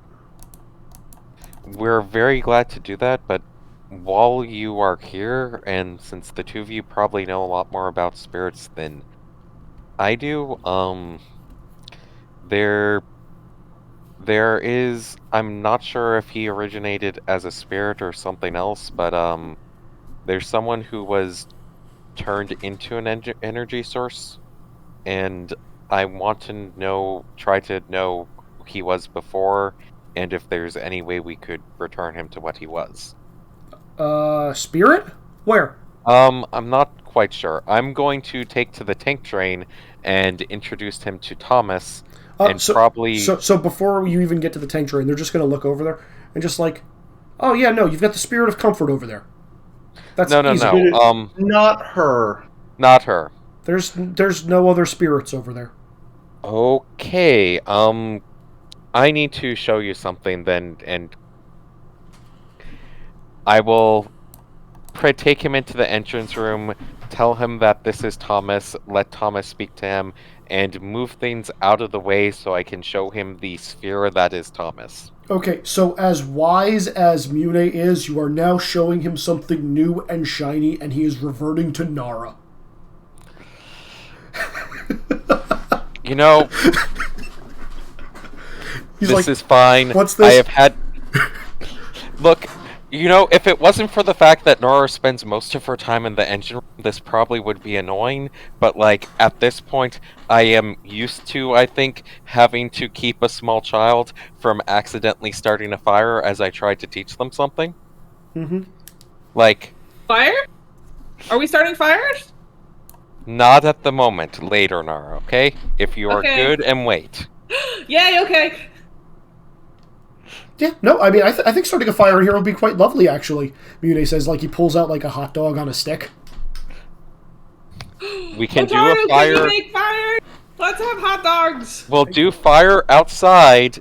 we're very glad to do that, but while you are here, and since the two of you probably know a lot more about spirits than I do, there is, I'm not sure if he originated as a spirit or something else, but there's someone who was turned into an energy source, and I want to try to know who he was before, and if there's any way we could return him to what he was.
Spirit? Where?
I'm not quite sure. I'm going to take to the tank train and introduce him to Thomas, and probably...
So before you even get to the tank train, they're just going to look over there and just like, oh yeah, no, you've got the Spirit of Comfort over there. That's
No.
Not her.
Not her.
There's no other spirits over there.
Okay, I need to show you something then, and I will take him into the entrance room, tell him that this is Thomas, let Thomas speak to him, and move things out of the way so I can show him the sphere that is Thomas.
Okay, so as wise as Mune is, you are now showing him something new and shiny, and he is reverting to Nara.
You know, this is fine.
What's this?
I have had... Look, you know, if it wasn't for the fact that Nora spends most of her time in the engine room, this probably would be annoying, but, like, at this point, I am used to, I think, having to keep a small child from accidentally starting a fire as I try to teach them something.
Mm-hmm.
Like...
Fire? Are we starting fires?
Not at the moment. Later, Nara, okay? If you are
Okay.
good, and wait.
Yay, okay.
Yeah, no, I mean, I think starting a fire here would be quite lovely, actually. Mune says, like, he pulls out, like, a hot dog on a stick.
We can do
Otaru,
a fire...
Can you make fire? Let's have hot dogs.
We'll do fire outside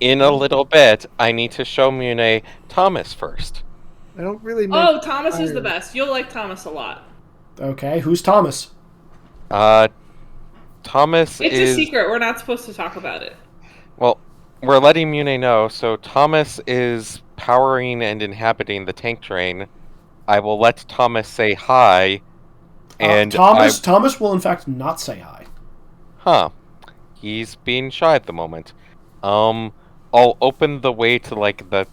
in a little bit. I need to show Mune Thomas first.
I don't really make
Oh, Thomas is
fire.
the best. You'll like Thomas a lot.
Okay, who's Thomas?
Thomas
It's
is...
a secret. We're not supposed to talk about it.
Well, we're letting Mune know, so Thomas is powering and inhabiting the tank train. I will let Thomas say hi, and
Thomas will, in fact, not say hi.
Huh. He's being shy at the moment. I'll open the way to, like, the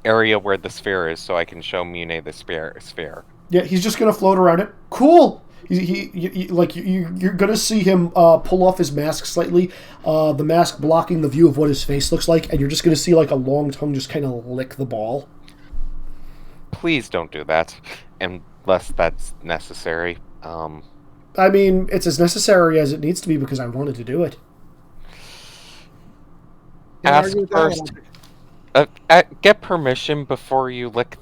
area where the sphere is so I can show Mune the sphere.
Yeah, he's just gonna float around it. Cool! You're gonna see him pull off his mask slightly, the mask blocking the view of what his face looks like, and you're just gonna see, like, a long tongue just kind of lick the ball.
Please don't do that, unless that's necessary.
I mean, it's as necessary as it needs to be because I wanted to do it.
Can't
Ask
argue with that
first.
one.
Get permission before you lick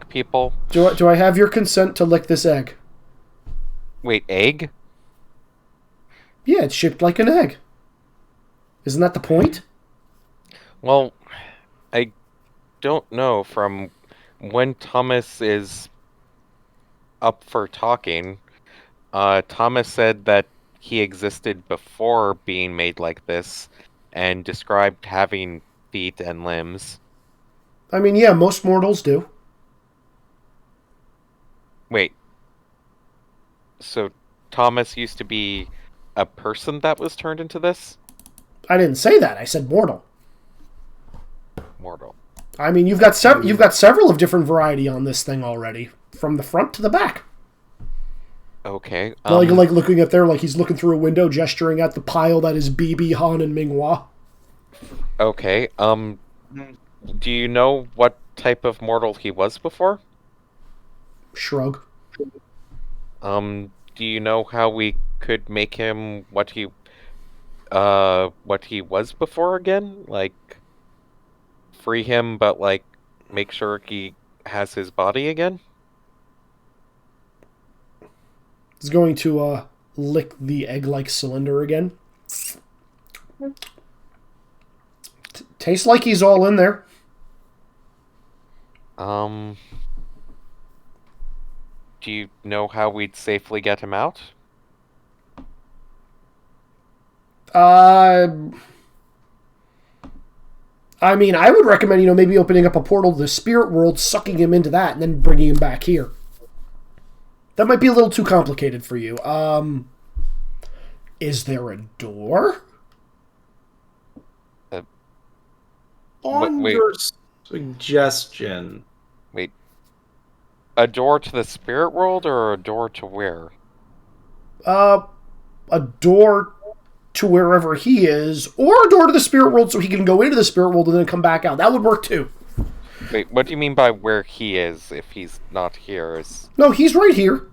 people.
Do I have your consent to lick this egg?
Wait, egg?
Yeah, it's shaped like an egg. Isn't that the point?
Well, I don't know. From when Thomas is up for talking, Thomas said that he existed before being made like this, and described having feet and limbs.
I mean, yeah, most mortals do.
Wait. So Thomas used to be a person that was turned into this?
I didn't say that. I said mortal.
Mortal.
I mean, you've got several of different variety on this thing already, from the front to the back.
Okay.
Like looking up there, like he's looking through a window, gesturing at the pile that is BB, Han, and Minghua.
Okay. Do you know what type of mortal he was before?
Shrug.
Do you know how we could make him what he was before again? Like, free him, but, like, make sure he has his body again?
He's going to lick the egg-like cylinder again. Tastes like he's all in there.
Do you know how we'd safely get him out?
I mean, I would recommend, maybe opening up a portal to the spirit world, sucking him into that, and then bringing him back here. That might be a little too complicated for you. Is there a door?
On
wait.
your suggestion,
Wait. A door to the spirit world or a door to where?
A door to wherever he is, or a door to the spirit world so he can go into the spirit world and then come back out. That would work too.
Wait, what do you mean by where he is if he's not here?
No, he's right here.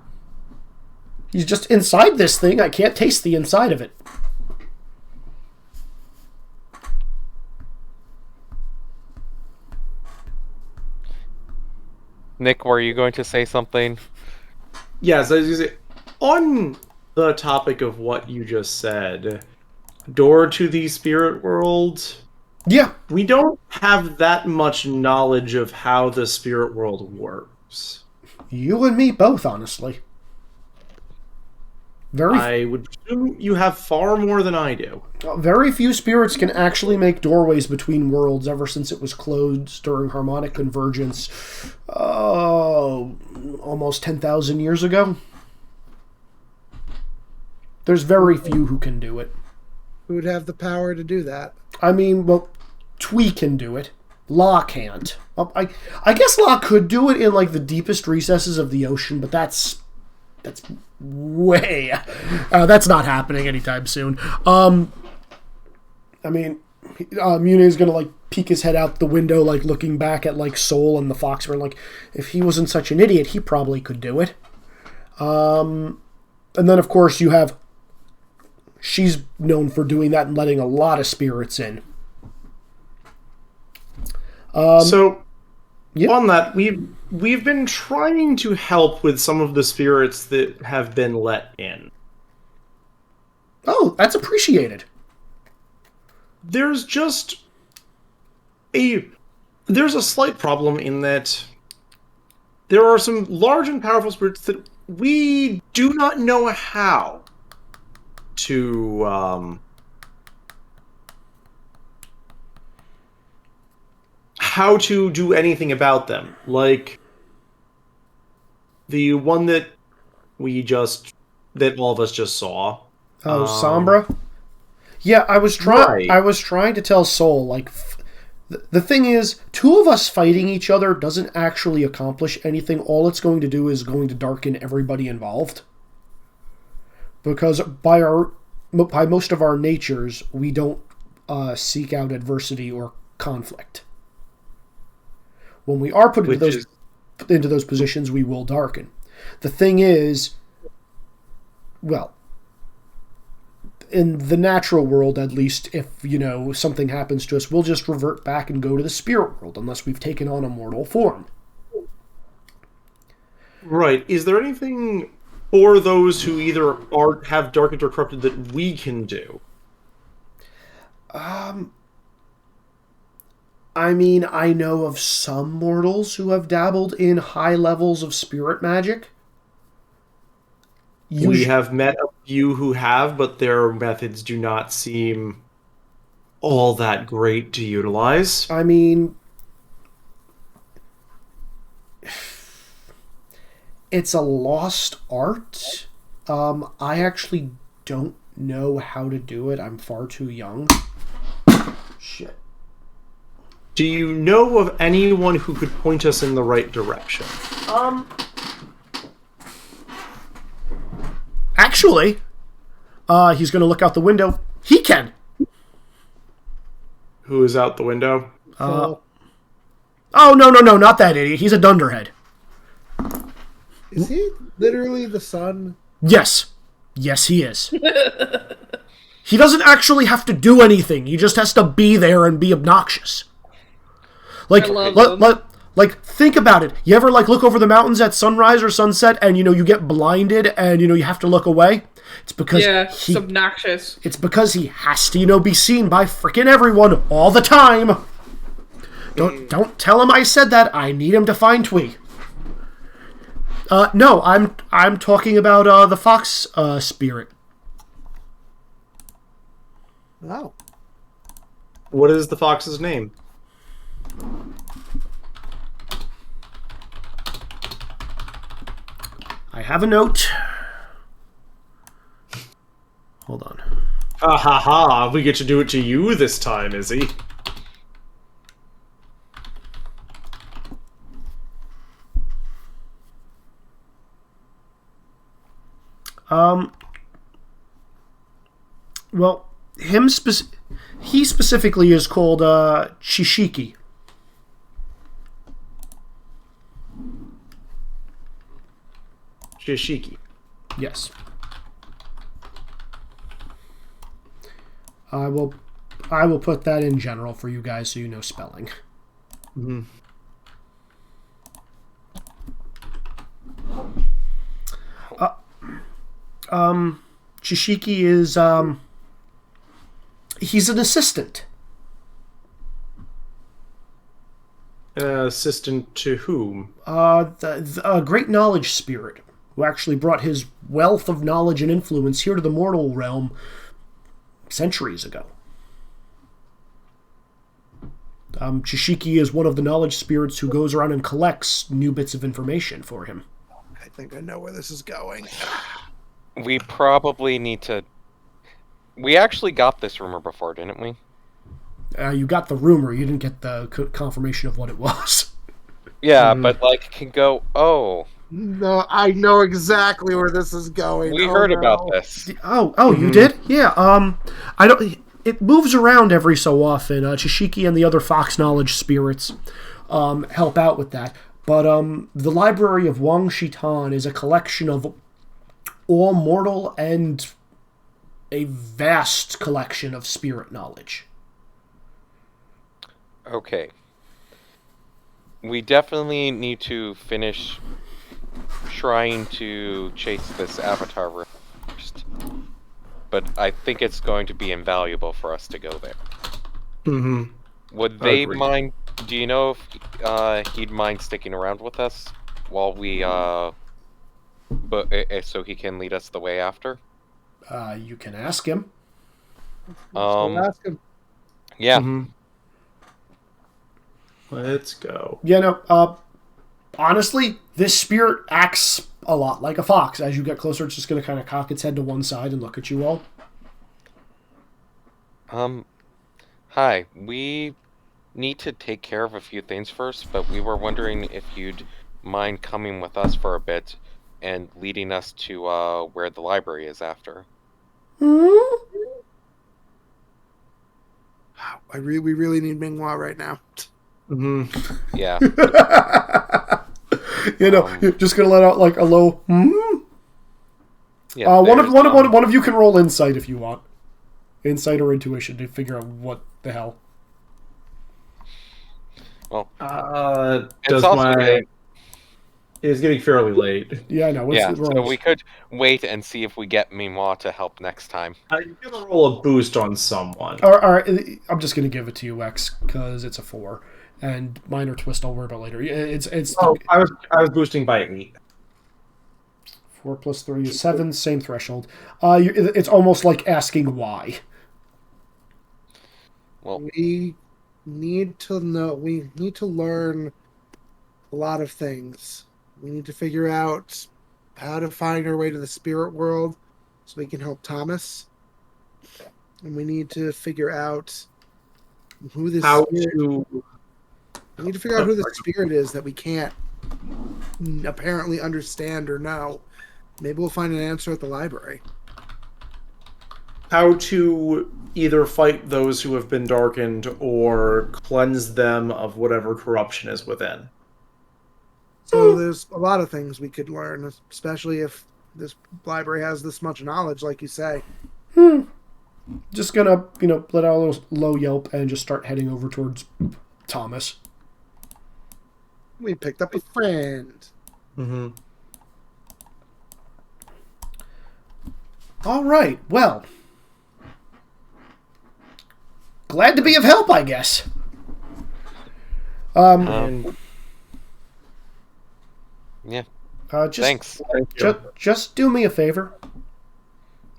He's just inside this thing. I can't taste the inside of it.
Nick, were you going to say something?
yes, as you say, on the topic of what you just said, door to the spirit world.
Yeah.
We don't have that much knowledge of how the spirit world works.
You and me both, honestly.
I would assume you have far more than I do.
Very few spirits can actually make doorways between worlds ever since it was closed during harmonic convergence. Almost 10,000 years ago. There's very few who can do it.
Who would have the power to do that?
I mean, well, Twee can do it. Law can't. I guess Law could do it in, like, the deepest recesses of the ocean, but that's way... that's not happening anytime soon. I mean, Muni's gonna, like, peek his head out the window, like, looking back at, like, Soul and the Foxford, like, if he wasn't such an idiot, he probably could do it. And then, of course, you have... She's known for doing that and letting a lot of spirits in.
So,
yeah.
on that, we've been trying to help with some of the spirits that have been let in.
Oh, that's appreciated.
There's just there's a slight problem in that there are some large and powerful spirits that we do not know how to do anything about them. Like the one that all of us just saw.
Oh, Sombra? Yeah, I was
Right.
trying to tell Soul, like, the thing is, two of us fighting each other doesn't actually accomplish anything. All it's going to do is going to darken everybody involved. Because by most of our natures, we don't seek out adversity or conflict. When we are put into those positions, we will darken. The thing is, well, in the natural world, at least, if, something happens to us, we'll just revert back and go to the spirit world, unless we've taken on a mortal form.
Right. Is there anything for those who either have darkened or corrupted that we can do?
I mean, I know of some mortals who have dabbled in high levels of spirit magic.
We have met a few who have, but their methods do not seem all that great to utilize.
I mean, it's a lost art. I actually don't know how to do it. I'm far too young. Shit.
Do you know of anyone who could point us in the right direction?
Actually, he's going to look out the window. He can.
who is out the window.
Oh, no, not that idiot. He's a dunderhead.
Is he literally the sun?
Yes. Yes, he is. He doesn't actually have to do anything. He just has to be there and be obnoxious. Like, think about it. You ever, look over the mountains at sunrise or sunset and, you get blinded and, you have to look away? It's because
it's obnoxious.
It's because he has to, be seen by freaking everyone all the time. Don't tell him I said that. I need him to find Twee. No, I'm talking about the fox spirit.
Oh.
What is the fox's name?
I have a note. Hold on.
Ha ha ha, we get to do it to you this time, is he?
Well, he specifically is called Chishiki.
Shishiki.
Yes. I will put that in general for you guys so you know spelling.
Mm-hmm.
Chishiki is he's an assistant.
Assistant to whom?
A great knowledge spirit who actually brought his wealth of knowledge and influence here to the mortal realm centuries ago. Chishiki is one of the knowledge spirits who goes around and collects new bits of information for him.
I think I know where this is going.
We probably need to... We actually got this rumor before, didn't we?
You got the rumor, you didn't get the confirmation of what it was.
Yeah, but can go, oh...
No, I know exactly where this is going.
We heard about this.
Oh, you did? Yeah. I don't. It moves around every so often. Chishiki and the other fox knowledge spirits help out with that. But the Library of Wang Shitan is a collection of all mortal and a vast collection of spirit knowledge.
Okay. We definitely need to finish trying to chase this avatar first. But I think it's going to be invaluable for us to go there.
Mm-hmm.
Would they mind... Do you know if he'd mind sticking around with us while we... so he can lead us the way after?
You can ask him.
Ask him.
Yeah.
Mm-hmm. Let's go.
Yeah, no, honestly, this spirit acts a lot like a fox. As you get closer, it's just going to kind of cock its head to one side and look at you all.
Hi. We need to take care of a few things first, but we were wondering if you'd mind coming with us for a bit and leading us to where the library is after.
We really need Ming-Hua right now.
Mm-hmm.
Yeah.
You're just gonna let out like a low.
Yeah.
One of you can roll insight if you want, insight or intuition to figure out what the hell.
Well,
does my... It's getting fairly late.
Yeah, I know.
So we could wait and see if we get Ming-Hua to help next time.
I'm gonna roll a boost on someone.
All right, I'm just gonna give it to you, X, because it's a 4, and minor twist I'll worry about later. It's.
Oh, I was boosting by 8.
4 plus 3 is 7, same threshold. It's almost like asking why.
Well,
we need to know. We need to learn a lot of things. We need to figure out how to find our way to the spirit world so we can help Thomas. And we need to figure out who this We need to figure out who the spirit is that we can't apparently understand or know. Maybe we'll find an answer at the library.
How to either fight those who have been darkened or cleanse them of whatever corruption is within.
So there's a lot of things we could learn, especially if this library has this much knowledge, like you say.
Just gonna, let out a little low yelp and just start heading over towards Thomas.
We picked up a friend.
Mm-hmm.
All right, well. Glad to be of help, I guess.
Yeah.
Thanks.
Thank you.
Just do me a favor.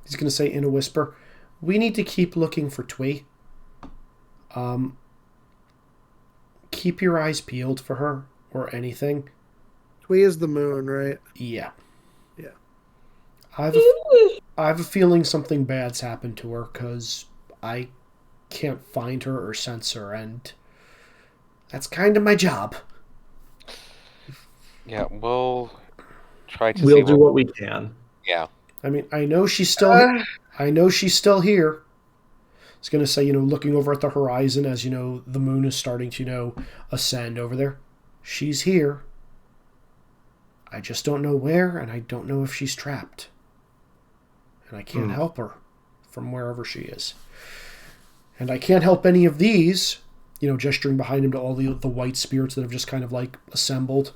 He's going to say in a whisper. We need to keep looking for Twee. Keep your eyes peeled for her or anything.
Twee is the moon, right?
Yeah.
Yeah.
I have a feeling something bad's happened to her because I can't find her or sense her, and that's kind of my job.
Yeah, we'll try to.
We'll do what we can.
Yeah.
I mean, I know she's still. I know she's still here. I was gonna say, looking over at the horizon as the moon is starting to ascend over there. She's here. I just don't know where, and I don't know if she's trapped. And I can't help her from wherever she is. And I can't help any of these, gesturing behind him to all the white spirits that have just kind of like assembled,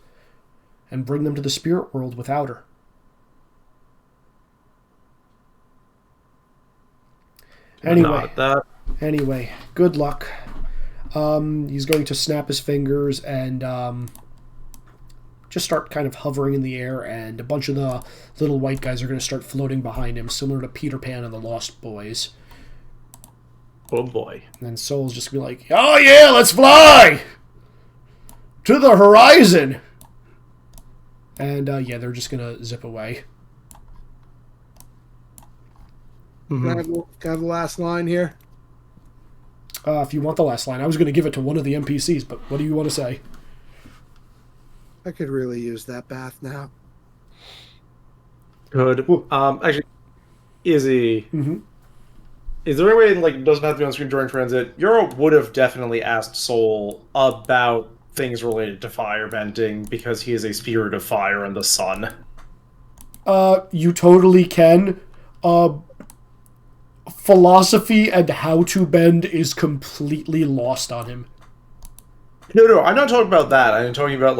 and bring them to the spirit world without her. Anyway, good luck. He's going to snap his fingers and just start kind of hovering in the air, and a bunch of the little white guys are going to start floating behind him, similar to Peter Pan and the Lost Boys.
Oh boy.
And then Soul's just going to be like, oh yeah, let's fly! To the horizon! And they're just going to zip away.
Can I have the last line here?
If you want the last line, I was going to give it to one of the NPCs, but what do you want to say?
I could really use that bath now.
Good. Actually, Izzy,
Mm-hmm.
is there any way it doesn't have to be on screen during transit? Euro would have definitely asked Soul about things related to firebending because he is a spirit of fire and the sun.
You totally can. Philosophy and how to bend is completely lost on him.
No, I'm not talking about that. I'm talking about,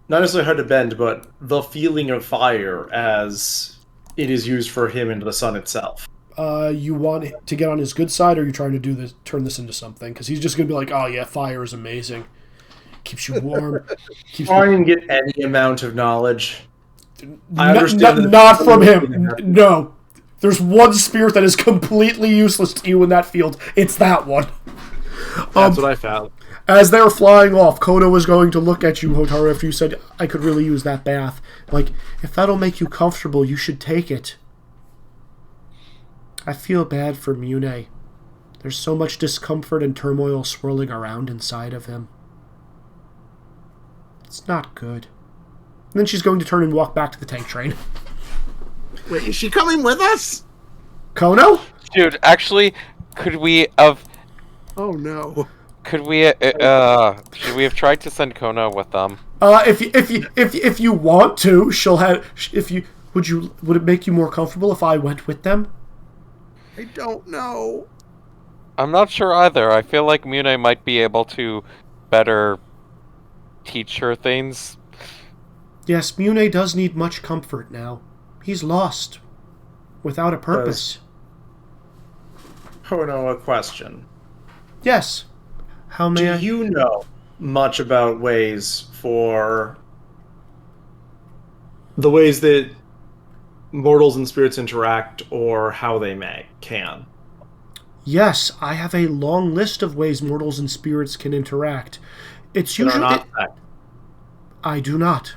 not necessarily how to bend, but the feeling of fire as it is used for him and the sun itself.
You want to get on his good side, or are you trying to turn this into something? Because he's just going to be like, oh yeah, fire is amazing. Keeps you warm.
Try and get any amount of knowledge. I understand
not from him. No. There's one spirit that is completely useless to you in that field. It's that one.
That's what I found.
As they're flying off, Kono was going to look at you, Hotaru, after you said, I could really use that bath. Like, if that'll make you comfortable, you should take it. I feel bad for Mune. There's so much discomfort and turmoil swirling around inside of him. It's not good. And then she's going to turn and walk back to the tank train.
Wait, is she coming with us?
Kono?
Dude, actually, could we have...
Oh no.
Could we, should we have tried to send Kono with them?
If you want to, she'll have... Would it make you more comfortable if I went with them?
I don't know.
I'm not sure either. I feel like Mune might be able to better teach her things.
Yes, Mune does need much comfort now. He's lost. Without a purpose.
Oh no, a question.
Yes. How may I...
Do you know much about ways for the ways that mortals and spirits interact, or how they can?
Yes, I have a long list of ways mortals and spirits can interact. It's usually...
not
I do not.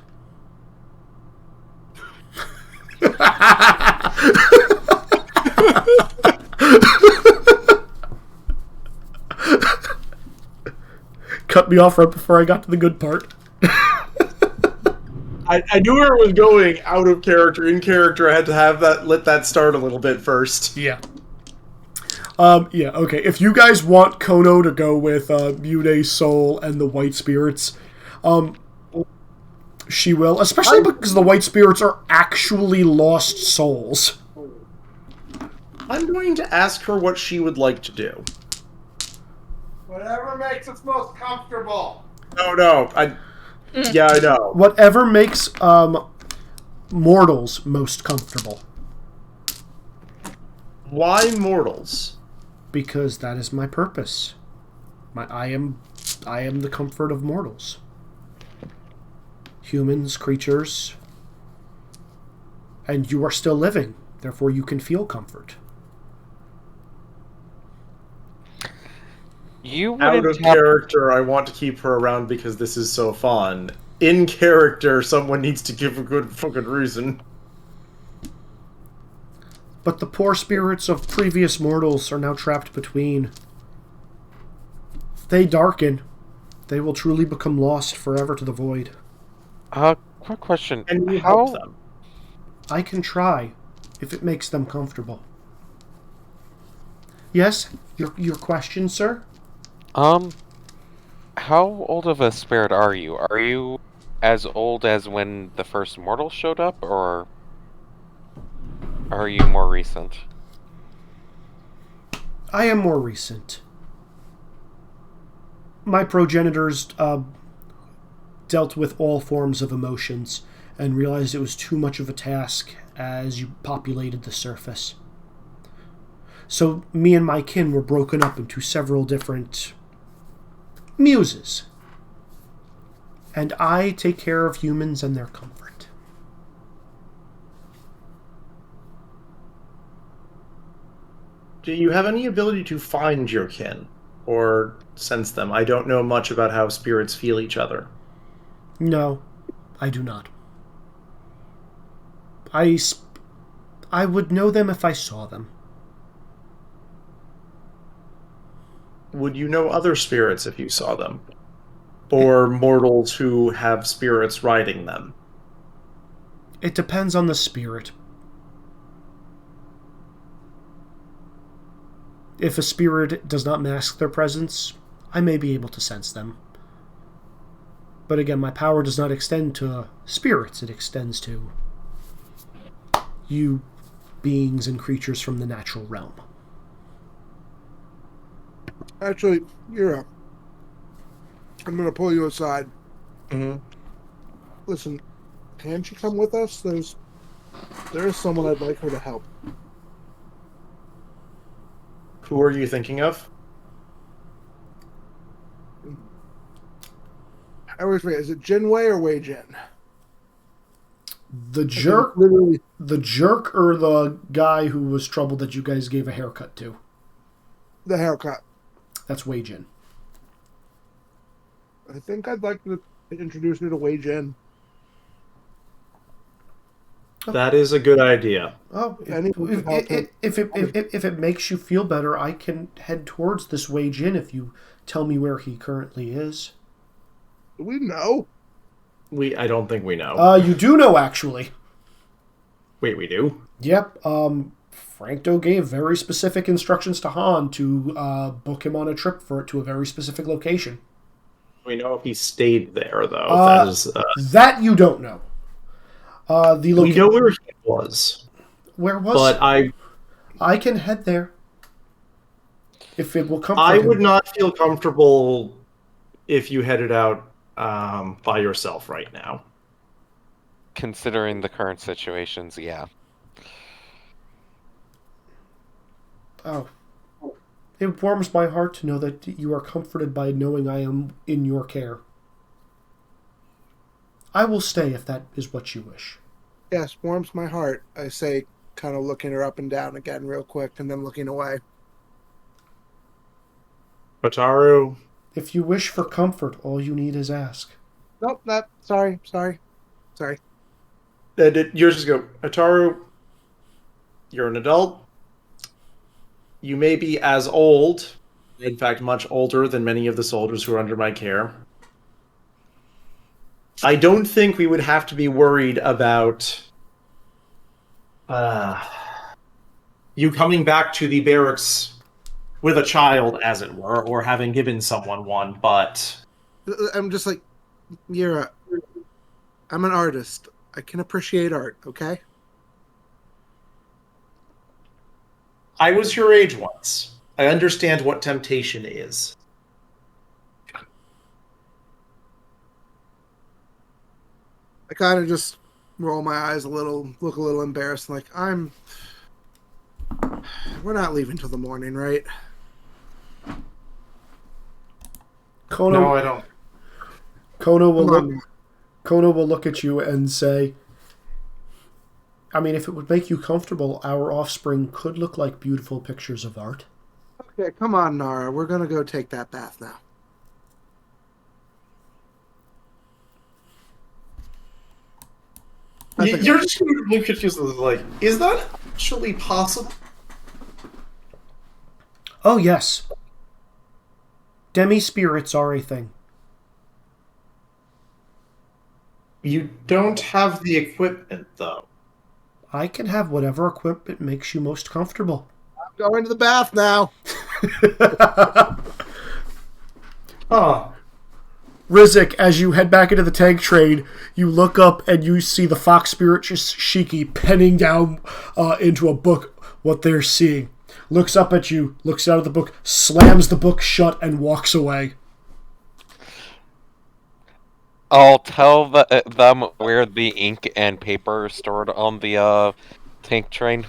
Cut me off right before I got to the good part.
I knew where it was going out of character. In character, I had to have let that start a little bit first.
Yeah. Yeah, okay. If you guys want Kono to go with Mune, Soul, and the White Spirits, she will. Especially because the White Spirits are actually lost souls.
I'm going to ask her what she would like to do.
Whatever makes us most comfortable.
No. Yeah, I know.
Whatever makes mortals most comfortable.
Why mortals?
Because that is my purpose. I am the comfort of mortals. Humans, creatures, and you are still living. Therefore, you can feel comfort.
You
Out
wouldn't
of
have
character, I want to keep her around because this is so fun. In character, someone needs to give a good fucking reason.
But the poor spirits of previous mortals are now trapped between. If they darken, they will truly become lost forever to the void.
quick question.
And you
How
help them.
I can try, if it makes them comfortable. Yes, your question, sir?
how old of a spirit are you? Are you as old as when the first mortal showed up, or are you more recent?
I am more recent. My progenitors dealt with all forms of emotions and realized it was too much of a task as you populated the surface. So me and my kin were broken up into several different muses. And I take care of humans and their comfort.
Do you have any ability to find your kin? Or sense them? I don't know much about how spirits feel each other.
No, I do not. I would know them if I saw them.
Would you know other spirits if you saw them? Or mortals who have spirits riding them?
It depends on the spirit. If a spirit does not mask their presence, I may be able to sense them. But again, my power does not extend to spirits, it extends to you beings and creatures from the natural realm.
Actually, you're up. I'm going to pull you aside.
Mm-hmm.
Listen, can she come with us? There is someone I'd like her to help.
Who are you thinking of?
I always forget, is it Jinwei or Wei Jin?
The jerk,
Literally,
the jerk, or the guy who was troubled that you guys gave a haircut to?
the haircut.
That's Wei Jin.
I think I'd like to introduce you to Wei Jin.
That is a good idea.
Oh,
Anyone can help him.
if it makes you feel better, I can head towards this Wei Jin if you tell me where he currently is.
Do we know?
I don't think we know.
You do know, actually.
Wait, we do?
Yep. Frankto gave very specific instructions to Han to book him on a trip to a very specific location.
We know if he stayed there, though.
That you don't know.
We know where he was.
Where was?
But
I can head there if it will comfort
I
him.
would not feel comfortable if you headed out by yourself right now.
Considering the current situations, yeah.
Oh. It warms my heart to know that you are comforted by knowing I am in your care. I will stay if that is what you wish.
Yes, warms my heart, I say, kind of looking her up and down again real quick and then looking away.
Wataru,
If you wish for comfort, all you need is ask.
Nope, sorry.
yours just go, Wataru, you're an adult. You may be as old, in fact, much older than many of the soldiers who are under my care. I don't think we would have to be worried about you coming back to the barracks with a child, as it were, or having given someone one, but
I'm just like, Mira, I'm an artist. I can appreciate art, okay?
I was your age once. I understand what temptation is.
I kind of just roll my eyes a little, look a little embarrassed, like, we're not leaving till the morning, right?
Kono,
No, I don't.
Kono will
Come
look.
on.
Kono will look at you and say, "I mean, if it would make you comfortable, our offspring could look like beautiful pictures of art."
Okay, come on, Nara. We're gonna go take that bath now.
You're just really confused. Like, is that actually possible?
Oh yes, demi-spirits are a thing.
You don't have the equipment, though.
I can have whatever equipment makes you most comfortable.
I'm going to the bath now.
Huh.
Rizik, as you head back into the tank train, you look up and you see the fox spirit Shiki penning down into a book what they're seeing. Looks up at you, looks out of the book, slams the book shut, and walks away.
I'll tell them where the ink and paper are stored on the tank train.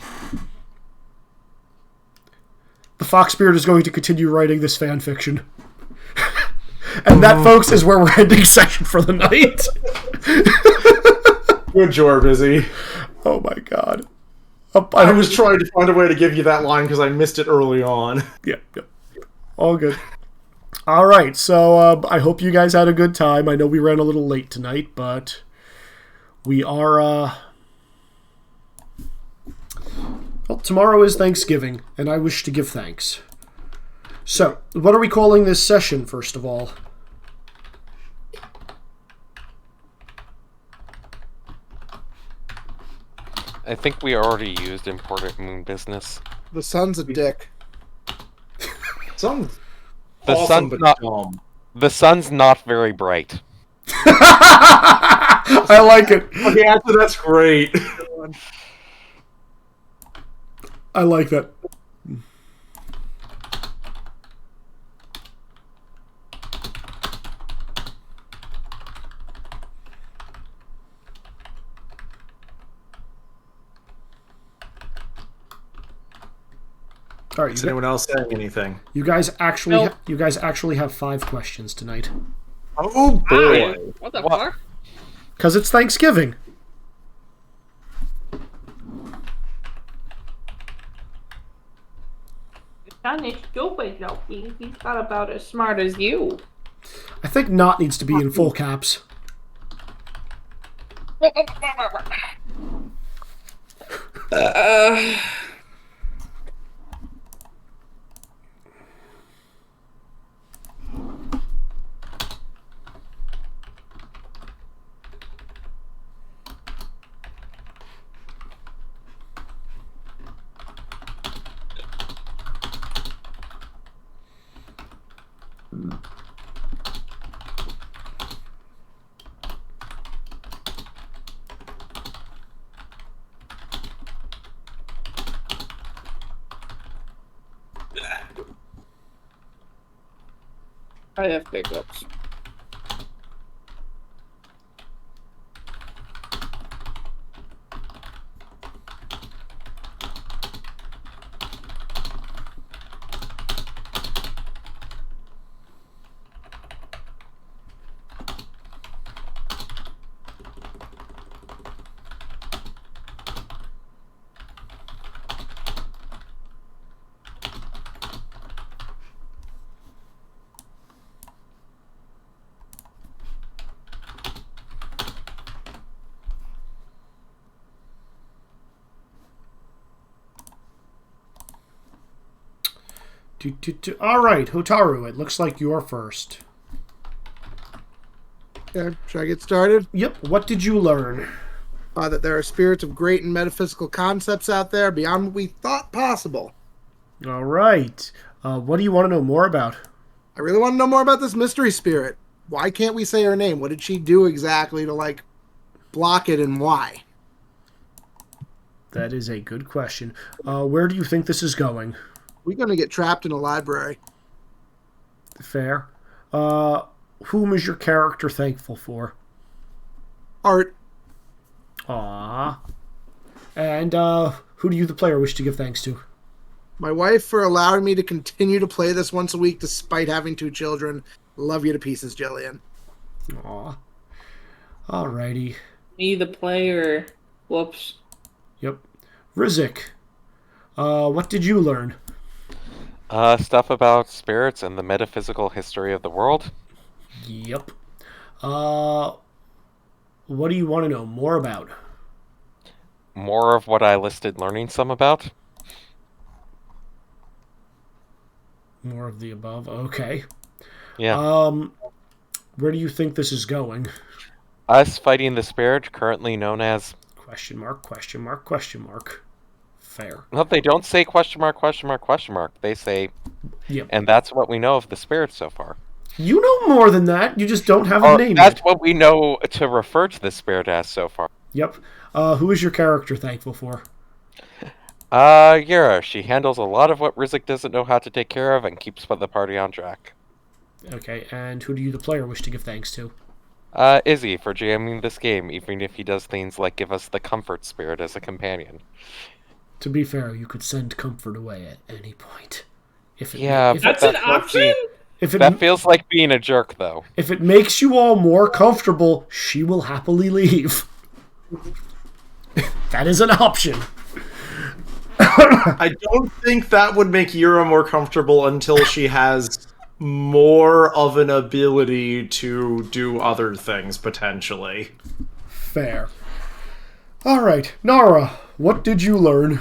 The fox spirit is going to continue writing this fan fiction. And that, folks, is where we're ending session for the night.
Good job, Izzy.
Oh my god.
I was trying to find a way to give you that line because I missed it early on.
Yeah. All good. All right, so I hope you guys had a good time. I know we ran a little late tonight, but we are... Well, tomorrow is Thanksgiving, and I wish to give thanks. So, what are we calling this session, first of all?
I think we already used important moon business.
The son's a dick.
Sounds
The
awesome,
sun's
but
not.
dumb.
The sun's not very bright.
I like it.
Okay, actually, that's great.
I like that. All right,
Is anyone else saying anything?
you guys actually
Nope.
you guys actually have 5 questions tonight
Oh
Hi.
boy!
What the
What?
fuck?
because it's Thanksgiving.
It's kind of stupid, Loki. He's not about as smart as you.
I think "not" needs to be in full caps.
I have pickups.
All right, Hotaru, it looks like you're first.
Okay, should I get started?
Yep, what did you learn?
That there are spirits of great and metaphysical concepts out there beyond what we thought possible.
All right. What do you want to know more about?
I really want to know more about this mystery spirit. Why can't we say her name? What did she do exactly to, like, block it, and why?
That is a good question. Where do you think this is going?
We're going to get trapped in a library.
Fair. Whom is your character thankful for?
Art.
Aww. And who do you, the player, wish to give thanks to?
My wife for allowing me to continue to play this once a week despite having 2 children. Love you to pieces, Jillian.
Aw. Alrighty.
Me, the player. Whoops.
Yep. Rizik, what did you learn?
Stuff about spirits and the metaphysical history of the world.
Yep. What do you want to know more about?
More of what I listed learning some about.
More of the above. Okay.
Yeah.
Where do you think this is going?
Us fighting the spirit, currently known as...
Question mark, question mark, question mark. Fair.
No, they don't say question mark, question mark, question mark. They say...
Yep.
And that's what we know of the spirit so far.
You know more than that. You just don't have a name
That's
yet.
what we know to refer to the spirit as so far.
Yep. Who is your character thankful for?
Yura. She handles a lot of what Rizik doesn't know how to take care of and keeps the party on track.
Okay, and who do you, the player, wish to give thanks to?
Izzy for jamming this game, even if he does things like give us the comfort spirit as a companion.
To be fair, you could send comfort away at any point. If it,
Yeah,
if,
That's an option?
That feels like being a jerk, though.
if it makes you all more comfortable, she will happily leave. That is an option.
I don't think that would make Yura more comfortable until she has more of an ability to do other things, potentially.
Fair. All right, Nara, what did you learn?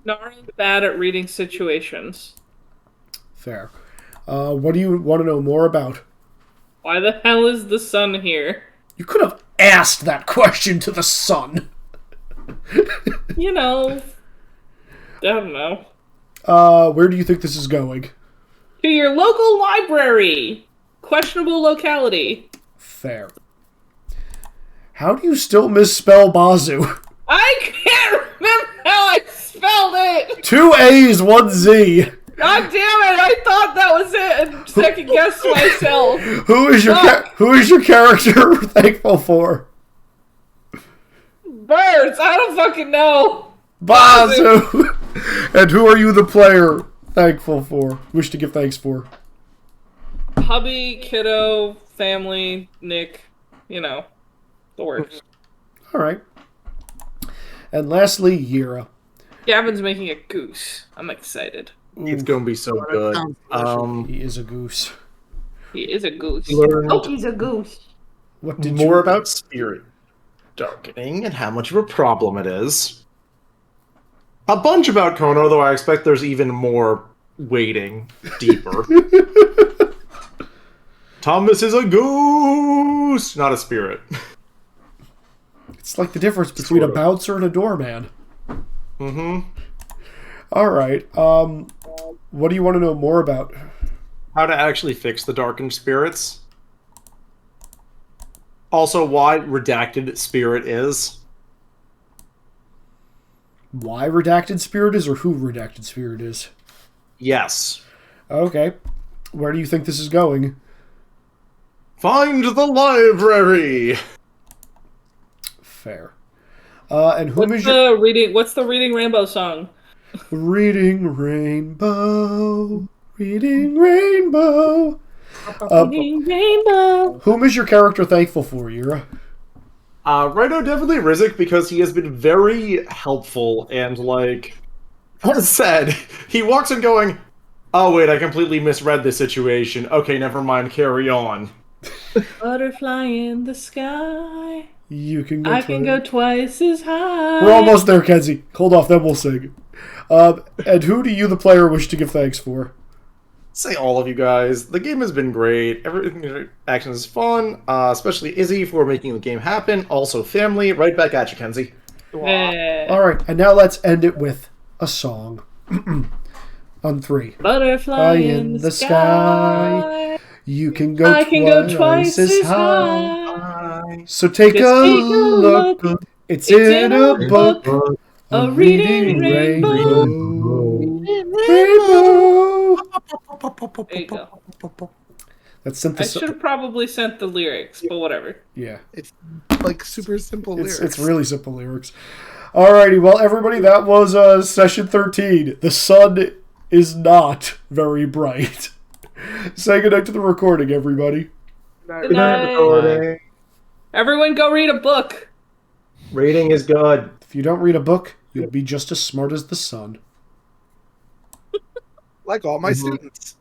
Nara's bad at reading situations.
Fair. What do you want to know more about?
Why the hell is the sun here?
You could have asked that question to the sun.
You know, I don't know.
Where do you think this is going?
To your local library. Questionable locality.
Fair. How do you still misspell Bazoo?
I can't remember how I spelled it!
2 A's, 1 Z.
God damn it, I thought that was it and second guessed myself.
Who is your character thankful for?
Birds, I don't fucking know.
Bazoo! And who are you, the player, thankful for? Wish to give thanks for?
Hubby, kiddo, family, Nick, you know, the works.
Alright. And lastly, Yira.
Gavin's making a goose. I'm excited.
It's gonna be so good.
He is a goose.
He is a goose.
Learned
Oh, he's a goose.
What did
more
you...
about spirit darkening and how much of a problem it is. A bunch about Kono, though I expect there's even more waiting deeper. Thomas is a goose, not a spirit.
It's like the difference between a bouncer and a doorman.
Mm-hmm.
Alright, what do you want to know more about?
How to actually fix the darkened spirits. Also, why redacted spirit is.
Why Redacted Spirit is, or who Redacted Spirit is?
Yes.
Okay. Where do you think this is going?
Find the library!
Fair. And whom
What's
is your...
What's the Reading Rainbow song?
Reading Rainbow, Reading Rainbow.
Reading Rainbow.
Whom is your character thankful for, Yura?
Rhino definitely Rizik because he has been very helpful and, like, as said, he walks in going, oh wait, I completely misread this situation. Okay, never mind, carry on.
Butterfly in the sky.
You can go
I can go twice as high.
We're almost there, Kenzie. Hold off, then we'll sing. And who do you, the player, wish to give thanks for?
Say all of you guys. The game has been great. Everything action is fun, especially Izzy for making the game happen. Also family. Right back at you, Kenzie.
Yeah.
Alright, and now let's end it with a song. On 3.
Butterfly in the sky.
You can go
I can go twice as high.
So take
Just
a
take a
look.
look.
It's in a book.
A reading rainbow.
Rainbow.
There you go.
That's
I should have probably sent the lyrics, but whatever.
Yeah.
It's like super simple lyrics.
It's really simple lyrics. Alrighty, well, everybody, that was session 13. The sun is not very bright. Say goodnight to the recording, everybody.
Good night. Everyone go read a book.
Reading is good.
If you don't read a book, you'll be just as smart as the sun.
Like all my students.